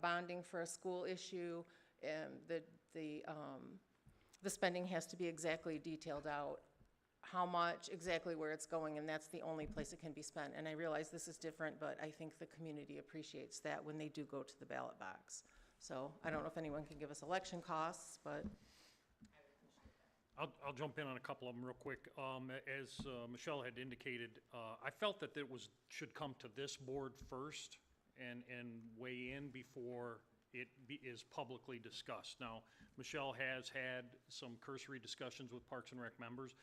bonding for a school issue, the spending has to be exactly detailed out. How much, exactly where it's going, and that's the only place it can be spent. And I realize this is different, but I think the community appreciates that when they do go to the ballot box. So I don't know if anyone can give us election costs, but. I'll jump in on a couple of them real quick. As Michelle had indicated, I felt that it should come to this board first and weigh in before it is publicly discussed. Now, Michelle has had some cursory discussions with Parks and Rec members.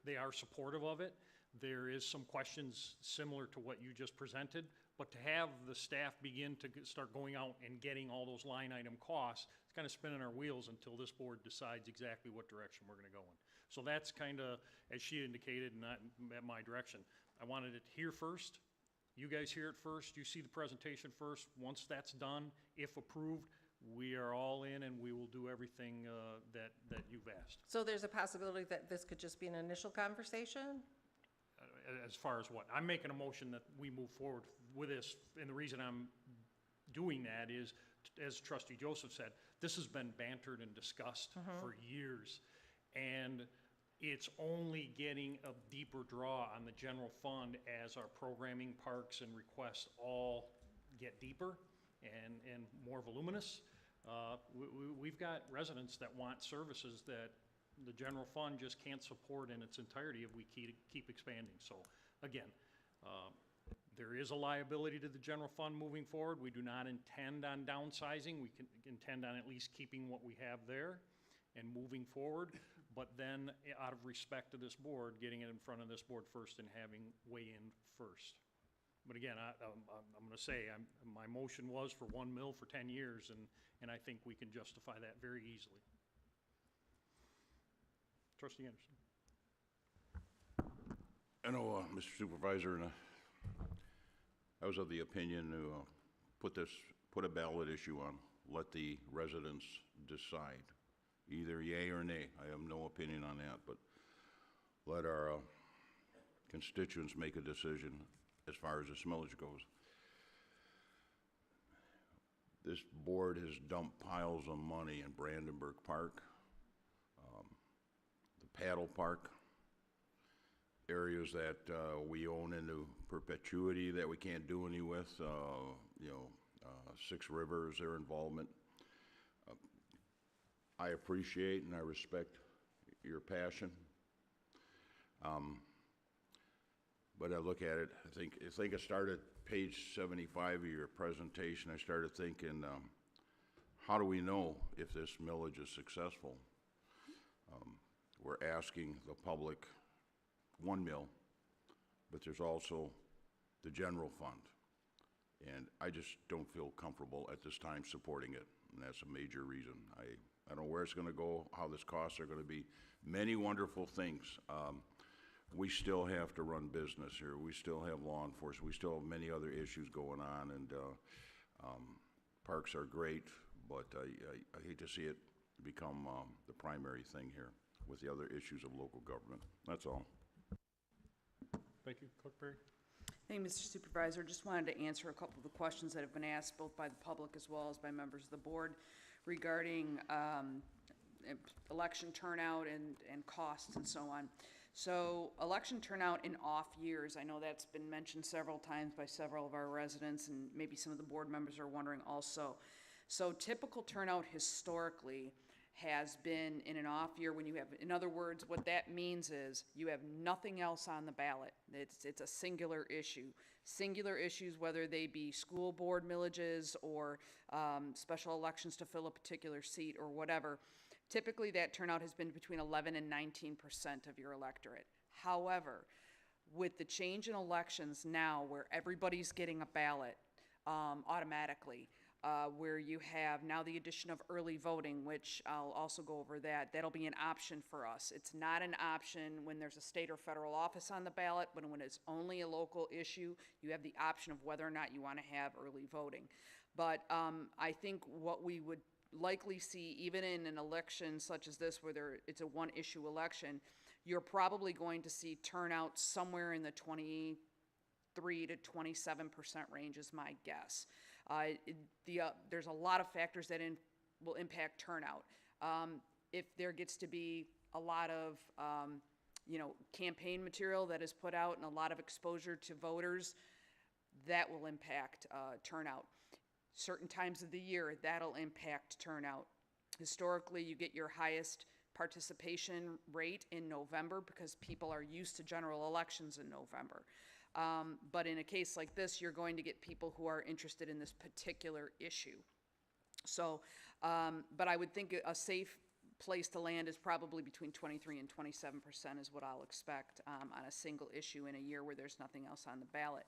They are supportive of it. There is some questions similar to what you just presented, but to have the staff begin to start going out and getting all those line item costs, it's kind of spinning our wheels until this board decides exactly what direction we're going to go in. So that's kind of, as she indicated, not my direction. I wanted it here first, You guys hear it first, you see the presentation first. Once that's done, if approved, we are all in and we will do everything that you've asked. So there's a possibility that this could just be an initial conversation? As far as what? I'm making a motion that we move forward with this, and the reason I'm doing that is, as Trustee Joseph said, this has been bantered and discussed for years, and it's only getting a deeper draw on the general fund as our programming, parks, and requests all get deeper and more voluminous. We've got residents that want services that the general fund just can't support in its entirety if we keep expanding. So again, there is a liability to the general fund moving forward. We do not intend on downsizing. We can intend on at least keeping what we have there and moving forward, but then out of respect to this board, getting it in front of this board first and having weigh in first. But again, I'm going to say, my motion was for 1 mil for 10 years, and I think we can justify that very easily. Trustee Anderson. I know, Mr. Supervisor, and I was of the opinion to put a ballot issue on, let the residents decide, either yay or nay. I have no opinion on that, but let our constituents make a decision as far as this millage goes. This board has dumped piles of money in Brandenburg Park, the paddle park, areas that we own into perpetuity that we can't do any with, Six Rivers, their involvement. I appreciate and I respect your passion. But I look at it, I think I started page 75 of your presentation. I started thinking, how do we know if this millage is successful? We're asking the public 1 mil, but there's also the general fund. And I just don't feel comfortable at this time supporting it, and that's a major reason. I don't know where it's going to go, how this costs are going to be. Many wonderful things. We still have to run business here. We still have law enforcement. We still have many other issues going on, and parks are great, but I hate to see it become the primary thing here with the other issues of local government. That's all. Thank you. Clerk Perry. Thank you, Mr. Supervisor. Just wanted to answer a couple of the questions that have been asked both by the public as well as by members of the board regarding election turnout and costs and so on. So election turnout in off years, I know that's been mentioned several times by several of our residents, and maybe some of the board members are wondering also. So typical turnout historically has been in an off year when you have, in other words, what that means is you have nothing else on the ballot. It's a singular issue. Singular issues, whether they be school board millages or special elections to fill a particular seat or whatever. Typically that turnout has been between 11 and 19% of your electorate. However, with the change in elections now where everybody's getting a ballot automatically, where you have now the addition of early voting, which I'll also go over that. That'll be an option for us. It's not an option when there's a state or federal office on the ballot, but when it's only a local issue, you have the option of whether or not you want to have early voting. But I think what we would likely see, even in an election such as this, where it's a one-issue election, you're probably going to see turnout somewhere in the 23 to 27% range is my guess. There's a lot of factors that will impact turnout. If there gets to be a lot of campaign material that is put out and a lot of exposure to voters, that will impact turnout. Certain times of the year, that'll impact turnout. Historically, you get your highest participation rate in November because people are used to general elections in November. But in a case like this, you're going to get people who are interested in this particular issue. So, but I would think a safe place to land is probably between 23 and 27% is what I'll expect on a single issue in a year where there's nothing else on the ballot.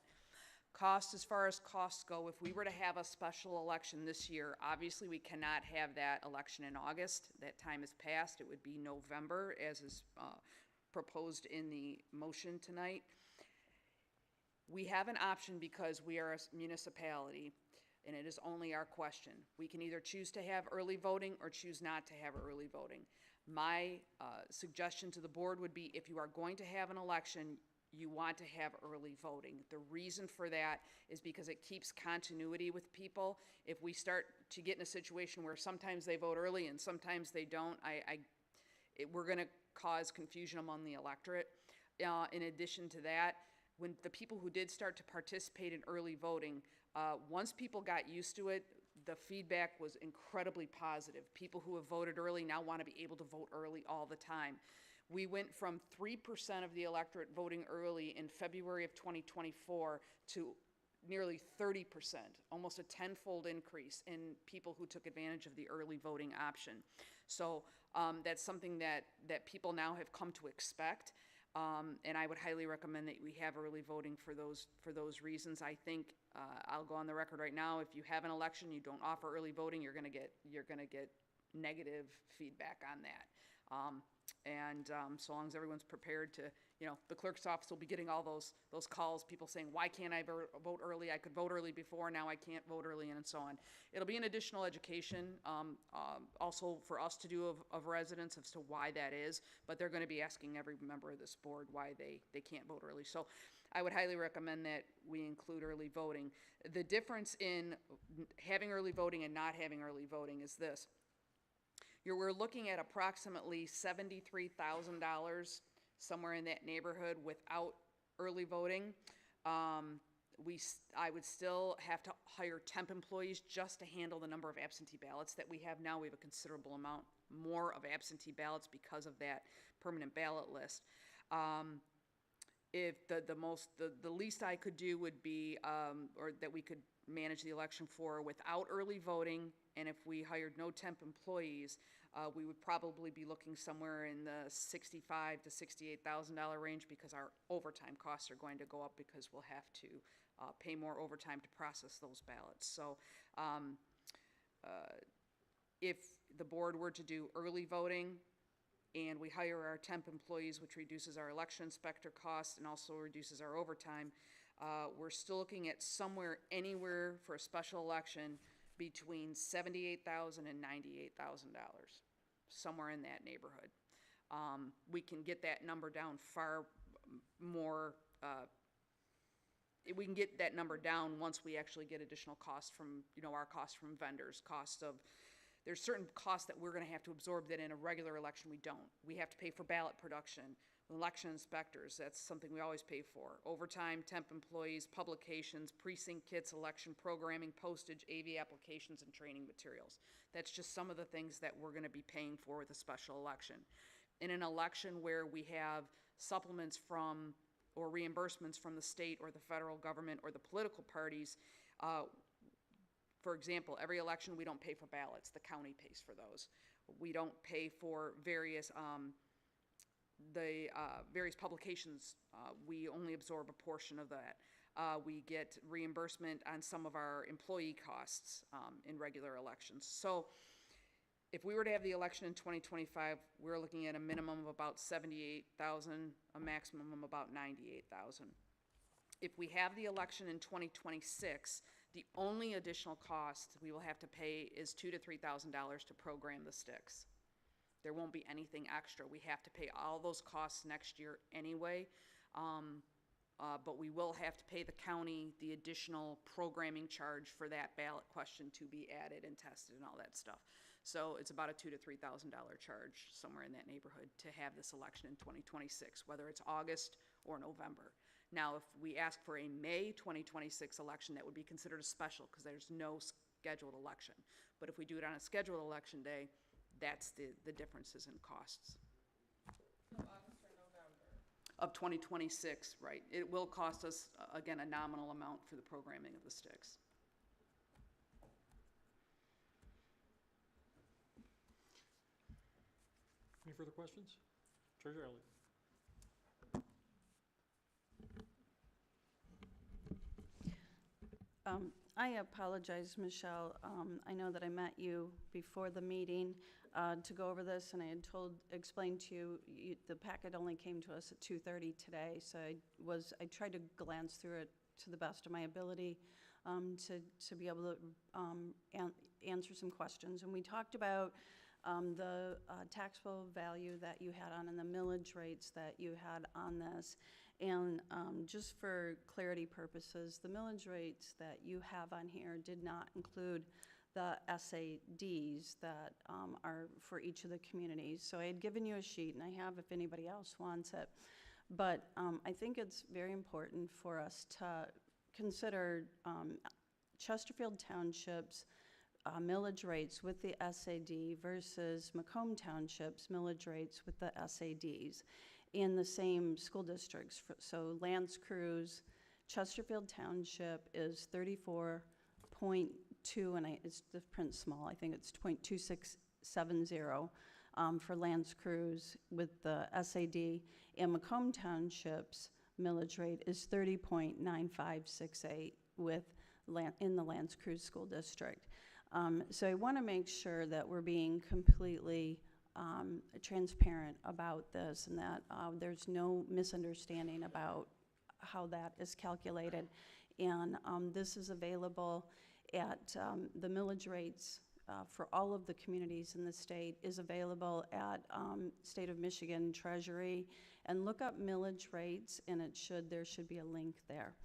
Costs, as far as costs go, if we were to have a special election this year, obviously we cannot have that election in August. That time is past. It would be November, as is proposed in the motion tonight. We have an option because we are a municipality, and it is only our question. We can either choose to have early voting or choose not to have early voting. My suggestion to the board would be, if you are going to have an election, you want to have early voting. The reason for that is because it keeps continuity with people. If we start to get in a situation where sometimes they vote early and sometimes they don't, we're going to cause confusion among the electorate. In addition to that, when the people who did start to participate in early voting, once people got used to it, the feedback was incredibly positive. People who have voted early now want to be able to vote early all the time. We went from 3% of the electorate voting early in February of 2024 to nearly 30%, almost a tenfold increase in people who took advantage of the early voting option. So that's something that people now have come to expect. And I would highly recommend that we have early voting for those reasons. I think I'll go on the record right now. If you have an election, you don't offer early voting, you're going to get negative feedback on that. So long as everyone's prepared to, the clerk's office will be getting all those calls, people saying, why can't I vote early? I could vote early before, now I can't vote early, and so on. It'll be an additional education, also for us to do of residents as to why that is, but they're going to be asking every member of this board why they can't vote early. So I would highly recommend that we include early voting. The difference in having early voting and not having early voting is this. We're looking at approximately $73,000, somewhere in that neighborhood, without early voting. I would still have to hire temp employees just to handle the number of absentee ballots that we have now. We have a considerable amount more of absentee ballots because of that permanent ballot list. If the least I could do would be, or that we could manage the election for without early voting, and if we hired no temp employees, we would probably be looking somewhere in the $65,000 to $68,000 range, because our overtime costs are going to go up because we'll have to pay more overtime to process those ballots. So if the board were to do early voting and we hire our temp employees, which reduces our election inspector costs and also reduces our overtime, we're still looking at anywhere for a special election between $78,000 and $98,000, somewhere in that neighborhood. We can get that number down far more. We can get that number down once we actually get additional costs from, our costs from vendors, there's certain costs that we're going to have to absorb that in a regular election we don't. We have to pay for ballot production, election inspectors, that's something we always pay for. Overtime, temp employees, publications, precinct kits, election programming, postage, AV applications, and training materials. That's just some of the things that we're going to be paying for with a special election. In an election where we have supplements from or reimbursements from the state or the federal government or the political parties, for example, every election we don't pay for ballots. The county pays for those. We don't pay for various publications. We only absorb a portion of that. We get reimbursement on some of our employee costs in regular elections. So if we were to have the election in 2025, we're looking at a minimum of about $78,000, a maximum of about $98,000. If we have the election in 2026, the only additional cost we will have to pay is $2,000 to $3,000 to program the sticks. There won't be anything extra. We have to pay all those costs next year anyway, but we will have to pay the county the additional programming charge for that ballot question to be added and tested and all that stuff. So it's about a $2,000 to $3,000 charge, somewhere in that neighborhood, to have this election in 2026, whether it's August or November. Now, if we ask for a May 2026 election, that would be considered a special because there's no scheduled election. But if we do it on a scheduled election day, that's the differences in costs. August or November? Of 2026, right. It will cost us, again, a nominal amount for the programming of the sticks. Any further questions? Treasurer Elliott. I apologize, Michelle. I know that I met you before the meeting to go over this, and I had explained to you, the packet only came to us at 2:30 today, so I tried to glance through it to the best of my ability to be able to answer some questions. And we talked about the taxable value that you had on and the millage rates that you had on this. And just for clarity purposes, the millage rates that you have on here did not include the SADs that are for each of the communities. So I had given you a sheet, and I have if anybody else wants it. But I think it's very important for us to consider Chesterfield Township's millage rates with the SAD versus Macomb Township's millage rates with the SADs in the same school districts. So Lance Cruz, Chesterfield Township is 34.2, and it's the print small, I think it's 0.2670 for Lance Cruz with the SAD, and Macomb Township's millage rate is 30.9568 in the Lance Cruz School District. So I want to make sure that we're being completely transparent about this, and that there's no misunderstanding about how that is calculated. And this is available at the millage rates for all of the communities in the state is available at State of Michigan Treasury, and look up millage rates, and there should be a link there.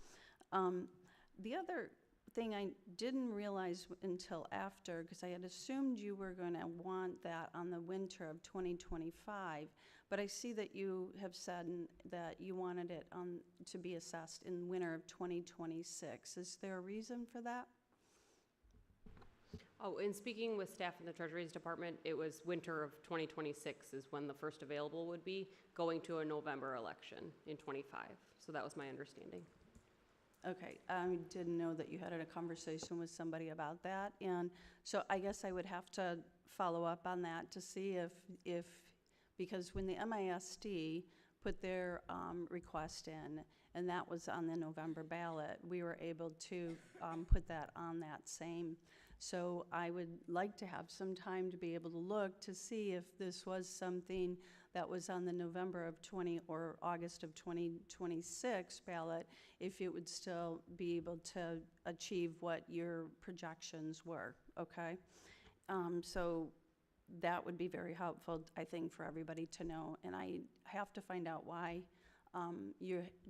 The other thing I didn't realize until after, because I had assumed you were going to want that on the winter of 2025, but I see that you have said that you wanted it to be assessed in winter of 2026. Is there a reason for that? Oh, in speaking with staff in the Treasury's Department, it was winter of 2026 is when the first available would be, going to a November election in 25. So that was my understanding. Okay, I didn't know that you had a conversation with somebody about that, and so I guess I would have to follow up on that to see if because when the MISD put their request in, and that was on the November ballot, we were able to put that on that same. So I would like to have some time to be able to look to see if this was something that was on the November of 20 or August of 2026 ballot, if it would still be able to achieve what your projections were, okay? So that would be very helpful, I think, for everybody to know. And I have to find out why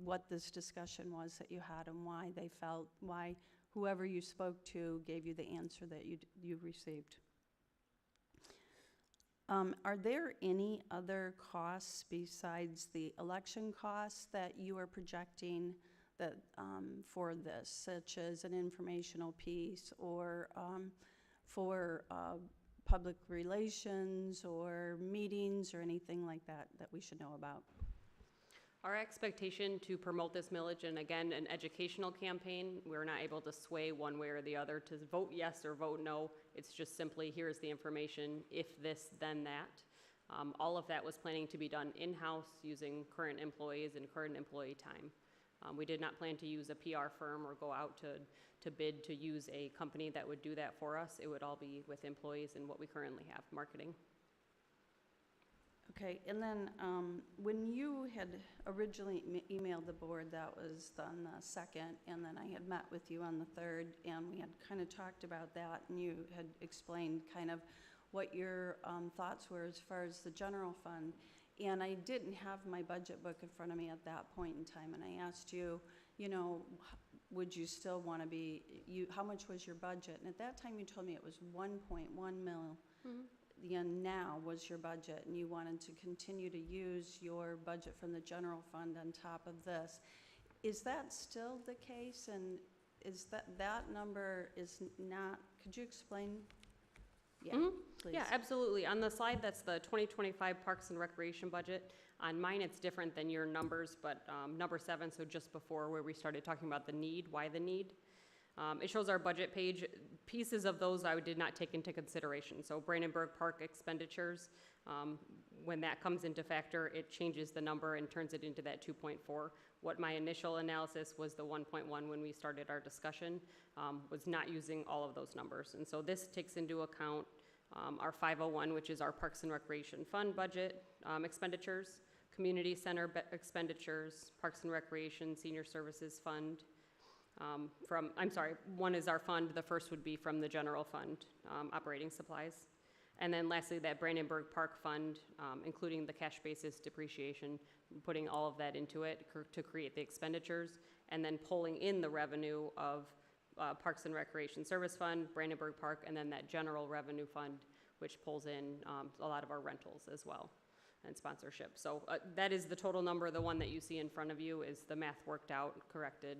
what this discussion was that you had, and why they felt, why whoever you spoke to gave you the answer that you received. Are there any other costs besides the election costs that you are projecting that for this, such as an informational piece, or for public relations or meetings or anything like that that we should know about? Our expectation to promote this millage, and again, an educational campaign, we're not able to sway one way or the other to vote yes or vote no. It's just simply, here's the information, if this, then that. All of that was planning to be done in-house using current employees and current employee time. We did not plan to use a PR firm or go out to bid to use a company that would do that for us. It would all be with employees and what we currently have, marketing. Okay, and then when you had originally emailed the board, that was on the 2nd, and then I had met with you on the 3rd, and we had kind of talked about that, and you had explained kind of what your thoughts were as far as the general fund. And I didn't have my budget book in front of me at that point in time, and I asked you, you know, would you still want to be, how much was your budget? And at that time you told me it was 1.1 mil. Mm-hmm. And now was your budget, and you wanted to continue to use your budget from the general fund on top of this. Is that still the case? And is that number is not, could you explain? Yeah, mm-hmm. Please. Yeah, absolutely. On the slide, that's the 2025 Parks and Recreation budget. On mine, it's different than your numbers, but number 7, so just before where we started talking about the need, why the need. It shows our budget page. Pieces of those I did not take into consideration. So Brandenburg Park expenditures, when that comes into factor, it changes the number and turns it into that 2.4. What my initial analysis was the 1.1 when we started our discussion, was not using all of those numbers. And so this takes into account our 501, which is our Parks and Recreation Fund budget expenditures, Community Center expenditures, Parks and Recreation Senior Services Fund. One is our fund, the first would be from the general fund, operating supplies. And then lastly, that Brandenburg Park Fund, including the cash basis depreciation, putting all of that into it to create the expenditures, and then pulling in the revenue of Parks and Recreation Service Fund, Brandenburg Park, and then that general revenue fund, which pulls in a lot of our rentals as well and sponsorship. So that is the total number. The one that you see in front of you is the math worked out, corrected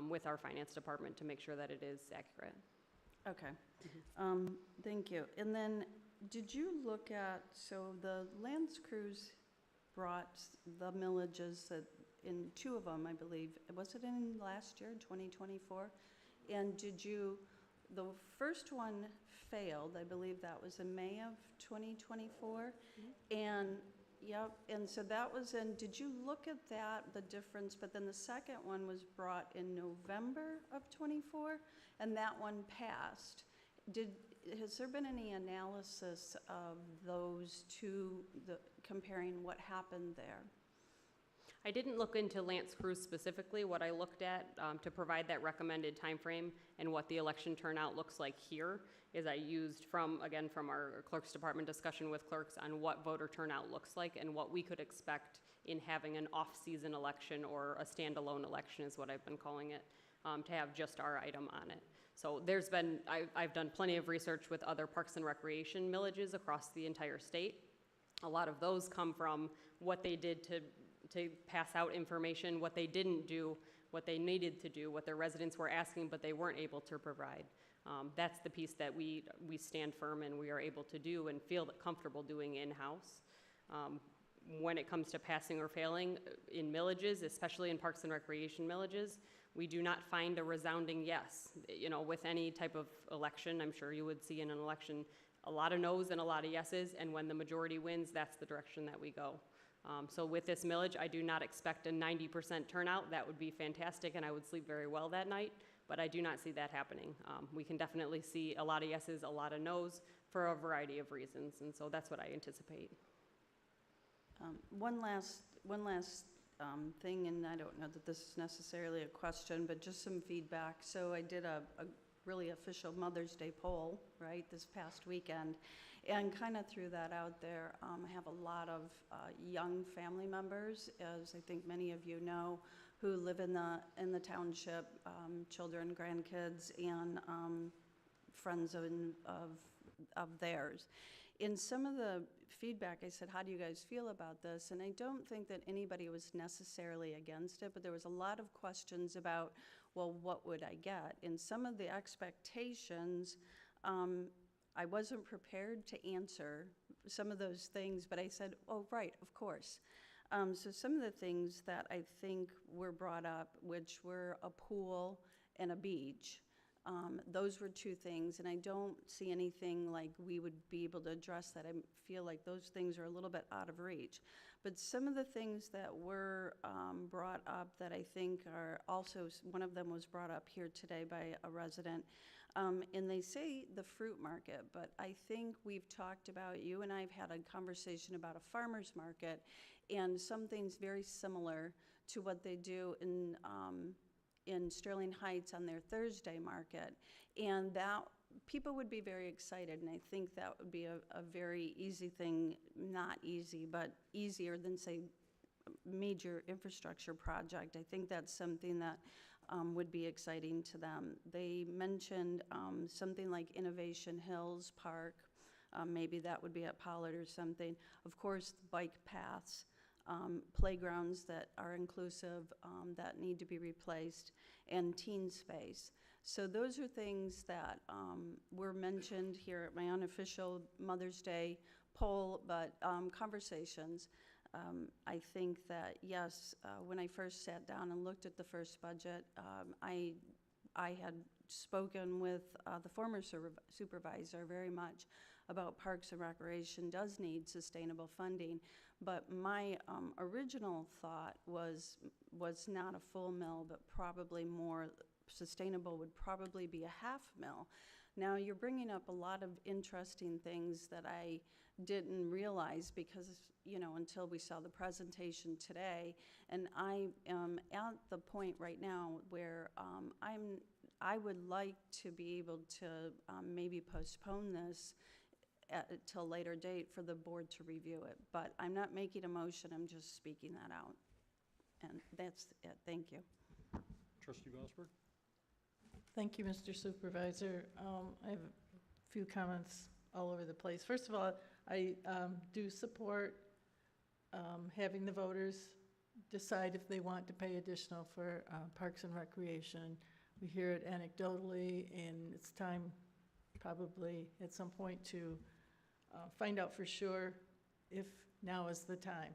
with our finance department to make sure that it is accurate. Okay, thank you. And then, did you look at, so the Lands Cruise brought the millages in 2 of them, I believe. Was it in last year, 2024? And the first one failed, I believe that was in May of 2024. And, yep, and so that was did you look at that, the difference? But then the second one was brought in November of 24, and that one passed. Has there been any analysis of those two, comparing what happened there? I didn't look into Lance Cruz specifically. What I looked at to provide that recommended time frame and what the election turnout looks like here is I used from our clerk's department discussion with clerks on what voter turnout looks like and what we could expect in having an off-season election, or a standalone election is what I've been calling it, to have just our item on it. So I've done plenty of research with other parks and recreation millages across the entire state. A lot of those come from what they did to pass out information, what they didn't do, what they needed to do, what their residents were asking but they weren't able to provide. That's the piece that we stand firm and we are able to do and feel comfortable doing in-house. When it comes to passing or failing in millages, especially in parks and recreation millages, we do not find a resounding yes. You know, with any type of election, I'm sure you would see in an election a lot of no's and a lot of yeses, and when the majority wins, that's the direction that we go. So with this millage, I do not expect a 90% turnout. That would be fantastic, and I would sleep very well that night, but I do not see that happening. We can definitely see a lot of yeses, a lot of no's for a variety of reasons, and so that's what I anticipate. One last thing, and I don't know that this is necessarily a question, but just some feedback. So I did a really official Mother's Day poll, right, this past weekend, and kind of threw that out there. I have a lot of young family members, as I think many of you know, who live in the township, children, grandkids, and friends of theirs. In some of the feedback, I said, how do you guys feel about this? And I don't think that anybody was necessarily against it, but there was a lot of questions about, well, what would I get? And some of the expectations, I wasn't prepared to answer some of those things, but I said, oh, right, of course. So some of the things that I think were brought up, which were a pool and a beach, those were 2 things, and I don't see anything like we would be able to address that. I feel like those things are a little bit out of reach. But some of the things that were brought up that I think are also, one of them was brought up here today by a resident, and they say the fruit market, but I think we've talked about, you and I have had a conversation about a farmer's market and something's very similar to what they do in Sterling Heights on their Thursday market, and that people would be very excited, and I think that would be a very easy thing, not easy, but easier than, say, major infrastructure project. I think that's something that would be exciting to them. They mentioned something like Innovation Hills Park, maybe that would be at Pollard or something. Of course, bike paths. Playgrounds that are inclusive, that need to be replaced, and teen space. So those are things that were mentioned here at my unofficial Mother's Day poll, but conversations. I think that, yes, when I first sat down and looked at the first budget, I had spoken with the former supervisor very much about Parks and Recreation does need sustainable funding. But my original thought was not a full mill, but probably more sustainable would probably be a half mill. Now, you're bringing up a lot of interesting things that I didn't realize because, you know, until we saw the presentation today. And I am at the point right now where I would like to be able to maybe postpone this till a later date for the board to review it. But I'm not making a motion, I'm just speaking that out. And that's it, thank you. Trustee Bosberg? Thank you, Mr. Supervisor. I have a few comments all over the place. First of all, I do support having the voters decide if they want to pay additional for Parks and Recreation. We hear it anecdotally, and it's time probably at some point to find out for sure if now is the time.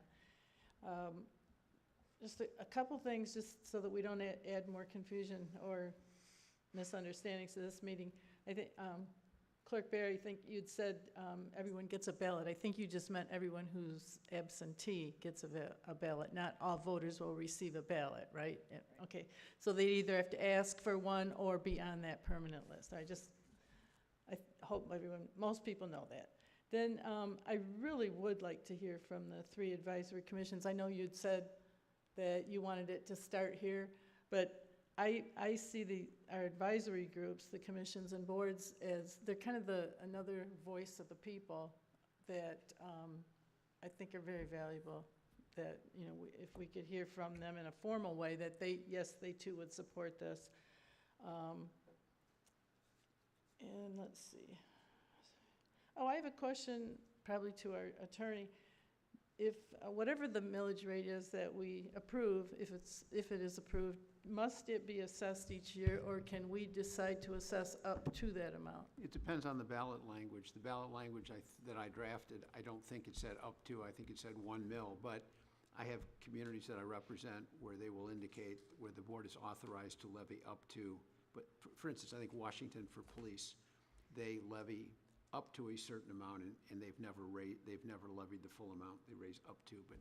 Just a couple things, just so that we don't add more confusion or misunderstandings to this meeting. I think, Clerk Barry, I think you'd said everyone gets a ballot. I think you just meant everyone who's absentee gets a ballot. Not all voters will receive a ballot, right? Okay, so they either have to ask for one or be on that permanent list. I hope most people know that. Then I really would like to hear from the 3 advisory commissions. I know you'd said that you wanted it to start here, but I see our advisory groups, the commissions and boards, as they're kind of another voice of the people that I think are very valuable. That, you know, if we could hear from them in a formal way, that yes, they too would support this. And let's see. Oh, I have a question probably to our attorney. If whatever the millage rate is that we approve, if it is approved, must it be assessed each year, or can we decide to assess up to that amount? It depends on the ballot language. The ballot language that I drafted, I don't think it said up to, I think it said 1 mil, but I have communities that I represent where they will indicate where the board is authorized to levy up to, but for instance, I think Washington for police, they levy up to a certain amount, and they've never levied the full amount. They raise up to, but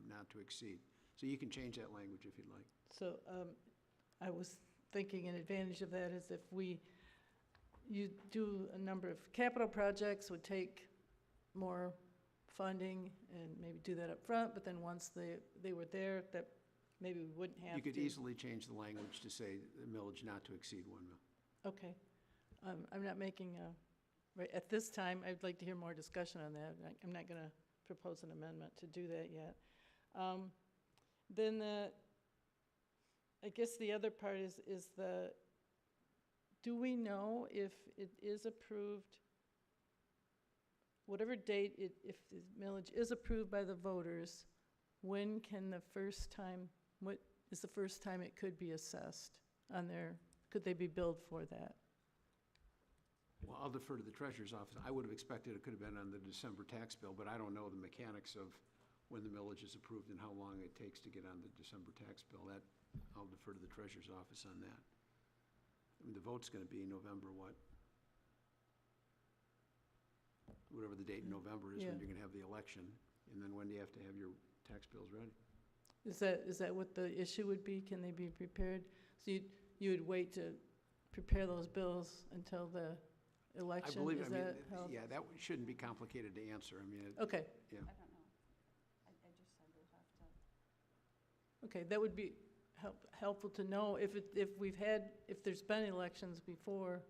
not to exceed. So you can change that language if you'd like. So I was thinking an advantage of that is if you do a number of capital projects, would take more funding and maybe do that up front, but then once they were there, that maybe we wouldn't have to. You could easily change the language to say the millage not to exceed 1 mil. Okay. I'm not making right at this time, I'd like to hear more discussion on that. I'm not going to propose an amendment to do that yet. Then I guess the other part is do we know if it is approved, whatever date, if the millage is approved by the voters, when can what is the first time it could be assessed on could they be billed for that? Well, I'll defer to the Treasurer's Office. I would have expected it could have been on the December tax bill, but I don't know the mechanics of when the millage is approved and how long it takes to get on the December tax bill. That, I'll defer to the Treasurer's Office on that. I mean, the vote's going to be November what? Whatever the date in November is when you're going to have the election, and then when do you have to have your tax bills ready? Is that what the issue would be? Can they be prepared? So you would wait to prepare those bills until the election? I believe, yeah, that shouldn't be complicated to answer. I mean, okay. Yeah. I don't know. I just said we'll have to. Okay, that would be helpful to know if there's been elections before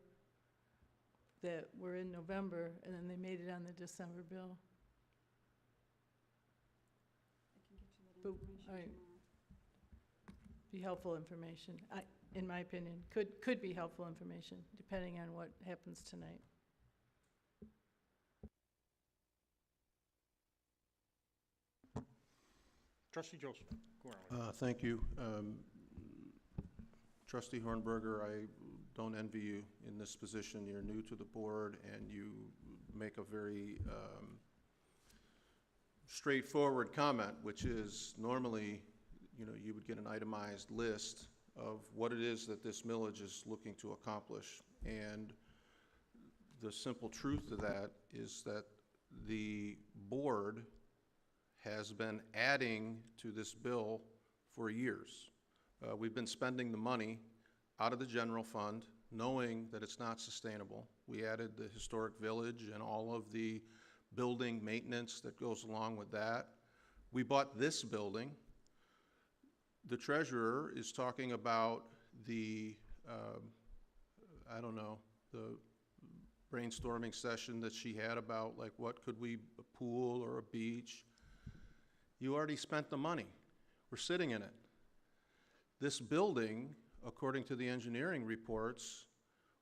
that were in November and then they made it on the December bill. I can get you that information All right. tomorrow. Be helpful information, in my opinion. Could be helpful information, depending on what happens tonight. Trustee Joseph, go on. Thank you. Trustee Hornberger, I don't envy you in this position. You're new to the board, and you make a very straightforward comment, which is normally, you would get an itemized list of what it is that this millage is looking to accomplish. And the simple truth of that is that the board has been adding to this bill for years. We've been spending the money out of the general fund, knowing that it's not sustainable. We added the historic village and all of the building maintenance that goes along with that. We bought this building. The treasurer is talking about the, I don't know, the brainstorming session that she had about like what could we, a pool or a beach. You already spent the money. We're sitting in it. This building, according to the engineering reports,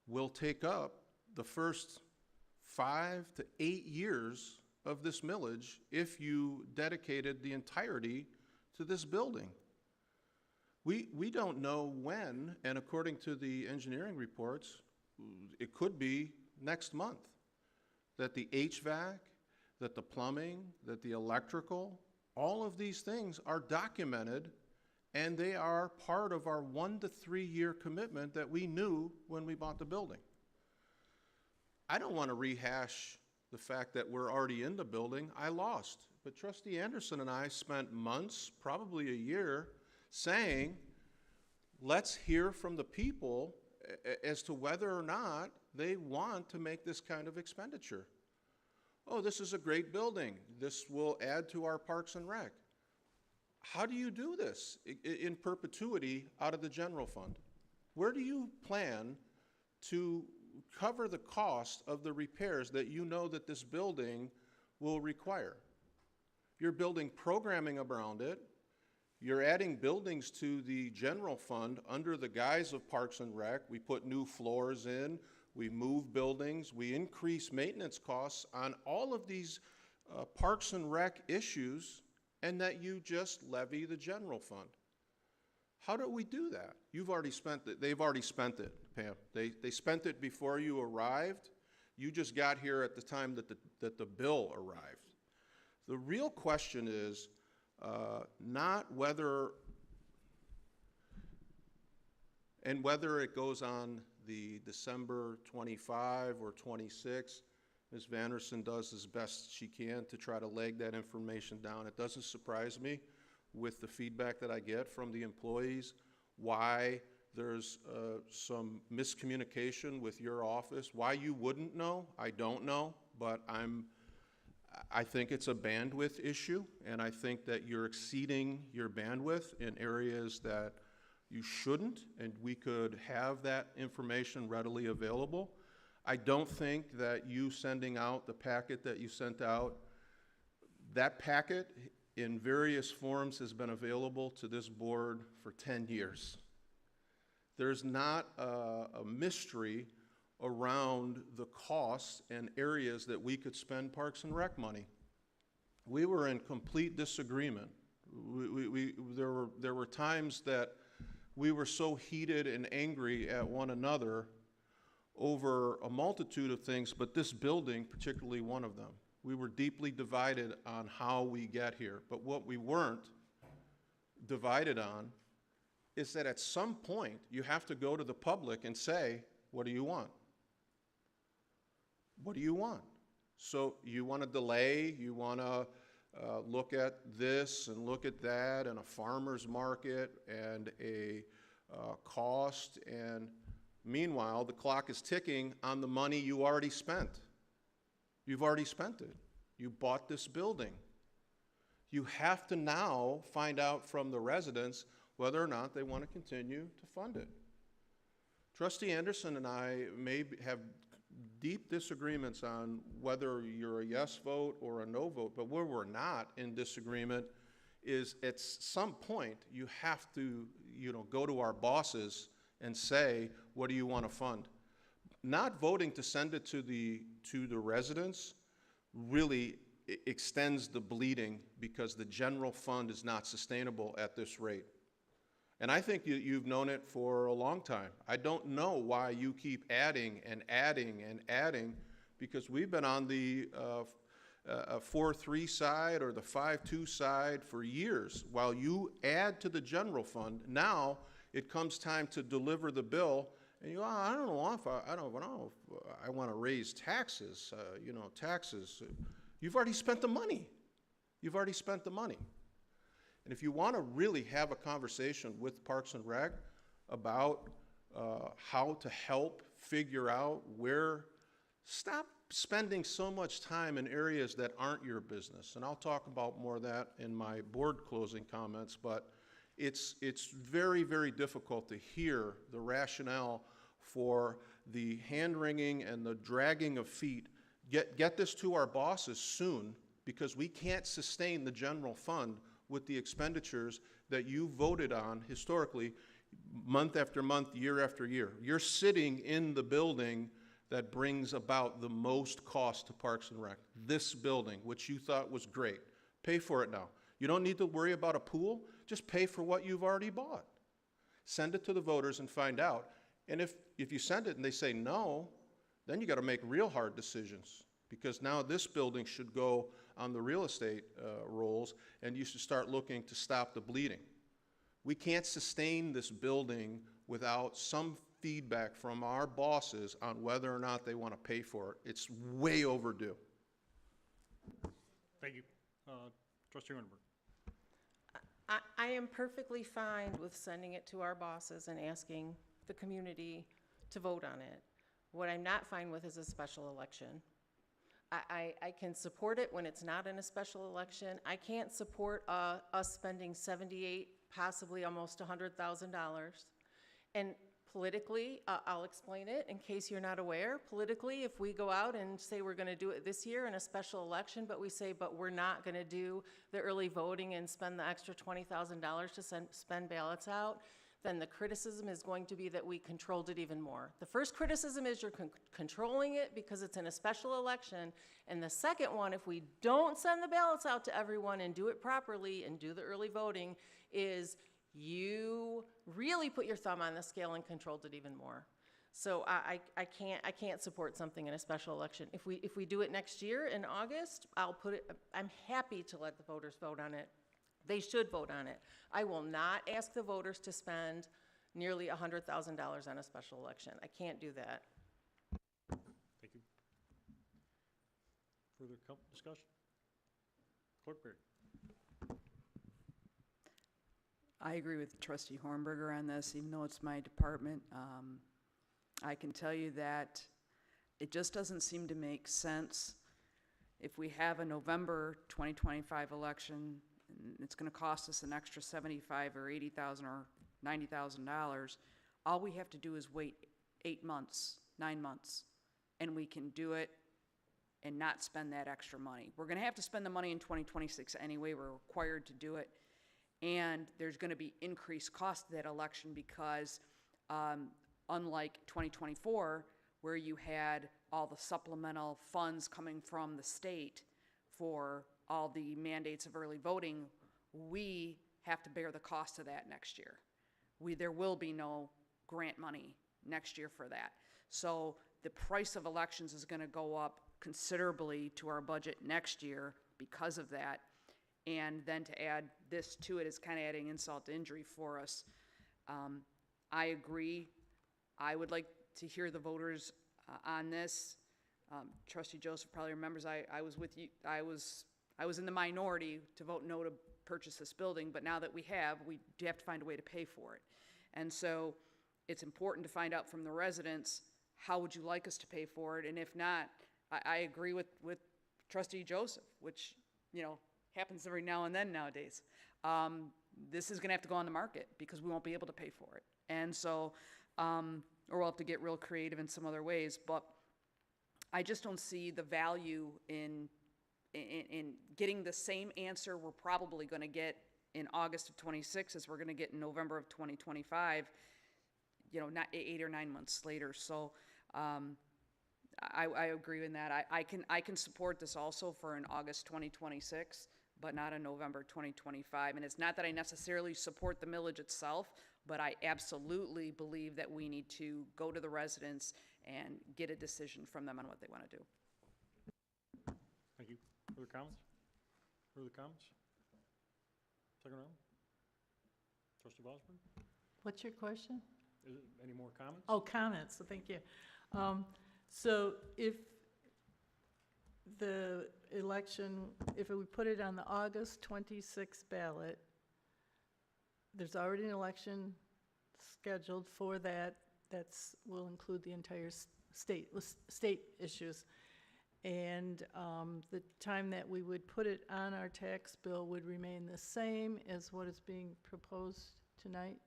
will take up the first 5 to 8 years of this millage if you dedicated the entirety to this building. We don't know when, and according to the engineering reports, it could be next month, that the HVAC, that the plumbing, that the electrical, all of these things are documented, and they are part of our 1 to 3 year commitment that we knew when we bought the building. I don't want to rehash the fact that we're already in the building. I lost. But Trustee Anderson and I spent months, probably a year, saying, let's hear from the people as to whether or not they want to make this kind of expenditure. Oh, this is a great building. This will add to our Parks and Rec. How do you do this in perpetuity out of the general fund? Where do you plan to cover the cost of the repairs that you know that this building will require? You're building programming around it. You're adding buildings to the general fund under the guise of Parks and Rec. We put new floors in. We move buildings. We increase maintenance costs on all of these Parks and Rec issues, and that you just levy the general fund. How do we do that? You've already spent it. They've already spent it, Pam. They spent it before you arrived. You just got here at the time that the bill arrived. The real question is not whether it goes on the December 25 or 26. Ms. Vanderson does as best she can to try to leg that information down. It doesn't surprise me with the feedback that I get from the employees why there's some miscommunication with your office. Why you wouldn't know, I don't know, but I think it's a bandwidth issue, and I think that you're exceeding your bandwidth in areas that you shouldn't, and we could have that information readily available. I don't think that you sending out the packet that you sent out, that packet in various forms has been available to this board for 10 years. There's not a mystery around the costs and areas that we could spend Parks and Rec money. We were in complete disagreement. There were times that we were so heated and angry at one another over a multitude of things, but this building, particularly one of them. We were deeply divided on how we get here. But what we weren't divided on is that at some point you have to go to the public and say, what do you want? What do you want? So you want to delay, you want to look at this and look at that and a farmer's market and a cost, and meanwhile the clock is ticking on the money you already spent. You've already spent it. You bought this building. You have to now find out from the residents whether or not they want to continue to fund it. Trustee Anderson and I may have deep disagreements on whether you're a yes vote or a no vote, but where we're not in disagreement is at some point you have to, go to our bosses and say, what do you want to fund? Not voting to send it to the residents really extends the bleeding because the general fund is not sustainable at this rate. And I think you've known it for a long time. I don't know why you keep adding and adding and adding, because we've been on the 4-3 side or the 5-2 side for years. While you add to the general fund, now it comes time to deliver the bill, and you, I don't know if I don't know if I want to raise taxes, you know, taxes. You've already spent the money. You've already spent the money. And if you want to really have a conversation with Parks and Rec about how to help figure out where, stop spending so much time in areas that aren't your business. And I'll talk about more of that in my board closing comments, but it's very, very difficult to hear the rationale for the hand-wringing and the dragging of feet. Get this to our bosses soon, because we can't sustain the general fund with the expenditures that you voted on historically, month after month, year after year. You're sitting in the building that brings about the most cost to Parks and Rec. This building, which you thought was great. Pay for it now. You don't need to worry about a pool. Just pay for what you've already bought. Send it to the voters and find out. And if you send it and they say no, then you got to make real hard decisions, because now this building should go on the real estate rolls, and you should start looking to stop the bleeding. We can't sustain this building without some feedback from our bosses on whether or not they want to pay for it. It's way overdue. Thank you. Trustee Winterberg. I am perfectly fine with sending it to our bosses and asking the community to vote on it. What I'm not fine with is a special election. I can support it when it's not in a special election. I can't support us spending $78, possibly almost $100,000. And politically, I'll explain it in case you're not aware. Politically, if we go out and say we're going to do it this year in a special election, but we say, but we're not going to do the early voting and spend the extra $20,000 to spend ballots out, then the criticism is going to be that we controlled it even more. The first criticism is you're controlling it because it's in a special election. And the second one, if we don't send the ballots out to everyone and do it properly and do the early voting, is you really put your thumb on the scale and controlled it even more. So I can't support something in a special election. If we do it next year in August, I'm happy to let the voters vote on it. They should vote on it. I will not ask the voters to spend nearly $100,000 on a special election. I can't do that. Thank you. Further discussion? Clerk Berry. I agree with Trustee Hornberger on this, even though it's my department. I can tell you that it just doesn't seem to make sense if we have a November 2025 election. It's going to cost us an extra $75,000 or $80,000 or $90,000. All we have to do is wait 8 months, 9 months, and we can do it and not spend that extra money. We're going to have to spend the money in 2026 anyway. We're required to do it. And there's going to be increased cost to that election because unlike 2024, where you had all the supplemental funds coming from the state for all the mandates of early voting, we have to bear the cost of that next year. There will be no grant money next year for that. So the price of elections is going to go up considerably to our budget next year because of that. And then to add this to it is kind of adding insult to injury for us. I agree. I would like to hear the voters on this. Trustee Joseph probably remembers I was with you. I was in the minority to vote no to purchase this building, but now that we do have to find a way to pay for it. And so it's important to find out from the residents, how would you like us to pay for it? And if not, I agree with Trustee Joseph, which, you know, happens every now and then nowadays. This is going to have to go on the market because we won't be able to pay for it. And so, or we'll have to get real creative in some other ways. But I just don't see the value in getting the same answer we're probably going to get in August of 26 as we're going to get in November of 2025, you know, not 8 or 9 months later. So I agree in that. I can support this also for an August 2026, but not a November 2025. And it's not that I necessarily support the millage itself, but I absolutely believe that we need to go to the residents and get a decision from them on what they want to do. Thank you. Further comments? Further comments? Second round? Trustee Bosburn? What's your question? Any more comments? Oh, comments, so thank you. So if the election, if we put it on the August 26th ballot, there's already an election scheduled for that. Will include the entire state issues. And the time that we would put it on our tax bill would remain the same as what is being proposed tonight.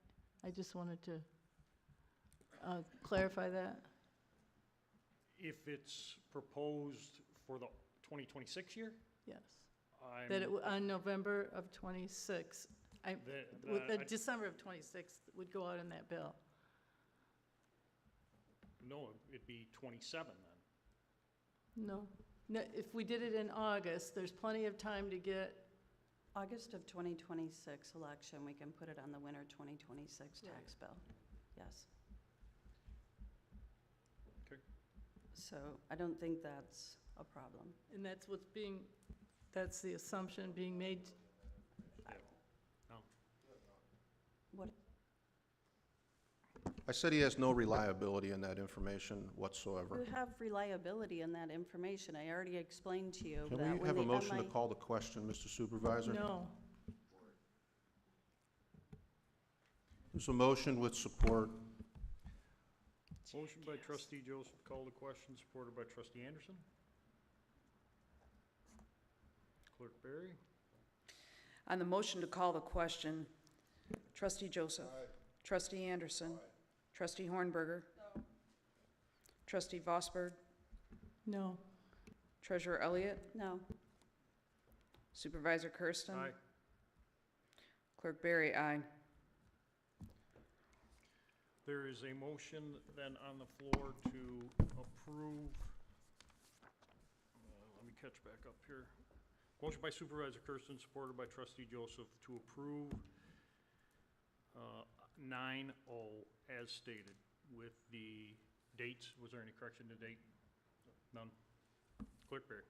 I just wanted to clarify that. If it's proposed for the 2026 year? Yes. I'm- That on November of 26, December of 26 would go out in that bill. No, it'd be 27 then. No, if we did it in August, there's plenty of time to get, August of 2026 election, we can put it on the winter 2026 tax bill. Yes. Okay. So I don't think that's a problem. and that's the assumption being made. No. What? I said he has no reliability in that information whatsoever. You have reliability in that information. I already explained to you that Can we when have the a motion to MI call the question, Mr. Supervisor? No, There's a motion with support. Motion by trustee Joseph, call the question, supported by trustee Anderson. Clerk Berry? On the motion to call the question, trustee Joseph. Trustee Anderson. Trustee Hornberger. Trustee Vosberg. no. Treasurer Elliott. No. Supervisor Kersten. Aye. Clerk Berry, aye. There is a motion then on the floor to approve, let me catch back up here. Motion by Supervisor Kersten, supported by trustee Joseph, to approve 9-0 as stated with the dates. Was there any correction to date? None. Clerk Berry.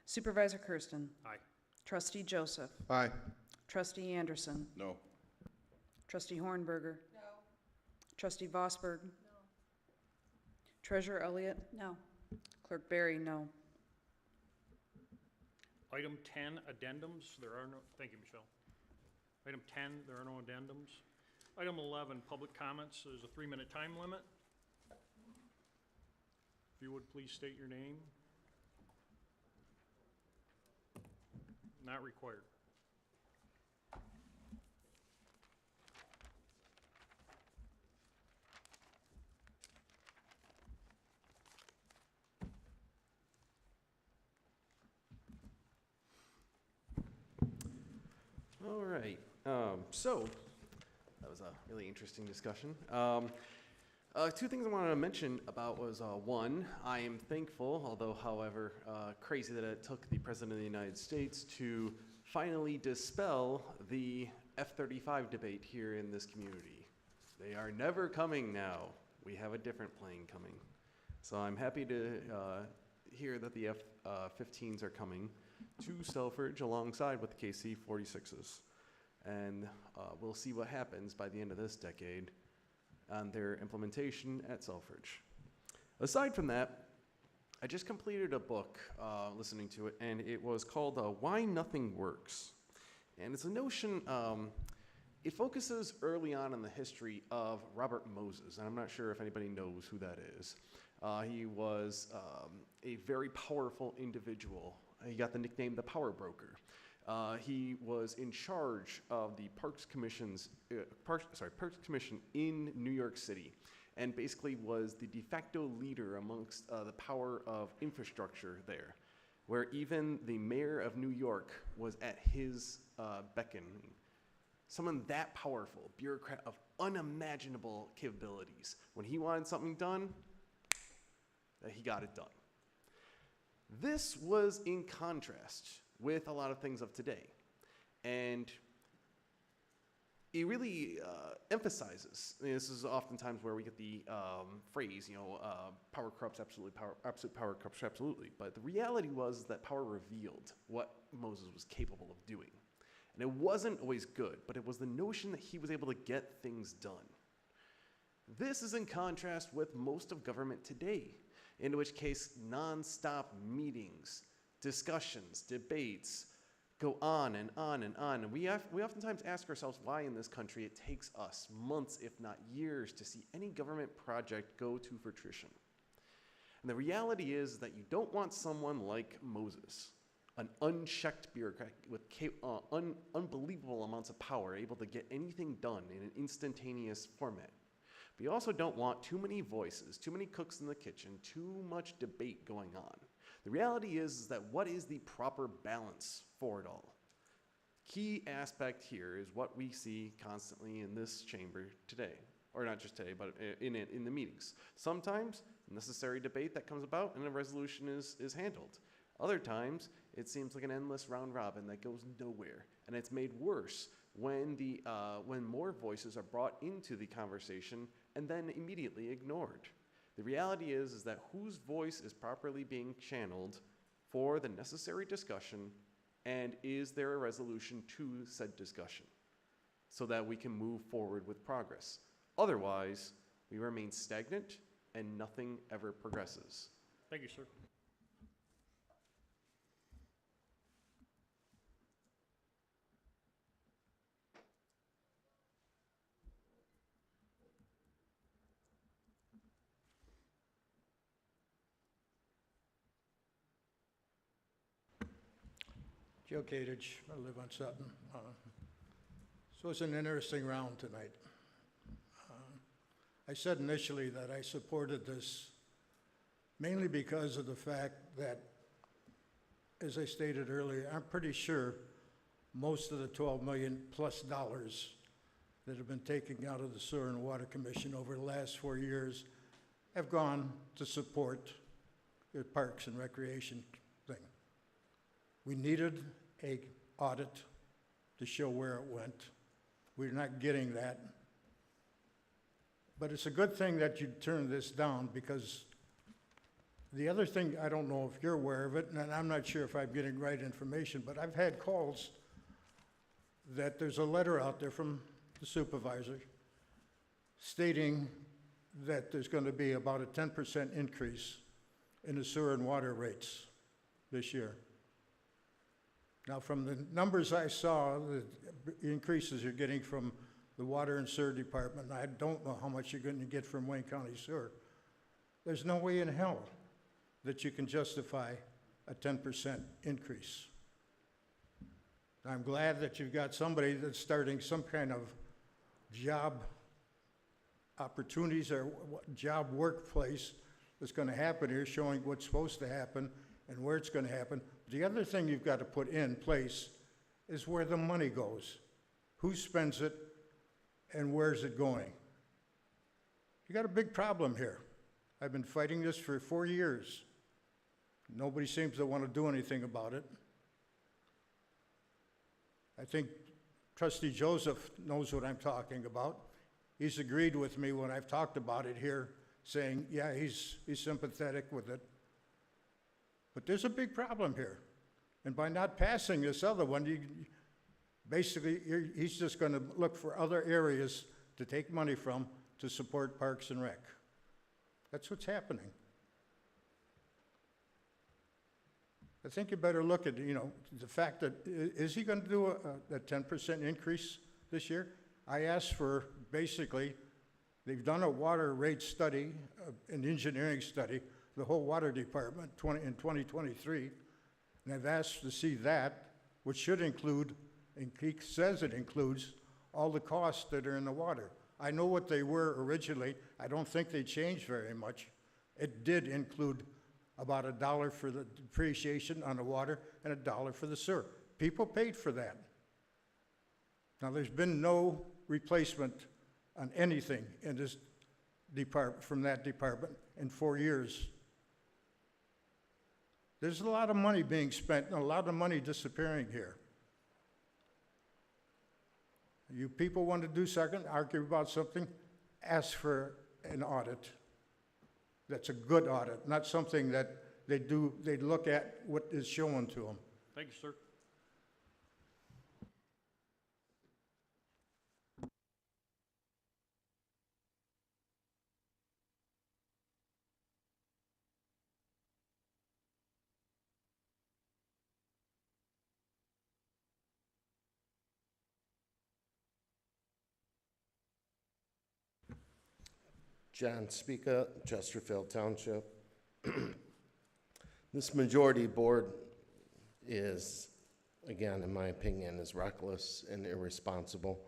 Supervisor Kersten. Aye. Trustee Joseph. Aye. Trustee Anderson. No. Trustee Hornberger. No. Trustee Vosberg. No. Treasurer Elliott. No. Clerk Berry, no. Item 10, addendums. There are no, thank you, Michelle. Item 10, there are no addendums. Item 11, public comments. There's a 3-minute time limit. If you would please state your name. Not required. All right, so that was a really interesting discussion. Two things I wanted to mention about was, one, I am thankful, although however crazy that it took the President of the United States to finally dispel the F-35 debate here in this community. They are never coming now. We have a different plane coming. So I'm happy to hear that the F-15s are coming to Selfridge alongside with the KC-46s. And we'll see what happens by the end of this decade on their implementation at Selfridge. Aside from that, I just completed a book listening to it, and it was called Why Nothing Works. And it's a notion, it focuses early on in the history of Robert Moses, and I'm not sure if anybody knows who that is. He was a very powerful individual. He got the nickname the Power Broker. He was in charge of the Parks Commission in New York City, and basically was the de facto leader amongst the power of infrastructure there, where even the mayor of New York was at his beckoning. Someone that powerful, bureaucrat of unimaginable capabilities. When he wanted something done, he got it done. This was in contrast with a lot of things of today. And it really emphasizes, this is oftentimes where we get the phrase, power corrupts absolutely, absolute power corrupts absolutely. But the reality was that power revealed what Moses was capable of doing. And it wasn't always good, but it was the notion that he was able to get things done. This is in contrast with most of government today, in which case non-stop meetings, discussions, debates go on and on and on. And we oftentimes ask ourselves why in this country it takes us months, if not years, to see any government project go to fruition. And the reality is that you don't want someone like Moses, an unchecked bureaucrat with unbelievable amounts of power, able to get anything done in an instantaneous format. But you also don't want too many voices, too many cooks in the kitchen, too much debate going on. The reality is that what is the proper balance for it all? Key aspect here is what we see constantly in this chamber today, or not just today, but in the meetings. Sometimes necessary debate that comes about and a resolution is handled. Other times it seems like an endless round robin that goes nowhere, and it's made worse when more voices are brought into the conversation and then immediately ignored. The reality is that whose voice is properly being channeled for the necessary discussion, and is there a resolution to said discussion so that we can move forward with progress? Otherwise, we remain stagnant and nothing ever progresses. Thank you, sir. Joe Kadich, I live on Sutton. So it's an interesting round tonight. I said initially that I supported this mainly because of the fact that, as I stated earlier, I'm pretty sure most of the $12 million plus that have been taken out of the Sewer and Water Commission over the last 4 years have gone to support the Parks and Recreation thing. We needed an audit to show where it went. We're not getting that. But it's a good thing that you turned this down, because the other thing, I don't know if you're aware of it, and I'm not sure if I'm getting right information, but I've had calls that there's a letter out there from the supervisor stating that there's going to be about a 10% increase in the sewer and water rates this year. Now, from the numbers I saw, the increases you're getting from the Water and Sewer Department, I don't know how much you're going to get from Wayne County Sewer. There's no way in hell that you can justify a 10% increase. I'm glad that you've got somebody that's starting some kind of job opportunities or job workplace that's going to happen here, showing what's supposed to happen and where it's going to happen. The other thing you've got to put in place is where the money goes. Who spends it and where's it going? You got a big problem here. I've been fighting this for 4 years. Nobody seems to want to do anything about it. I think Trustee Joseph knows what I'm talking about. He's agreed with me when I've talked about it here, saying, yeah, he's sympathetic with it. But there's a big problem here. And by not passing this other one, he's just going to look for other areas to take money from to support Parks and Rec. That's what's happening. I think you better look at, the fact that, is he going to do a 10% increase this year? I asked for, basically, they've done a water rate study, an engineering study, the whole water department in 2023, and I've asked to see that, which should include, and he says it includes, all the costs that are in the water. I know what they were originally. I don't think they changed very much. It did include about $1 for the depreciation on the water and $1 for the sewer. People paid for that. Now, there's been no replacement on anything in this department, from that department, in 4 years. There's a lot of money being spent and a lot of money disappearing here. You people want to do something, argue about something, ask for an audit. That's a good audit, not something that they look at what is shown to them. Thank you, sir. John Speaka, Chesterfield Township. This majority board is, again, in my opinion, is reckless and irresponsible.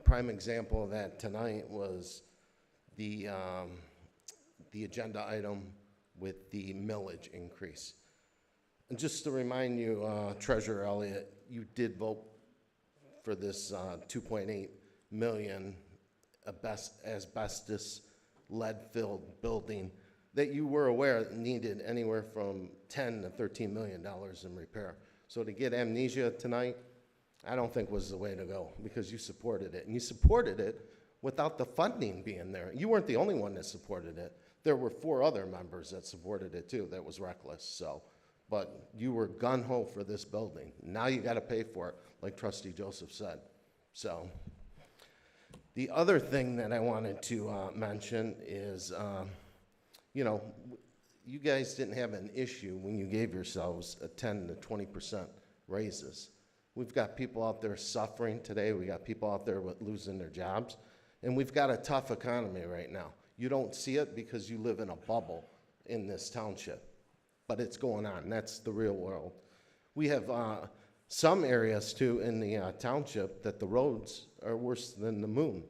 A prime example of that tonight was the agenda item with the millage increase. And just to remind you, Treasurer Elliott, you did vote for this 2.8 million asbestos lead-filled building that you were aware needed anywhere from $10 to $13 million in repair. So to get amnesia tonight, I don't think was the way to go, because you supported it. And you supported it without the funding being there. You weren't the only one that supported it. There were 4 other members that supported it too. That was reckless. So, but you were gung-ho for this building. Now you got to pay for it, like Trustee Joseph said. So the other thing that I wanted to mention is, you know, you guys didn't have an issue when you gave yourselves a 10 to 20% raises. We've got people out there suffering today. We got people out there losing their jobs. And we've got a tough economy right now. You don't see it because you live in a bubble in this township. But it's going on. That's the real world. We have some areas, too, in the township that the roads are worse than the moon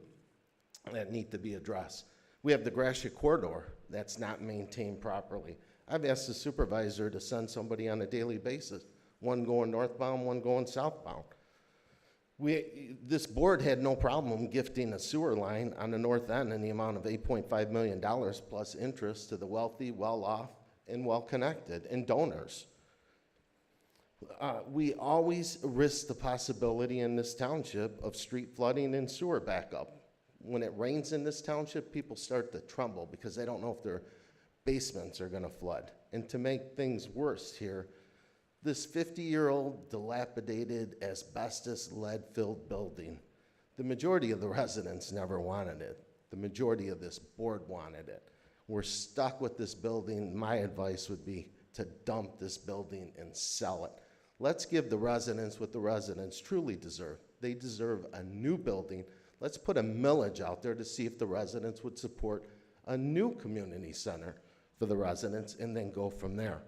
that need to be addressed. We have the Gratiot Corridor that's not maintained properly. I've asked the supervisor to send somebody on a daily basis, one going northbound, one going southbound. This board had no problem gifting a sewer line on the north end in the amount of $8.5 million plus interest to the wealthy, well-off, and well-connected, and donors. We always risk the possibility in this township of street flooding and sewer backup. When it rains in this township, people start to tremble because they don't know if their basements are going to flood. And to make things worse here, this 50-year-old dilapidated asbestos lead-filled building, the majority of the residents never wanted it. The majority of this board wanted it. We're stuck with this building. My advice would be to dump this building and sell it. Let's give the residents what the residents truly deserve. They deserve a new building. Let's put a millage out there to see if the residents would support a new community center for the residents, and then go from there.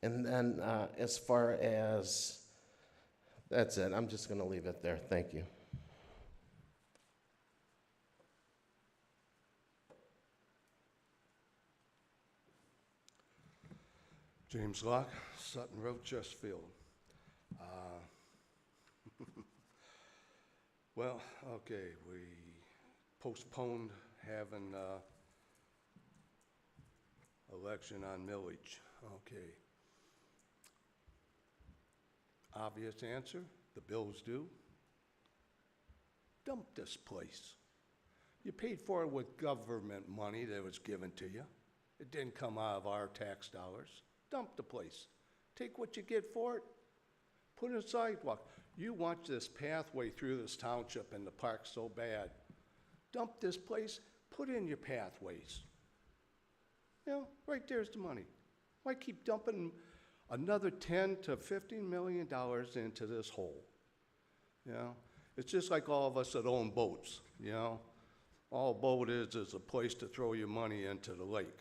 And then as far as, that's it. I'm just going to leave it there. Thank you. James Locke, Sutton Road, Chesterfield. Well, okay, we postponed having election on millage. Okay. Obvious answer, the bills due. Dump this place. You paid for it with government money that was given to you. It didn't come out of our tax dollars. Dump the place. Take what you get for it. Put in a sidewalk. You want this pathway through this township and the park so bad. Dump this place, put in your pathways. You know, right there's the money. Why keep dumping another $10 to $15 million into this hole? You know, it's just like all of us that own boats, you know. All a boat is a place to throw your money into the lake.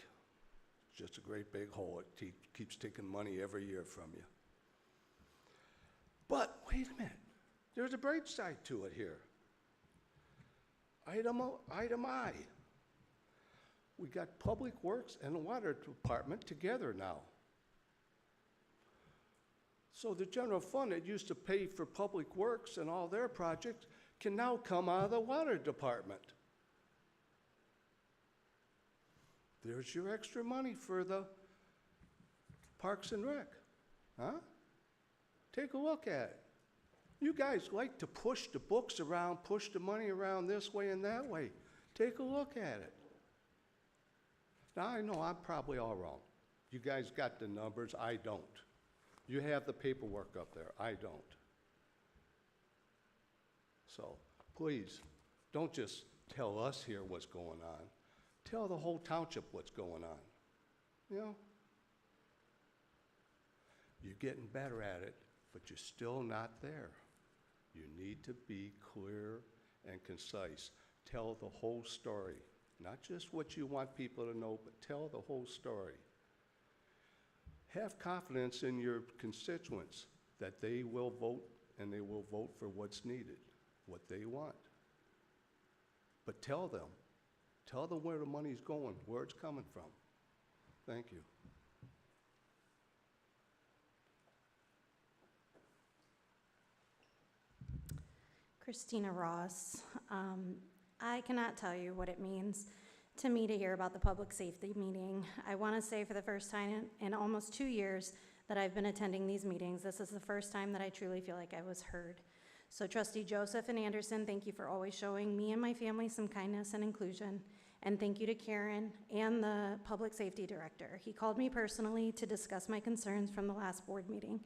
It's just a great big hole. It keeps taking money every year from you. But wait a minute, there's a bright side to it here. Item I. We got Public Works and the Water Department together now. So the general fund that used to pay for Public Works and all their projects can now come out of the Water Department. There's your extra money for the Parks and Rec, huh? Take a look at it. You guys like to push the books around, push the money around this way and that way. Take a look at it. Now, I know I'm probably all wrong. You guys got the numbers, I don't. You have the paperwork up there, I don't. So, please, don't just tell us here what's going on. Tell the whole township what's going on. You know? You're getting better at it, but you're still not there. You need to be clear and concise. Tell the whole story, not just what you want people to know, but tell the whole story. Have confidence in your constituents that they will vote, and they will vote for what's needed, what they want. But tell them where the money's going, where it's coming from. Thank you. Christina Ross. I cannot tell you what it means to me to hear about the public safety meeting. I want to say for the first time in almost 2 years that I've been attending these meetings, this is the first time that I truly feel like I was heard. So Trustee Joseph and Anderson, thank you for always showing me and my family some kindness and inclusion. And thank you to Karen and the Public Safety Director. He called me personally to discuss my concerns from the last board meeting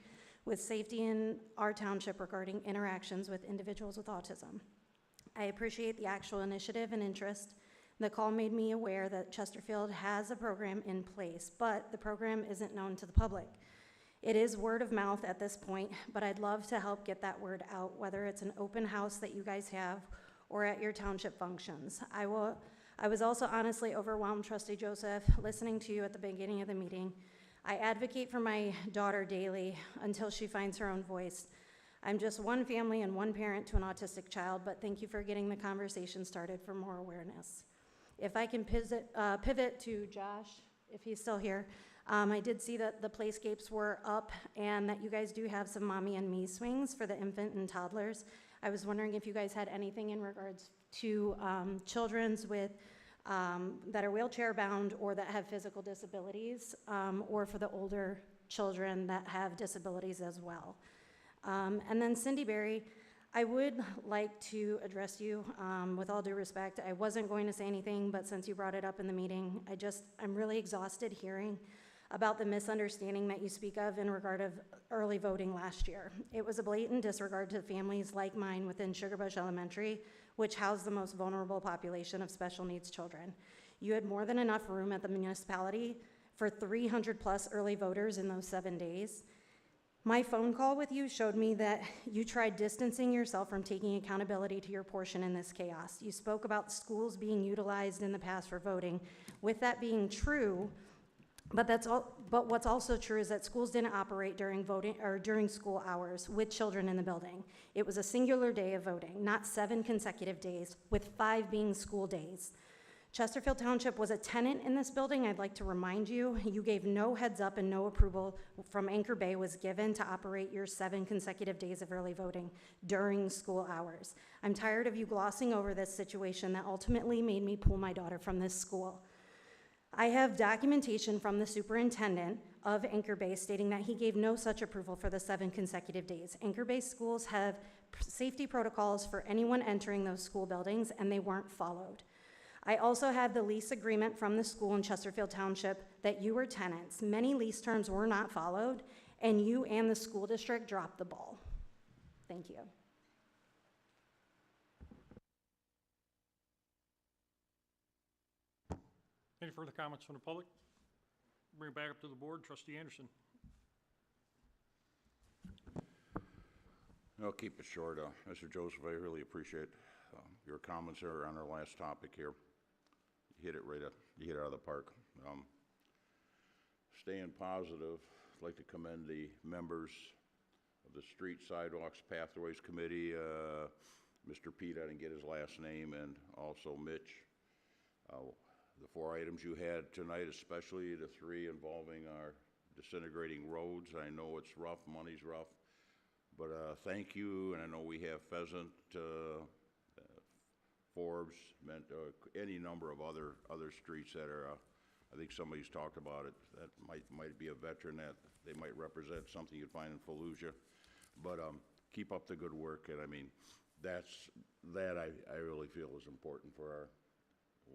with safety in our township regarding interactions with individuals with autism. I appreciate the actual initiative and interest. The call made me aware that Chesterfield has a program in place, but the program isn't known to the public. It is word of mouth at this point, but I'd love to help get that word out, whether it's an open house that you guys have or at your township functions. I was also honestly overwhelmed, Trustee Joseph, listening to you at the beginning of the meeting. I advocate for my daughter daily until she finds her own voice. I'm just one family and one parent to an autistic child, but thank you for getting the conversation started for more awareness. If I can pivot to Josh, if he's still here, I did see that the playscapes were up and that you guys do have some mommy and me swings for the infant and toddlers. I was wondering if you guys had anything in regards to children's with that are wheelchair bound or that have physical disabilities, or for the older children that have disabilities as well. And then Cindy Berry, I would like to address you with all due respect. I wasn't going to say anything, but since you brought it up in the meeting, I'm really exhausted hearing about the misunderstanding that you speak of in regard of early voting last year. It was a blatant disregard to families like mine within Sugarbush Elementary, which housed the most vulnerable population of special needs children. You had more than enough room at the municipality for 300 plus early voters in those 7 days. My phone call with you showed me that you tried distancing yourself from taking accountability to your portion in this chaos. You spoke about schools being utilized in the past for voting. With that being true, but what's also true is that schools didn't operate during voting or during school hours with children in the building. It was a singular day of voting, not 7 consecutive days, with 5 being school days. Chesterfield Township was a tenant in this building. I'd like to remind you, you gave no heads up and no approval from Anchor Bay was given to operate your 7 consecutive days of early voting during school hours. I'm tired of you glossing over this situation that ultimately made me pull my daughter from this school. I have documentation from the superintendent of Anchor Bay stating that he gave no such approval for the 7 consecutive days. Anchor Bay schools have safety protocols for anyone entering those school buildings, and they weren't followed. I also have the lease agreement from the school in Chesterfield Township that you were tenants. Many lease terms were not followed, and you and the school district dropped the ball. Thank you. Any further comments from the public? Bring it back up to the board. Trustee Anderson. I'll keep it short. Mr. Joseph, I really appreciate your comments there on our last topic here. You hit it out of the park. Staying positive, I'd like to commend the members of the Street Sidewalks Pathways Committee, Mr. Pete, I didn't get his last name, and also Mitch. The 4 items you had tonight, especially the 3 involving our disintegrating roads. I know it's rough, money's rough, but thank you, and I know we have Pheasant, Forbes, any number of other streets that are, I think somebody's talked about it, that might be a veteran that they might represent something you'd find in Fallujah, but keep up the good work, and I mean, that I really feel is important for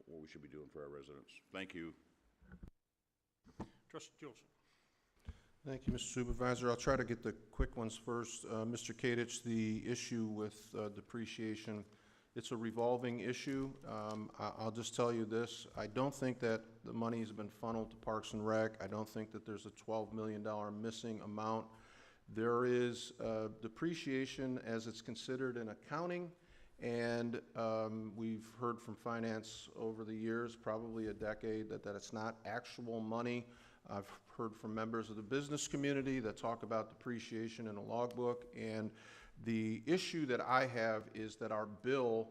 what we should be doing for our residents. Thank you. Trustee Joseph. Thank you, Mr. Supervisor. I'll try to get the quick ones first. Mr. Kadich, the issue with depreciation, it's a revolving issue. I'll just tell you this. I don't think that the money has been funneled to Parks and Rec. I don't think that there's a $12 million missing amount There is depreciation as it's considered in accounting, and we've heard from finance over the years, probably a decade, that it's not actual money. I've heard from members of the business community that talk about depreciation in a logbook, and the issue that I have is that our bill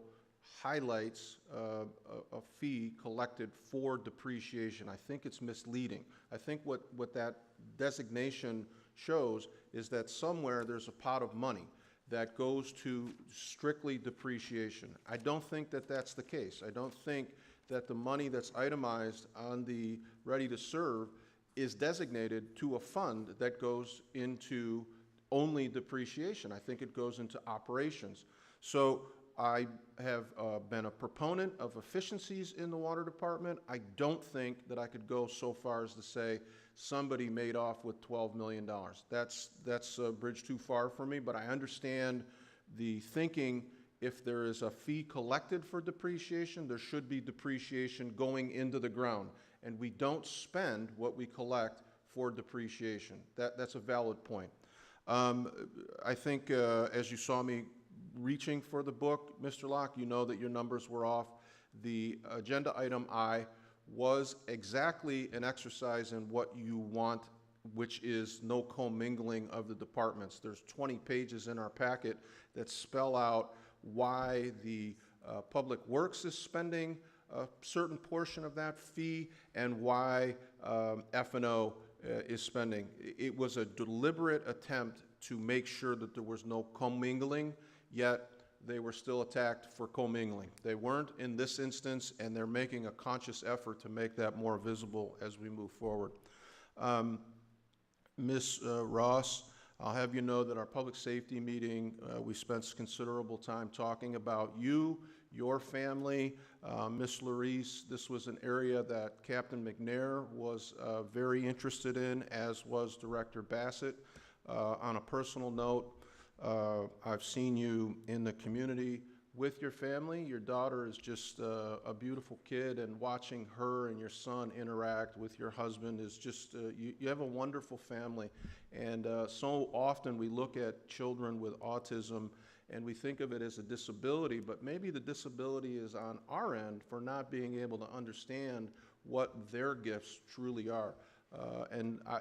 highlights a fee collected for depreciation. I think it's misleading. I think what that designation shows is that somewhere there's a pot of money that goes to strictly depreciation. I don't think that that's the case. I don't think that the money that's itemized on the ready to serve is designated to a fund that goes into only depreciation. I think it goes into operations. So I have been a proponent of efficiencies in the water department. I don't think that I could go so far as to say somebody made off with $12 million. That's a bridge too far for me, but I understand the thinking. If there is a fee collected for depreciation, there should be depreciation going into the ground. And we don't spend what we collect for depreciation. That's a valid point. I think as you saw me reaching for the book, Mr. Locke, you know that your numbers were off. The agenda item I was exactly an exercise in what you want, which is no commingling of the departments. There's 20 pages in our packet that spell out why the Public Works is spending a certain portion of that fee and why F&O is spending. It was a deliberate attempt to make sure that there was no commingling, yet they were still attacked for commingling. They weren't in this instance, and they're making a conscious effort to make that more visible as we move forward. Ms. Ross, I'll have you know that our public safety meeting, we spent considerable time talking about you, your family, Ms. Larice. This was an area that Captain McNair was very interested in, as was Director Bassett. On a personal note, I've seen you in the community with your family. Your daughter is just a beautiful kid, and watching her and your son interact with your husband is just, you have a wonderful family. And so often we look at children with autism and we think of it as a disability, but maybe the disability is on our end for not being able to understand what their gifts truly are.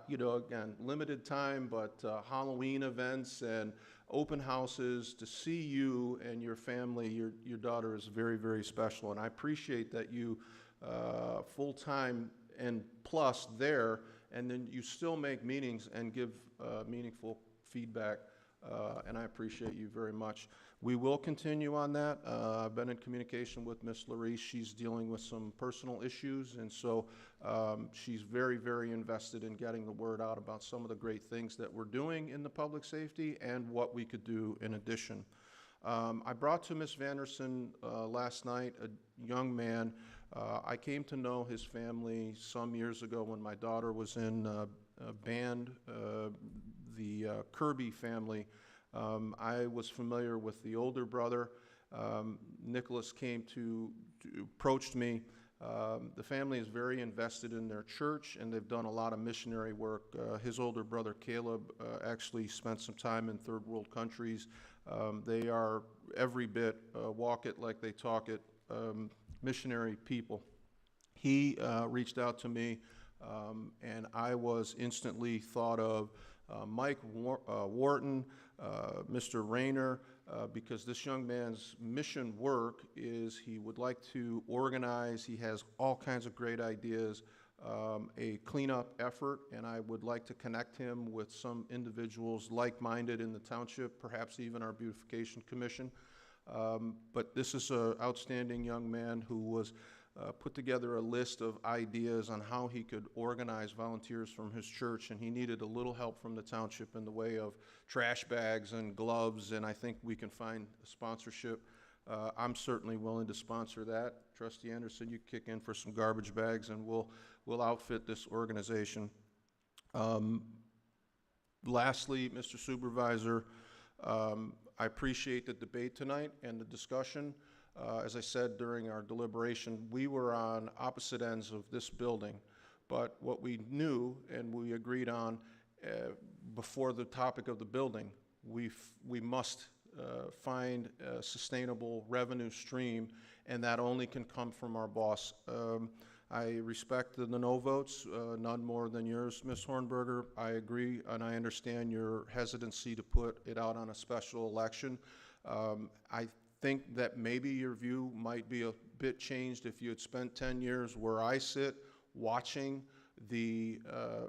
You know, again, limited time, but Halloween events and open houses, to see you and your family, your daughter is very, very special. And I appreciate that you full-time and plus there, and then you still make meetings and give meaningful feedback, and I appreciate you very much. We will continue on that. I've been in communication with Ms. Larice. She's dealing with some personal issues, and so she's very, very invested in getting the word out about some of the great things that we're doing in the public safety and what we could do in addition. I brought to Ms. Vanderson last night a young man. I came to know his family some years ago when my daughter was in a band, the Kirby family. I was familiar with the older brother. Nicholas approached me. The family is very invested in their church, and they've done a lot of missionary work. His older brother, Caleb, actually spent some time in third world countries. They are every bit walk it like they talk it missionary people. He reached out to me, and I was instantly thought of Mike Wharton, Mr. Rayner, because this young man's mission work is he would like to organize, he has all kinds of great ideas, a cleanup effort, and I would like to connect him with some individuals like-minded in the township, perhaps even our beautification commission. But this is an outstanding young man who was put together a list of ideas on how he could organize volunteers from his church, and he needed a little help from the township in the way of trash bags and gloves, and I think we can find a sponsorship. I'm certainly willing to sponsor that. Trustee Anderson, you kick in for some garbage bags, and we'll outfit this organization. Lastly, Mr. Supervisor, I appreciate the debate tonight and the discussion. As I said during our deliberation, we were on opposite ends of this building, but what we knew and we agreed on before the topic of the building. We must find a sustainable revenue stream, and that only can come from our boss. I respect the no votes, none more than yours, Ms. Hornberger. I agree, and I understand your hesitancy to put it out on a special election. I think that maybe your view might be a bit changed if you had spent 10 years where I sit, watching the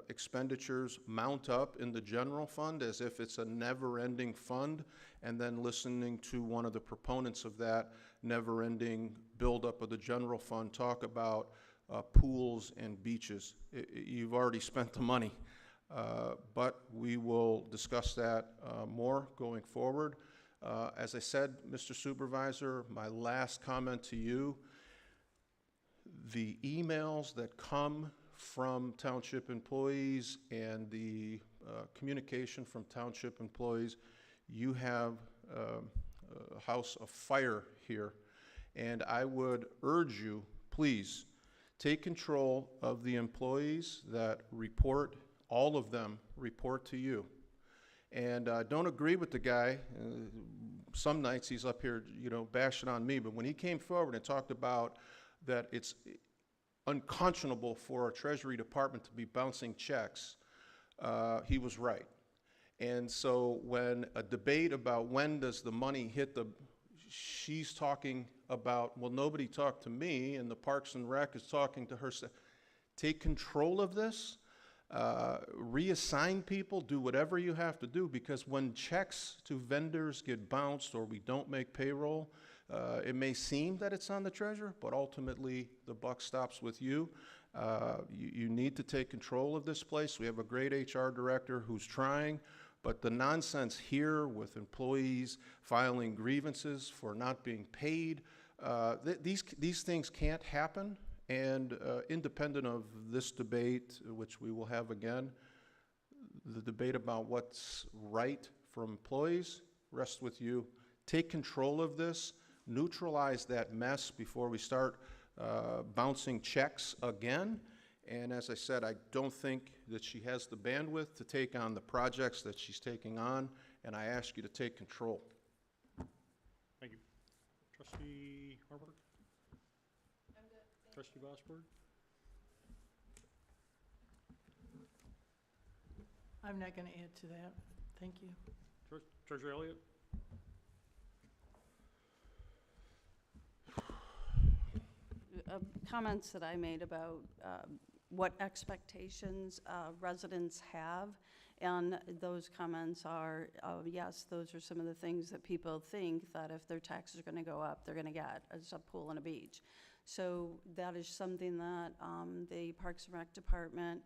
expenditures mount up in the general fund as if it's a never-ending fund, and then listening to one of the proponents of that never-ending buildup of the general fund talk about pools and beaches. You've already spent the money, but we will discuss that more going forward. As I said, Mr. Supervisor, my last comment to you, the emails that come from township employees and the communication from township employees, you have a house of fire here. And I would urge you, please, take control of the employees that report, all of them report to you. And don't agree with the guy. Some nights he's up here, bashing on me, but when he came forward and talked about that it's unconscionable for our Treasury Department to be bouncing checks, he was right. And so when a debate about when does the money hit she's talking about, well, nobody talked to me, and the Parks and Rec is talking to her. Take control of this, reassign people, do whatever you have to do, because when checks to vendors get bounced or we don't make payroll, it may seem that it's on the treasurer, but ultimately the buck stops with you. You need to take control of this place. We have a great HR director who's trying, but the nonsense here with employees filing grievances for not being paid, these things can't happen. And independent of this debate, which we will have again, the debate about what's right for employees rests with you. Take control of this. Neutralize that mess before we start bouncing checks again. And as I said, I don't think that she has the bandwidth to take on the projects that she's taking on, and I ask you to take control. Thank you. Trustee Harburg? Trustee Vosberg? I'm not going to add to that. Thank you. Treasurer Elliott? Comments that I made about what expectations residents have, and those comments are, yes, those are some of the things that people think that if their taxes are going to go up, they're going to get, as a pool and a beach. So that is something that the Parks and Rec Department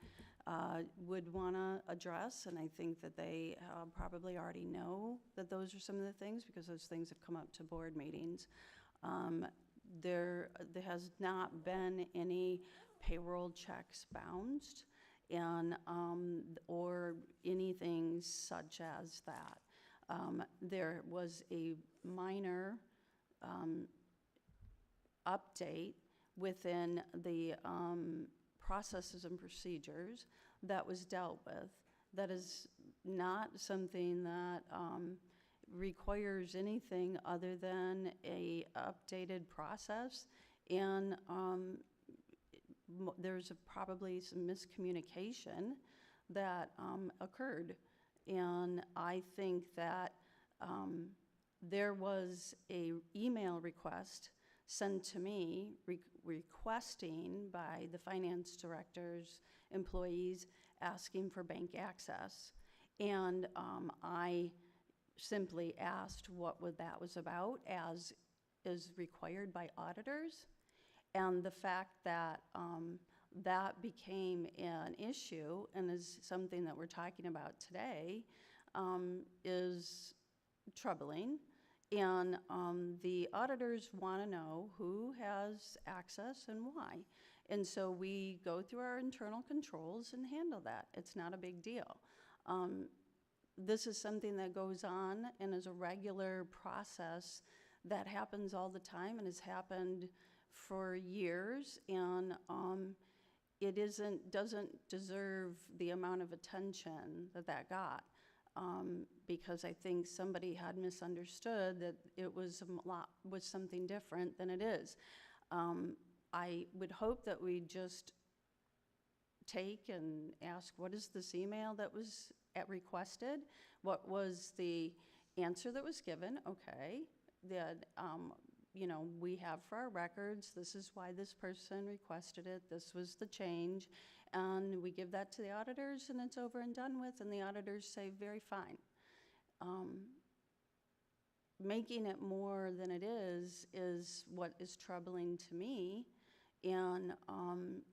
would want to address, and I think that they probably already know that those are some of the things, because those things have come up to board meetings. There has not been any payroll checks bounced, and or anything such as that. There was a minor update within the processes and procedures that was dealt with. That is not something that requires anything other than a updated process, and there's probably some miscommunication that occurred, and I think that there was a email request sent to me requesting by the finance director's employees asking for bank access, and I simply asked what that was about, as is required by auditors. And the fact that that became an issue and is something that we're talking about today is troubling. And the auditors want to know who has access and why. And so we go through our internal controls and handle that. It's not a big deal. This is something that goes on and is a regular process that happens all the time and has happened for years. And it doesn't deserve the amount of attention that that got. Because I think somebody had misunderstood that it was something different than it is. I would hope that we just take and ask, what is this email that was requested? What was the answer that was given? Okay, that, you know, we have for our records, this is why this person requested it, this was the change, and we give that to the auditors and it's over and done with, and the auditors say, very fine. Making it more than it is what is troubling to me, and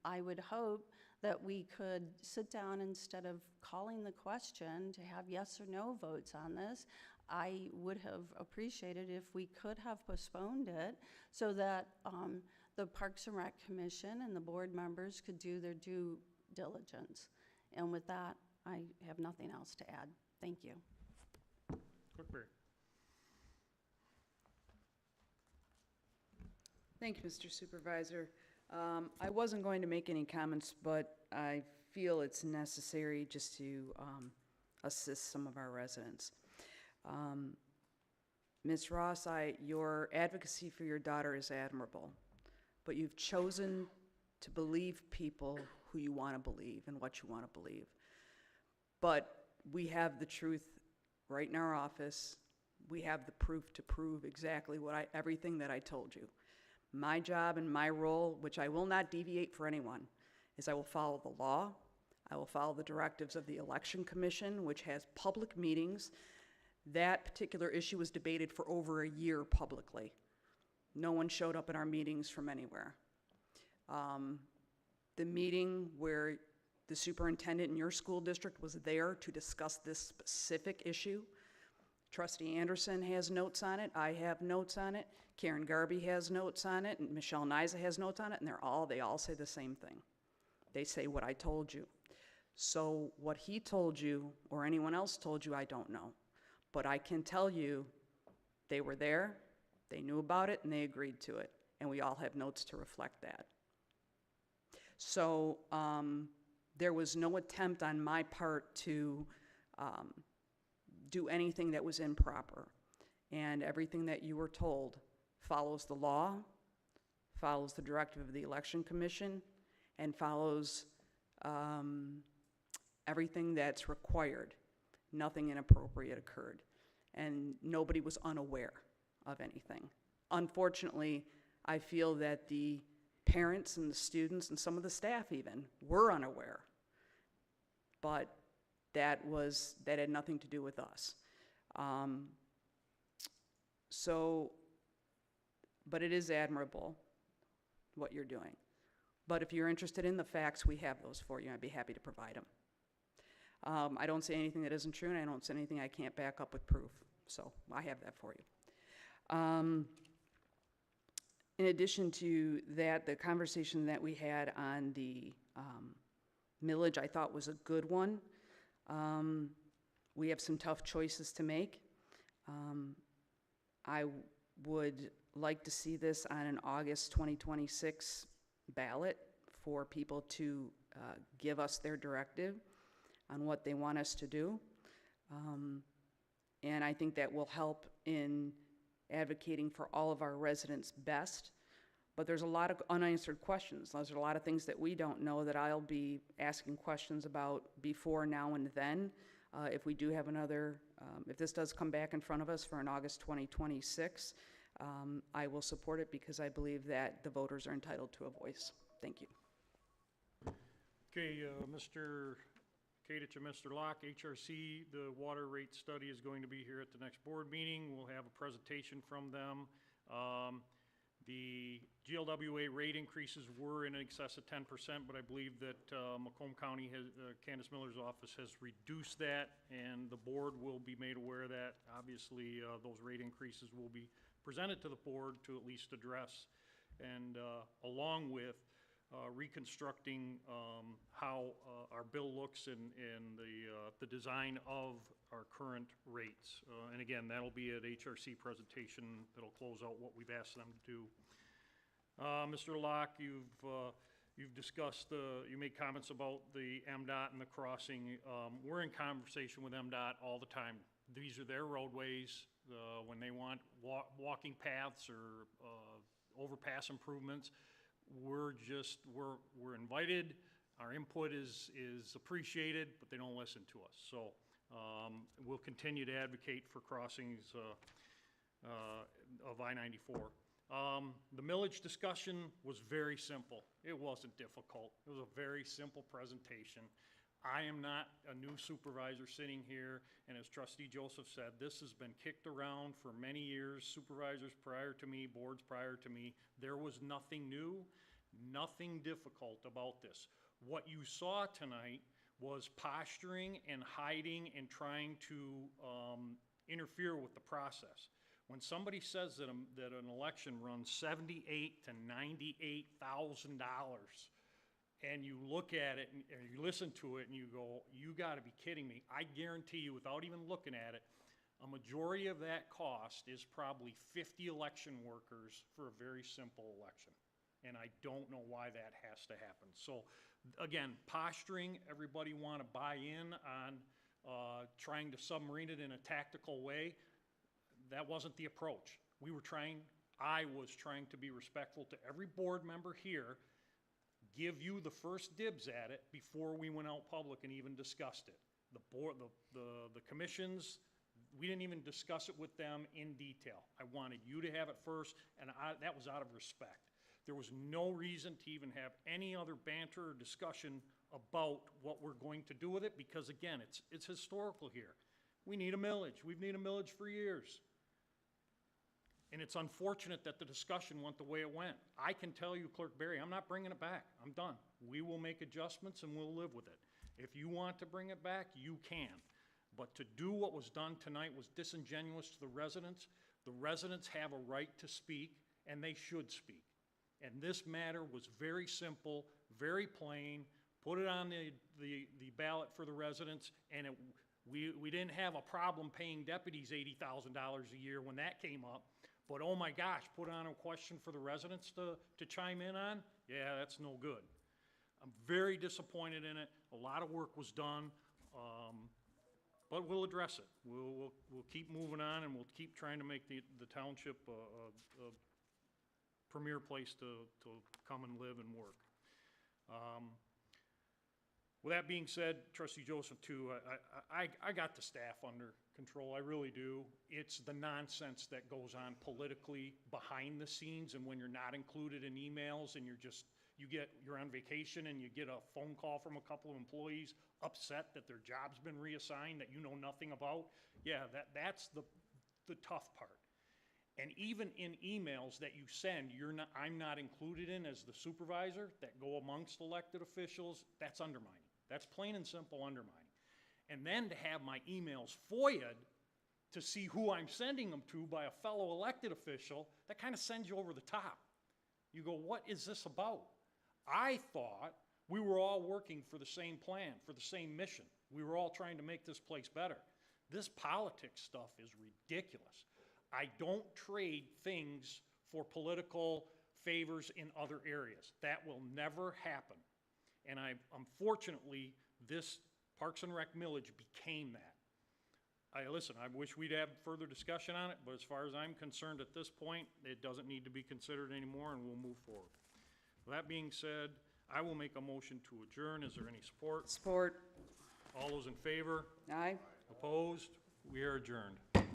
I would hope that we could sit down instead of calling the question to have yes or no votes on this. I would have appreciated if we could have postponed it so that the Parks and Rec Commission and the board members could do their due diligence. And with that, I have nothing else to add. Thank you. Clerk Berry. Thank you, Mr. Supervisor. I wasn't going to make any comments, but I feel it's necessary just to assist some of our residents. Ms. Ross, your advocacy for your daughter is admirable, but you've chosen to believe people who you want to believe and what you want to believe. But we have the truth right in our office. We have the proof to prove exactly everything that I told you. My job and my role, which I will not deviate for anyone, is I will follow the law. I will follow the directives of the Election Commission, which has public meetings. That particular issue was debated for over a year publicly. No one showed up at our meetings from anywhere. The meeting where the superintendent in your school district was there to discuss this specific issue, Trustee Anderson has notes on it, I have notes on it, Karen Garby has notes on it, and Michelle Niza has notes on it, and they all say the same thing. They say what I told you. So what he told you or anyone else told you, I don't know. But I can tell you they were there, they knew about it, and they agreed to it. And we all have notes to reflect that. So there was no attempt on my part to do anything that was improper. And everything that you were told follows the law, follows the directive of the Election Commission, and follows everything that's required. Nothing inappropriate occurred, and nobody was unaware of anything. Unfortunately, I feel that the parents and the students and some of the staff even were unaware, but that had nothing to do with us. But it is admirable what you're doing. But if you're interested in the facts, we have those for you. I'd be happy to provide them. I don't say anything that isn't true, and I don't say anything I can't back up with proof. So I have that for you. In addition to that, the conversation that we had on the millage I thought was a good one. We have some tough choices to make. I would like to see this on an August 2026 ballot for people to give us their directive on what they want us to do. And I think that will help in advocating for all of our residents' best. But there's a lot of unanswered questions. There's a lot of things that we don't know that I'll be asking questions about before now and then. If we do have another, if this does come back in front of us for an August 2026, I will support it because I believe that the voters are entitled to a voice. Thank you. Okay, Mr. Kadich and Mr. Locke, HRC, the water rate study is going to be here at the next board meeting. We'll have a presentation from them. The GLWA rate increases were in excess of 10%, but I believe that Macomb County has, Candace Miller's office has reduced that, and the board will be made aware of that. Obviously, those rate increases will be presented to the board to at least address, and along with reconstructing how our bill looks and the design of our current rates. And again, that'll be at HRC presentation that'll close out what we've asked them to do. Mr. Locke, you've You've discussed, you made comments about the MDOT and the crossing. We're in conversation with MDOT all the time. These are their roadways. When they want walking paths or overpass improvements, we're invited. Our input is appreciated, but they don't listen to us. So we'll continue to advocate for crossings of I-94. The millage discussion was very simple. It wasn't difficult. It was a very simple presentation. I am not a new supervisor sitting here, and as Trustee Joseph said, this has been kicked around for many years, supervisors prior to me, boards prior to me. There was nothing new, nothing difficult about this. What you saw tonight was posturing and hiding and trying to interfere with the process. When somebody says that an election runs $78,000 to $98,000, and you look at it and you listen to it and you go, you got to be kidding me. I guarantee you, without even looking at it, a majority of that cost is probably 50 election workers for a very simple election. And I don't know why that has to happen. So again, posturing, everybody want to buy in on trying to submarine it in a tactical way. That wasn't the approach. I was trying to be respectful to every board member here, give you the first dibs at it before we went out public and even discussed it. The board, the commissions, we didn't even discuss it with them in detail. I wanted you to have it first, and that was out of respect. There was no reason to even have any other banter or discussion about what we're going to do with it, because again, it's historical here. We need a millage. We've needed a millage for years. And it's unfortunate that the discussion went the way it went. I can tell you, Clerk Barry, I'm not bringing it back. I'm done. We will make adjustments and we'll live with it. If you want to bring it back, you can. But to do what was done tonight was disingenuous to the residents. The residents have a right to speak, and they should speak. And this matter was very simple, very plain. Put it on the ballot for the residents, and we didn't have a problem paying deputies $80,000 a year when that came up. But oh my gosh, put on a question for the residents to chime in on? Yeah, that's no good. I'm very disappointed in it. A lot of work was done, but we'll address it. We'll keep moving on, and we'll keep trying to make the township a premier place to come and live and work. With that being said, Trustee Joseph, too, I got the staff under control. I really do. It's the nonsense that goes on politically behind the scenes, and when you're not included in emails and you're on vacation and you get a phone call from a couple of employees upset that their job's been reassigned that you know nothing about. Yeah, that's the tough part. And even in emails that you send, I'm not included in as the supervisor that go amongst elected officials, that's undermining. That's plain and simple undermining. And then to have my emails FOIA'd to see who I'm sending them to by a fellow elected official, that kind of sends you over the top. You go, what is this about? I thought we were all working for the same plan, for the same mission. We were all trying to make this place better. This politics stuff is ridiculous. I don't trade things for political favors in other areas. That will never happen. And unfortunately, this Parks and Rec millage became that. Listen, I wish we'd have further discussion on it, but as far as I'm concerned at this point, it doesn't need to be considered anymore, and we'll move forward. With that being said, I will make a motion to adjourn. Is there any support? Support. All those in favor? Aye. Opposed? We are adjourned.